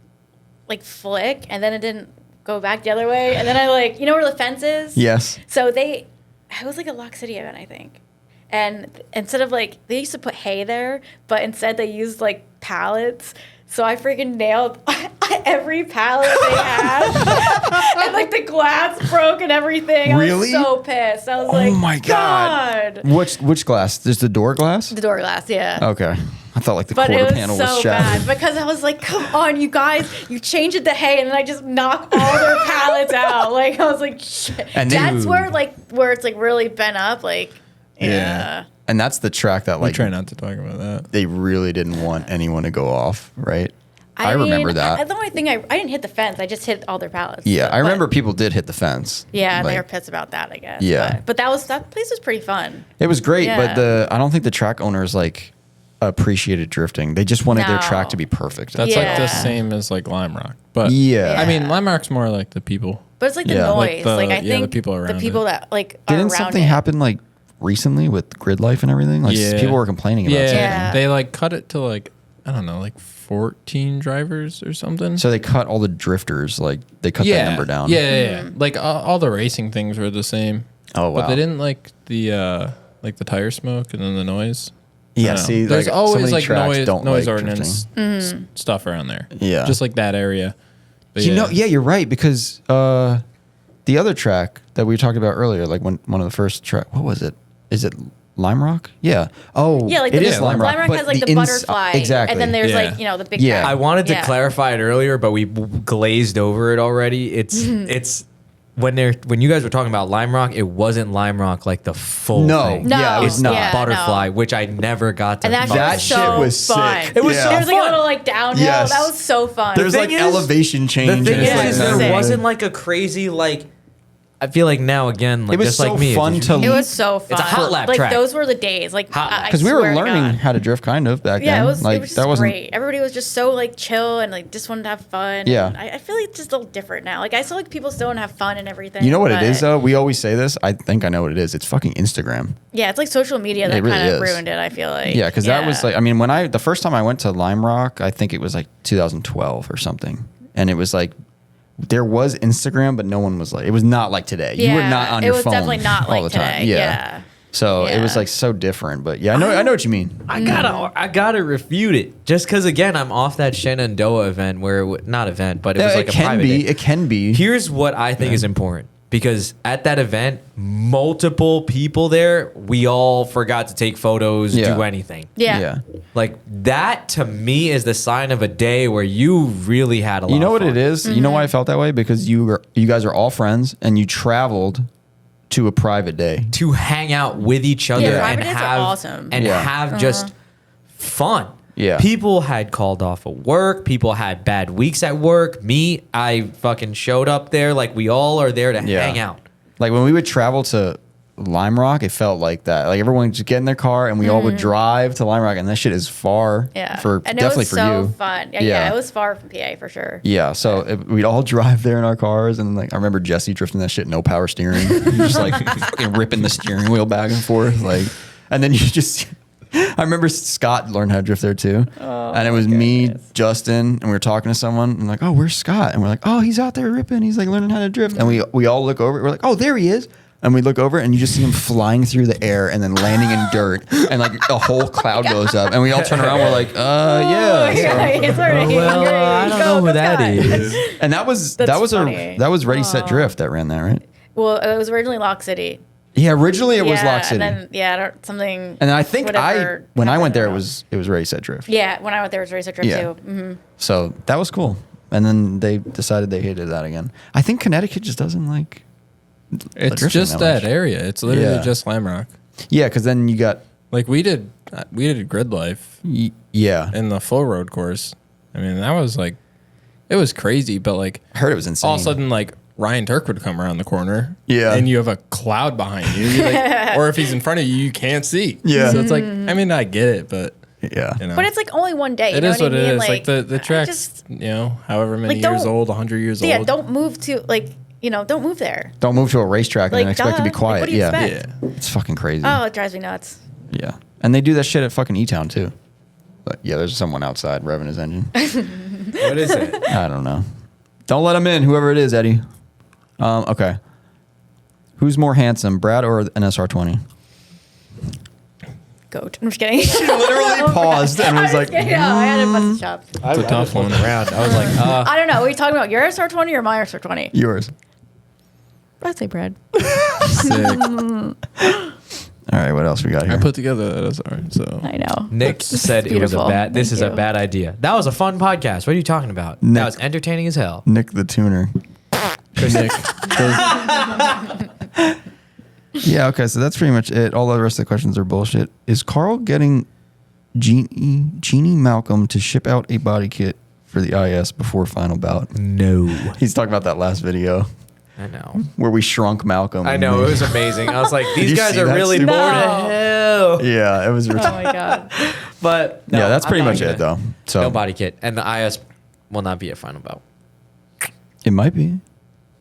flick, and then it didn't go back the other way, and then I like where the fence is. Yes. So it was like a Lock City event, I think. And instead of like, they used to put hay there, but instead they used like pallets. So I freaking nailed every pallet they had. And like the glass broke and everything. Really? I was so pissed. I was Oh like, my God. Which glass? Just the door glass? The door glass, yeah. Okay. I thought like the But it quarter was panel so was shattered. bad because I was like, come on, you guys, you changed it to hay, and then I just knocked all their pallets out. Like, I was like, shit. And That's then- where it's like really bent up. Like, yeah. And that's the track that We like try not to talk about that. they really didn't want anyone to go off, right? I mean, remember that. The only thing I didn't hit the fence. I just hit all their pallets. Yeah, But- I remember people did hit the fence. Yeah, Like, they were pissed about that, I guess. Yeah. But that place was pretty fun. It was great, Yeah. but I don't think the track owners like appreciated drifting. They just wanted their No. track to be perfect. That's like the Yeah. same as like Lime Rock, but Yeah. I mean Lime Rock's more like the people. But it's like the Yeah. noise. Like I the think people around the people it. that like are Didn't around something it. happen like recently with grid life and everything? Like Yeah. people were complaining about Yeah, something. Yeah. they like cut it to like I don't know, like 14 drivers or something. So they cut all the drifters, like they cut that number down. Yeah. Like all the racing things were the same. Oh wow. But they didn't like the tire smoke and then the noise. I Yeah. don't know. See, there's like, so always many like tracks noise don't like ordinance drifting. stuff around there. Yeah. just like that area. But You know, yeah, you're right because the other track that we talked about earlier, like one of the first track, what was it? Is it Lime Rock? Yeah. Oh, Yeah, like it the is Lime Rock. Rock but has like the ins- butterfly. Exactly. And then there's Yeah. like, the big Yeah. track. I wanted to Yeah. clarify it earlier, but we glazed over it already. It's when you guys were talking about Lime Rock, it wasn't Lime Rock like the full No. thing. No, Yeah, it was not. yeah, Butterfly, no. which I never got to. And that, fuck That was shit so was fun. sick. It was Yeah. so There was like fun. a little like downhill. Yes. That was so fun. There's like thing is- elevation The changes. thing Yeah, is, it's there insane. wasn't like a crazy like. I feel like now again, like It was just so like me, fun if to- It was so fun. It's a hot lap like track. those were the days. Like because we were swear to learning God. how to drift kind of back Yeah, then. it was. Like It was just that wasn't. great. Everybody was just so like chill and like just wanted to have fun. Yeah. And I feel like it's just a little different now. Like I still like people still want to have fun and everything. You know what it but- is though? We always say this. I think I know what it is. It's fucking Instagram. Yeah, it's like social media that It really kind of is. ruined it. I feel like. Yeah, because that was like, I mean, the first time I went to Lime Rock, I think it was like 2012 or something, and it was like there was Instagram, but no one was like, it was not like today. You were Yeah, not on it your was phone definitely not all like the time. today. Yeah. So it was Yeah. like so different, but yeah, I know what you mean. I gotta refute it just because again I'm off that Shenandoah event where not event but it was Yeah, like it a can private be. day. It can be. Here's what I think is important because at that event multiple people there we all forgot to take photos Yeah. do anything Yeah. like that to me is the sign of a day where you really had a lot You know of what fun. it is? You know why I felt that way? Because you guys are all friends and you traveled to a private day. to hang out with each other Yeah, and private days are have awesome. and Yeah. have just fun. Yeah. People had called off of work. People had bad weeks at work. Me, I fucking showed up there like we all are there to Yeah. hang out. Like when we would travel to Lime Rock, it felt like that. Like everyone would just get in their car and we all would drive to Lime Rock, and that shit is far. Yeah. For and definitely it was for so you. fun. Yeah, Yeah. it was far from PA for sure. Yeah, so we'd all drive there in our cars, and like I remember Jesse drifting that shit, no power steering, just like fucking ripping the steering wheel back and forth, like, and then you just I remember Scott learned how to drift there too. And it was me, Justin, and we were talking to someone and like, oh, where's Scott? And we're like, oh, he's out there ripping. He's like learning how to drift. And we all look over. We're like, oh, there he is. And we look over and you just see him flying through the air and then landing in dirt. And like a whole cloud goes up. And we all turn around. We're like, yeah. So- I don't know who that is. and that was funny. that was Ready Set Drift that ran that, right? Well, it was originally Lock City. Yeah, originally it was Lock City. And then, something. And I think whatever when I went happened, there, I it don't know. was Ready Set Drift. Yeah, when I went there, it was Race at Drift Yeah. too. Mm-hmm. So that was cool. And then they decided they hated that again. I think Connecticut just doesn't like. It's drifting just that much. area. It's literally Yeah. just Lime Rock. Yeah, because then you got. Like we did Grid Life Yeah. in the full road course. I mean, that was like, it was crazy, but like I heard it was insane. all of a sudden, like Ryan Turk would come around the corner. Yeah. And you have a cloud behind you. You're like, or if he's in front of you, you can't see. Yeah. So it's like, I mean, I get it, but Yeah. you know. But it's like only one day. You It know is what what I it mean? is. Like the I track's, just- however many Like, years don't- old, 100 years yeah, old. don't move to don't move there. Don't move to a racetrack and Like, then expect to be duh. Like, quiet. what do you yeah. expect? Yeah. It's fucking crazy. Oh, it drives me nuts. Yeah. And they do that shit at fucking E-Town too. But yeah, there's someone outside revving his engine. What is it? I don't know. Don't let him in, whoever it is, Eddie. Okay. Who's more handsome, Brad or an SR20? Goat. I'm just kidding. She literally paused and was like, kidding. No, I had a bunch of chops. It's a tough one. Around. I was like, I don't know. Are you talking about your SR20 or my SR20? yours. I'd say Brad. Sick. All right, what else we got here? I put together that SR, so. I know. Nick This is said it was a beautiful. bad. This Thank is a you. bad idea. That was a fun podcast. What are you talking about? Nick. That was entertaining as hell. Nick the tuner. Nick. Yeah, okay, so that's pretty much it. All the rest of the questions are bullshit. Is Carl getting Jeannie Malcolm to ship out a body kit for the IS before final bout? No, He's talking about that last video I know. where we shrunk Malcolm. I know. It was amazing. I was like, you these guys see are that, really Steve? bored No. of hell. Yeah, it was. Oh my god. But no, yeah, that's I'm pretty not much gonna- it though. So No body kit, and the IS will not be a final bout. it might be.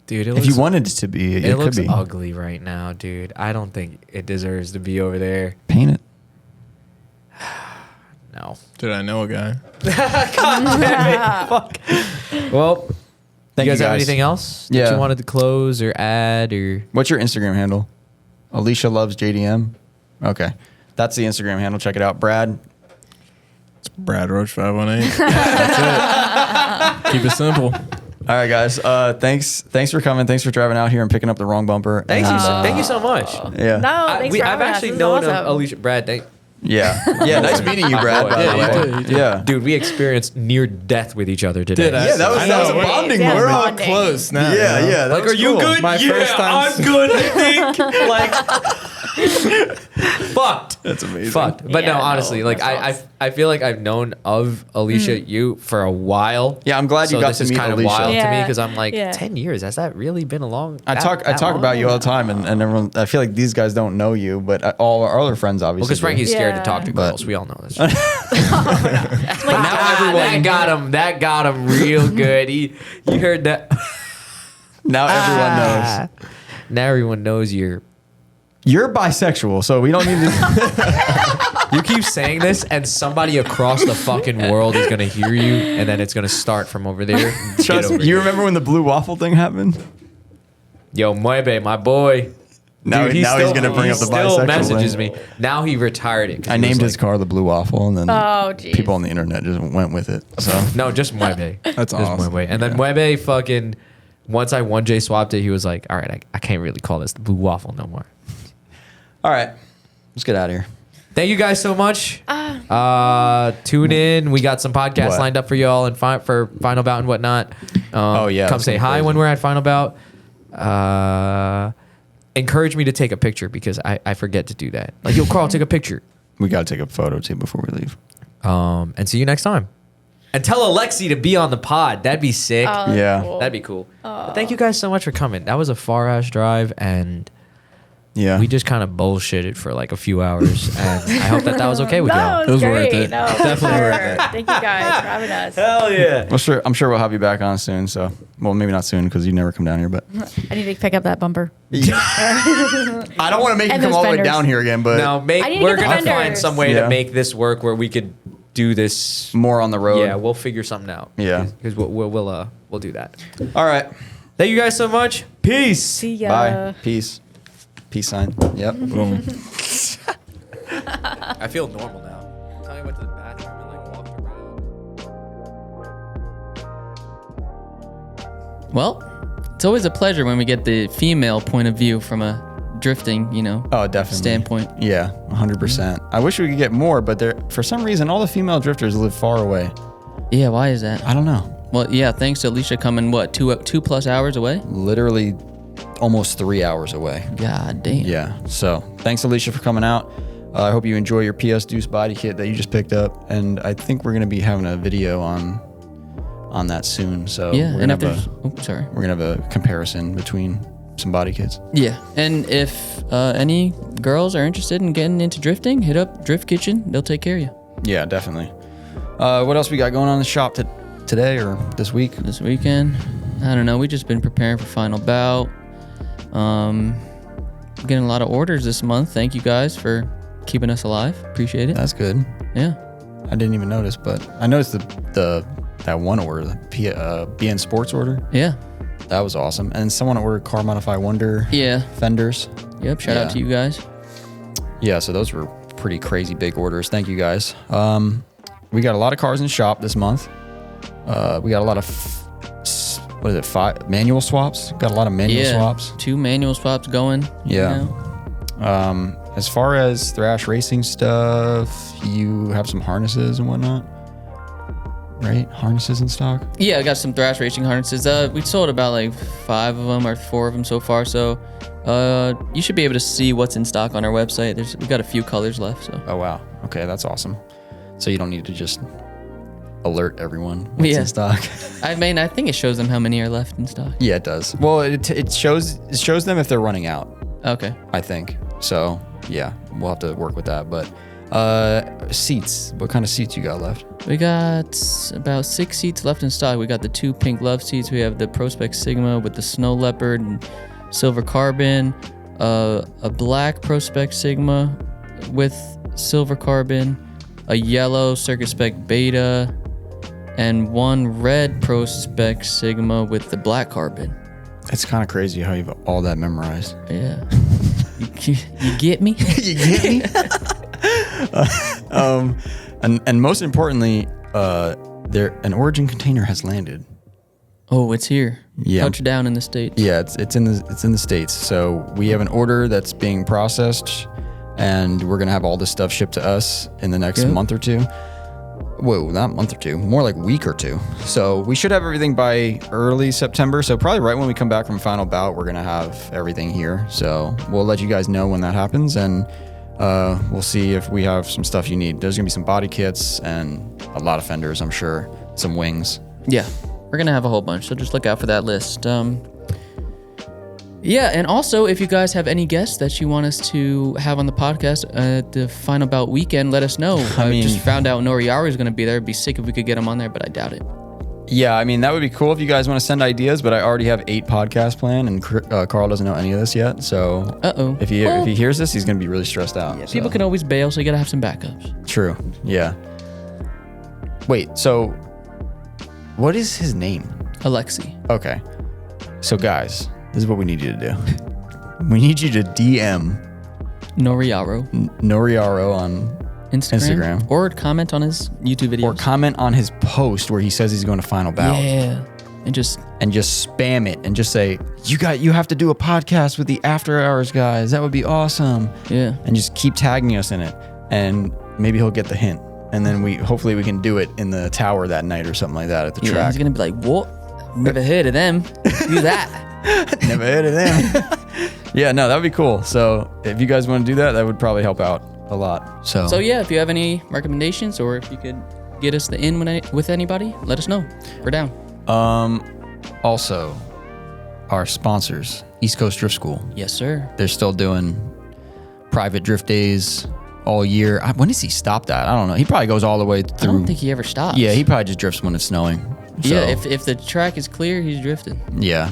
Dude, it If looks, you wanted it to be, it it could looks be. ugly right now, dude. I don't think it deserves to be over there. Paint it. No. Dude, I know a guy. Fuck. Well, Thank you guys have anything else that Yeah. you wanted to close or add or? What's your Instagram handle? Alicia loves JDM. Okay, that's the Instagram handle. Check it out, Brad. It's Brad Roach 518. That's it. Keep it simple. All right, guys. Thanks for coming. Thanks for driving out here and picking up the wrong bumper. Thank you. And, Thank you so much. Yeah. No, thanks for I've having us. actually This is known awesome. Alicia. Brad, Yeah. Yeah. Nice meeting you, Brad. By Yeah, the you way. too, you too. Yeah. dude, we experienced near death with each other today. Did I? Yeah, that was I a know. bonding Yeah, moment. We're all bonding. close now. Yeah. you know? Yeah. That Like, was are you cool. good? My yeah, first time- I'm good. I think. Like, fucked. That's amazing. Fucked. But Yeah, no, no, honestly, like that's I feel like I've known of Alicia you for a while. Yeah, I'm glad you So got this to is meet kind of Alicia. wild to me Yeah. because I'm like, Yeah. 10 years. Has that really been a long? I talk about you all the time, and everyone. I feel like these guys don't know you, but all our other friends obviously. Well, because do. Frankie's scared to Yeah. talk to But- girls. We all know this. Like, But now everyone that got him real good. You heard that? now everyone knows. Now everyone knows you're. You're bisexual, so we don't need to. You keep saying this, and somebody across the fucking world is gonna hear you, and then it's gonna start from over there. Get Trust over me. You here. remember when the blue waffle thing happened? Yo, Muebe, my boy. Now, Dude, now he's gonna bring he up the still bisexual messages thing. me. Now he retired it. 'cause I he was named his like- car the Blue Waffle, and then oh, geez. people on the internet just went with it. So No, just Muebe. That's Just awesome. Muebe. And then Muebe fucking, once I 1J swapped it, he was like, all right, I can't really call this the Blue Waffle no more. all right, let's get out of here. Thank you guys so much. Tune in. We got some podcasts What? lined up for y'all and for Final Bout and whatnot. Oh, yeah, Come it's say gonna be hi crazy. when we're at Final Bout. Encourage me to take a picture because I forget to do that. Like, yo, Carl, take a picture. We got to take a photo too before we leave. And see you next time. And tell Alexi to be on the pod. That'd be sick. Oh, that's Yeah. cool. That'd be cool. But thank you guys so much for coming. That was a far ass drive, and Yeah. We just kind of bullshitted for like a few hours, and I hope that was okay with y'all. No, it was worth great. it. No, definitely worth it. Thank you guys for having us. Hell yeah! Well, sure. I'm sure we'll have you back on soon. So, well, maybe not soon because you never come down here. But I need to pick up that bumper. I don't want to make you And come those all the way fenders. down here again. But Now, I need to we're get the gonna find fenders. some way Yeah. to make this work where we could do this. more on the road. Yeah, we'll figure something out. Yeah. because we'll do that. All right. Thank you guys so much. Peace. See ya. Bye. Peace. Peace sign. Yep. Boom. I feel normal now. Tell me I went to the bathroom and like walked around. Well, it's always a pleasure when we get the female point of view from a drifting, Oh, definitely. standpoint. Yeah, 100%. I wish we could get more, but for some reason, all the female drifters live far away. Yeah, why is that? I don't know. Well, yeah, thanks to Alicia coming, what, 2+ hours away? Literally almost 3 hours away. God damn. Yeah. So thanks, Alicia, for coming out. I hope you enjoy your PS Deuce body kit that you just picked up. And I think we're going to be having a video on that soon. So Yeah, we're and going if to there's... sorry. we're gonna have a comparison between some body kits. Yeah, and if any girls are interested in getting into drifting, hit up Drift Kitchen. They'll take care of you. Yeah, definitely. What else we got going on in the shop today or this week? This weekend, I don't know. We just been preparing for final bout. Getting a lot of orders this month. Thank you guys for keeping us alive. Appreciate it. That's good. Yeah. I didn't even notice, but I noticed that one order, the BN Sports order. Yeah. That was awesome. And someone ordered Car Modify Wonder Yeah. fenders. Yep. Shout out to you guys. Yeah, so those were pretty crazy big orders. Thank you guys. We got a lot of cars in the shop this month. We got a lot of what is it? 5 manual swaps. Got a lot of manual swaps. 2 manual swaps going. Yeah. As far as Thrash racing stuff, you have some harnesses and whatnot, right? Harnesses in stock. Yeah, I got some Thrash racing harnesses. We sold about like 5 of them or 4 of them so far. So, you should be able to see what's in stock on our website. We got a few colors left. So. Oh wow. Okay, that's awesome. So you don't need to just alert everyone what's Yeah. in stock. I mean, I think it shows them how many are left in stock. Yeah, it does. Well, it shows them if they're running out, Okay. I think. So yeah, we'll have to work with that. But seats. What kind of seats you got left? We got about 6 seats left in stock. We got the 2 pink love seats. We have the Prospect Sigma with the snow leopard and silver carbon, a black Prospect Sigma with silver carbon, a yellow Circuit Spec Beta, and 1 red Prospect Sigma with the black carbon. It's kind of crazy how you have all that memorized. Yeah. you get me? You get me? And most importantly, an Origin container has landed. Oh, it's here. Yeah. Touchdown in the States. Yeah, it's in the States. So we have an order that's being processed, and we're gonna have all this stuff shipped to us in the next month or 2. Whoa, not month or 2, more like week or 2. So we should have everything by early September. So probably right when we come back from final bout, we're gonna have everything here. So we'll let you guys know when that happens, and we'll see if we have some stuff you need. There's gonna be some body kits and a lot of fenders, I'm sure, some wings. Yeah, we're gonna have a whole bunch, so just look out for that list. Yeah, and also if you guys have any guests that you want us to have on the podcast at the final bout weekend, let us know. I mean- just found out Noriyaru is gonna be there. It'd be sick if we could get him on there, but I doubt it. Yeah, I mean, that would be cool if you guys want to send ideas, but I already have 8 podcasts planned, and Carl doesn't know any of this yet. So Uh-oh. if he hears this, he's gonna be really stressed out. Yeah, so. people can always bail, so you gotta have some backups. True. Yeah. Wait. So, what is his name? Alexi. Okay. So, guys, this is what we need you to do. We need you to DM Noriyaru. Noriyaru on Instagram. Or comment on his YouTube videos. or comment on his post where he says he's going to final bout. Yeah. And just And just spam it and just say, you have to do a podcast with the After Hours guys. That would be awesome. yeah. And just keep tagging us in it. And maybe he'll get the hint. And then hopefully we can do it in the tower that night or something like that at the Yeah, track. he's gonna be like, what? Never heard of them. Do that. Never heard of them. Yeah, no, that would be cool. So if you guys want to do that, that would probably help out a lot. So Yeah, if you have any recommendations or if you could get us the in with anybody, let us know. We're down. Also, our sponsors, East Coast Drift School. Yes, sir. They're still doing private drift days all year. When does he stop that? I don't know. He probably goes all the way I through. don't think he ever stops. Yeah, he probably just drifts when it's snowing. So, Yeah, if the track is clear, he's drifting. yeah.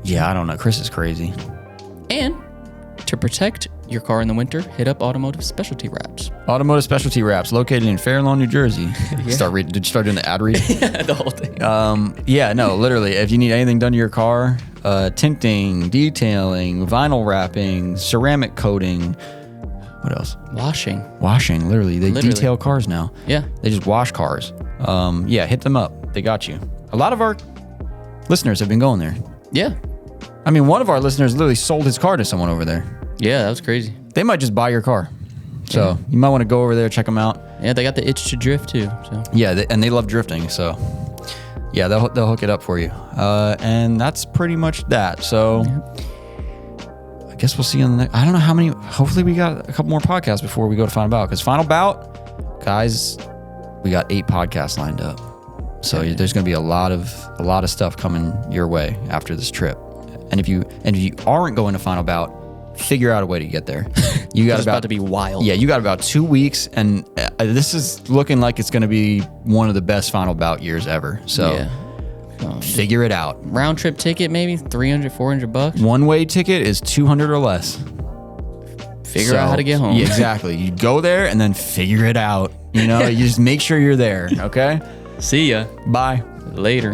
Yeah, I don't know. Chris is crazy. And to protect your car in the winter, hit up Automotive Specialty Wraps. Automotive Specialty Wraps, located in Fair Lawn, New Jersey. Did you start doing the ad read? The whole thing. Yeah, no, literally. If you need anything done to your car, tinting, detailing, vinyl wrapping, ceramic coating. What else? Washing, literally. They detail cars now. Yeah. They just wash cars. Yeah, hit them up. They got you. A lot of our listeners have been going there. Yeah. I mean, one of our listeners literally sold his car to someone over there. Yeah, that was crazy. They might just buy your car. So you might want to go over there, check them out. Yeah, they got the itch to drift too. So Yeah, and they love drifting. So yeah, they'll hook it up for you. And that's pretty much that. So I guess we'll see you on the next. I don't know how many. Hopefully we got a couple more podcasts before we go to Final Bout. Because Final Bout, guys, we got 8 podcasts lined up. So there's going to be a lot of stuff coming your way after this trip. And if you aren't going to Final Bout, figure out a way to get there. You got about to be wild. Yeah, you got about 2 weeks, and this is looking like it's going to be one of the best Final Bout years ever. So figure it out. Round trip ticket, maybe $300-$400. One-way ticket is $200 or less. Figure out how to get home. Yeah, exactly. You go there and then figure it out. You know, you just make sure you're there. Okay. See ya. Bye. Later.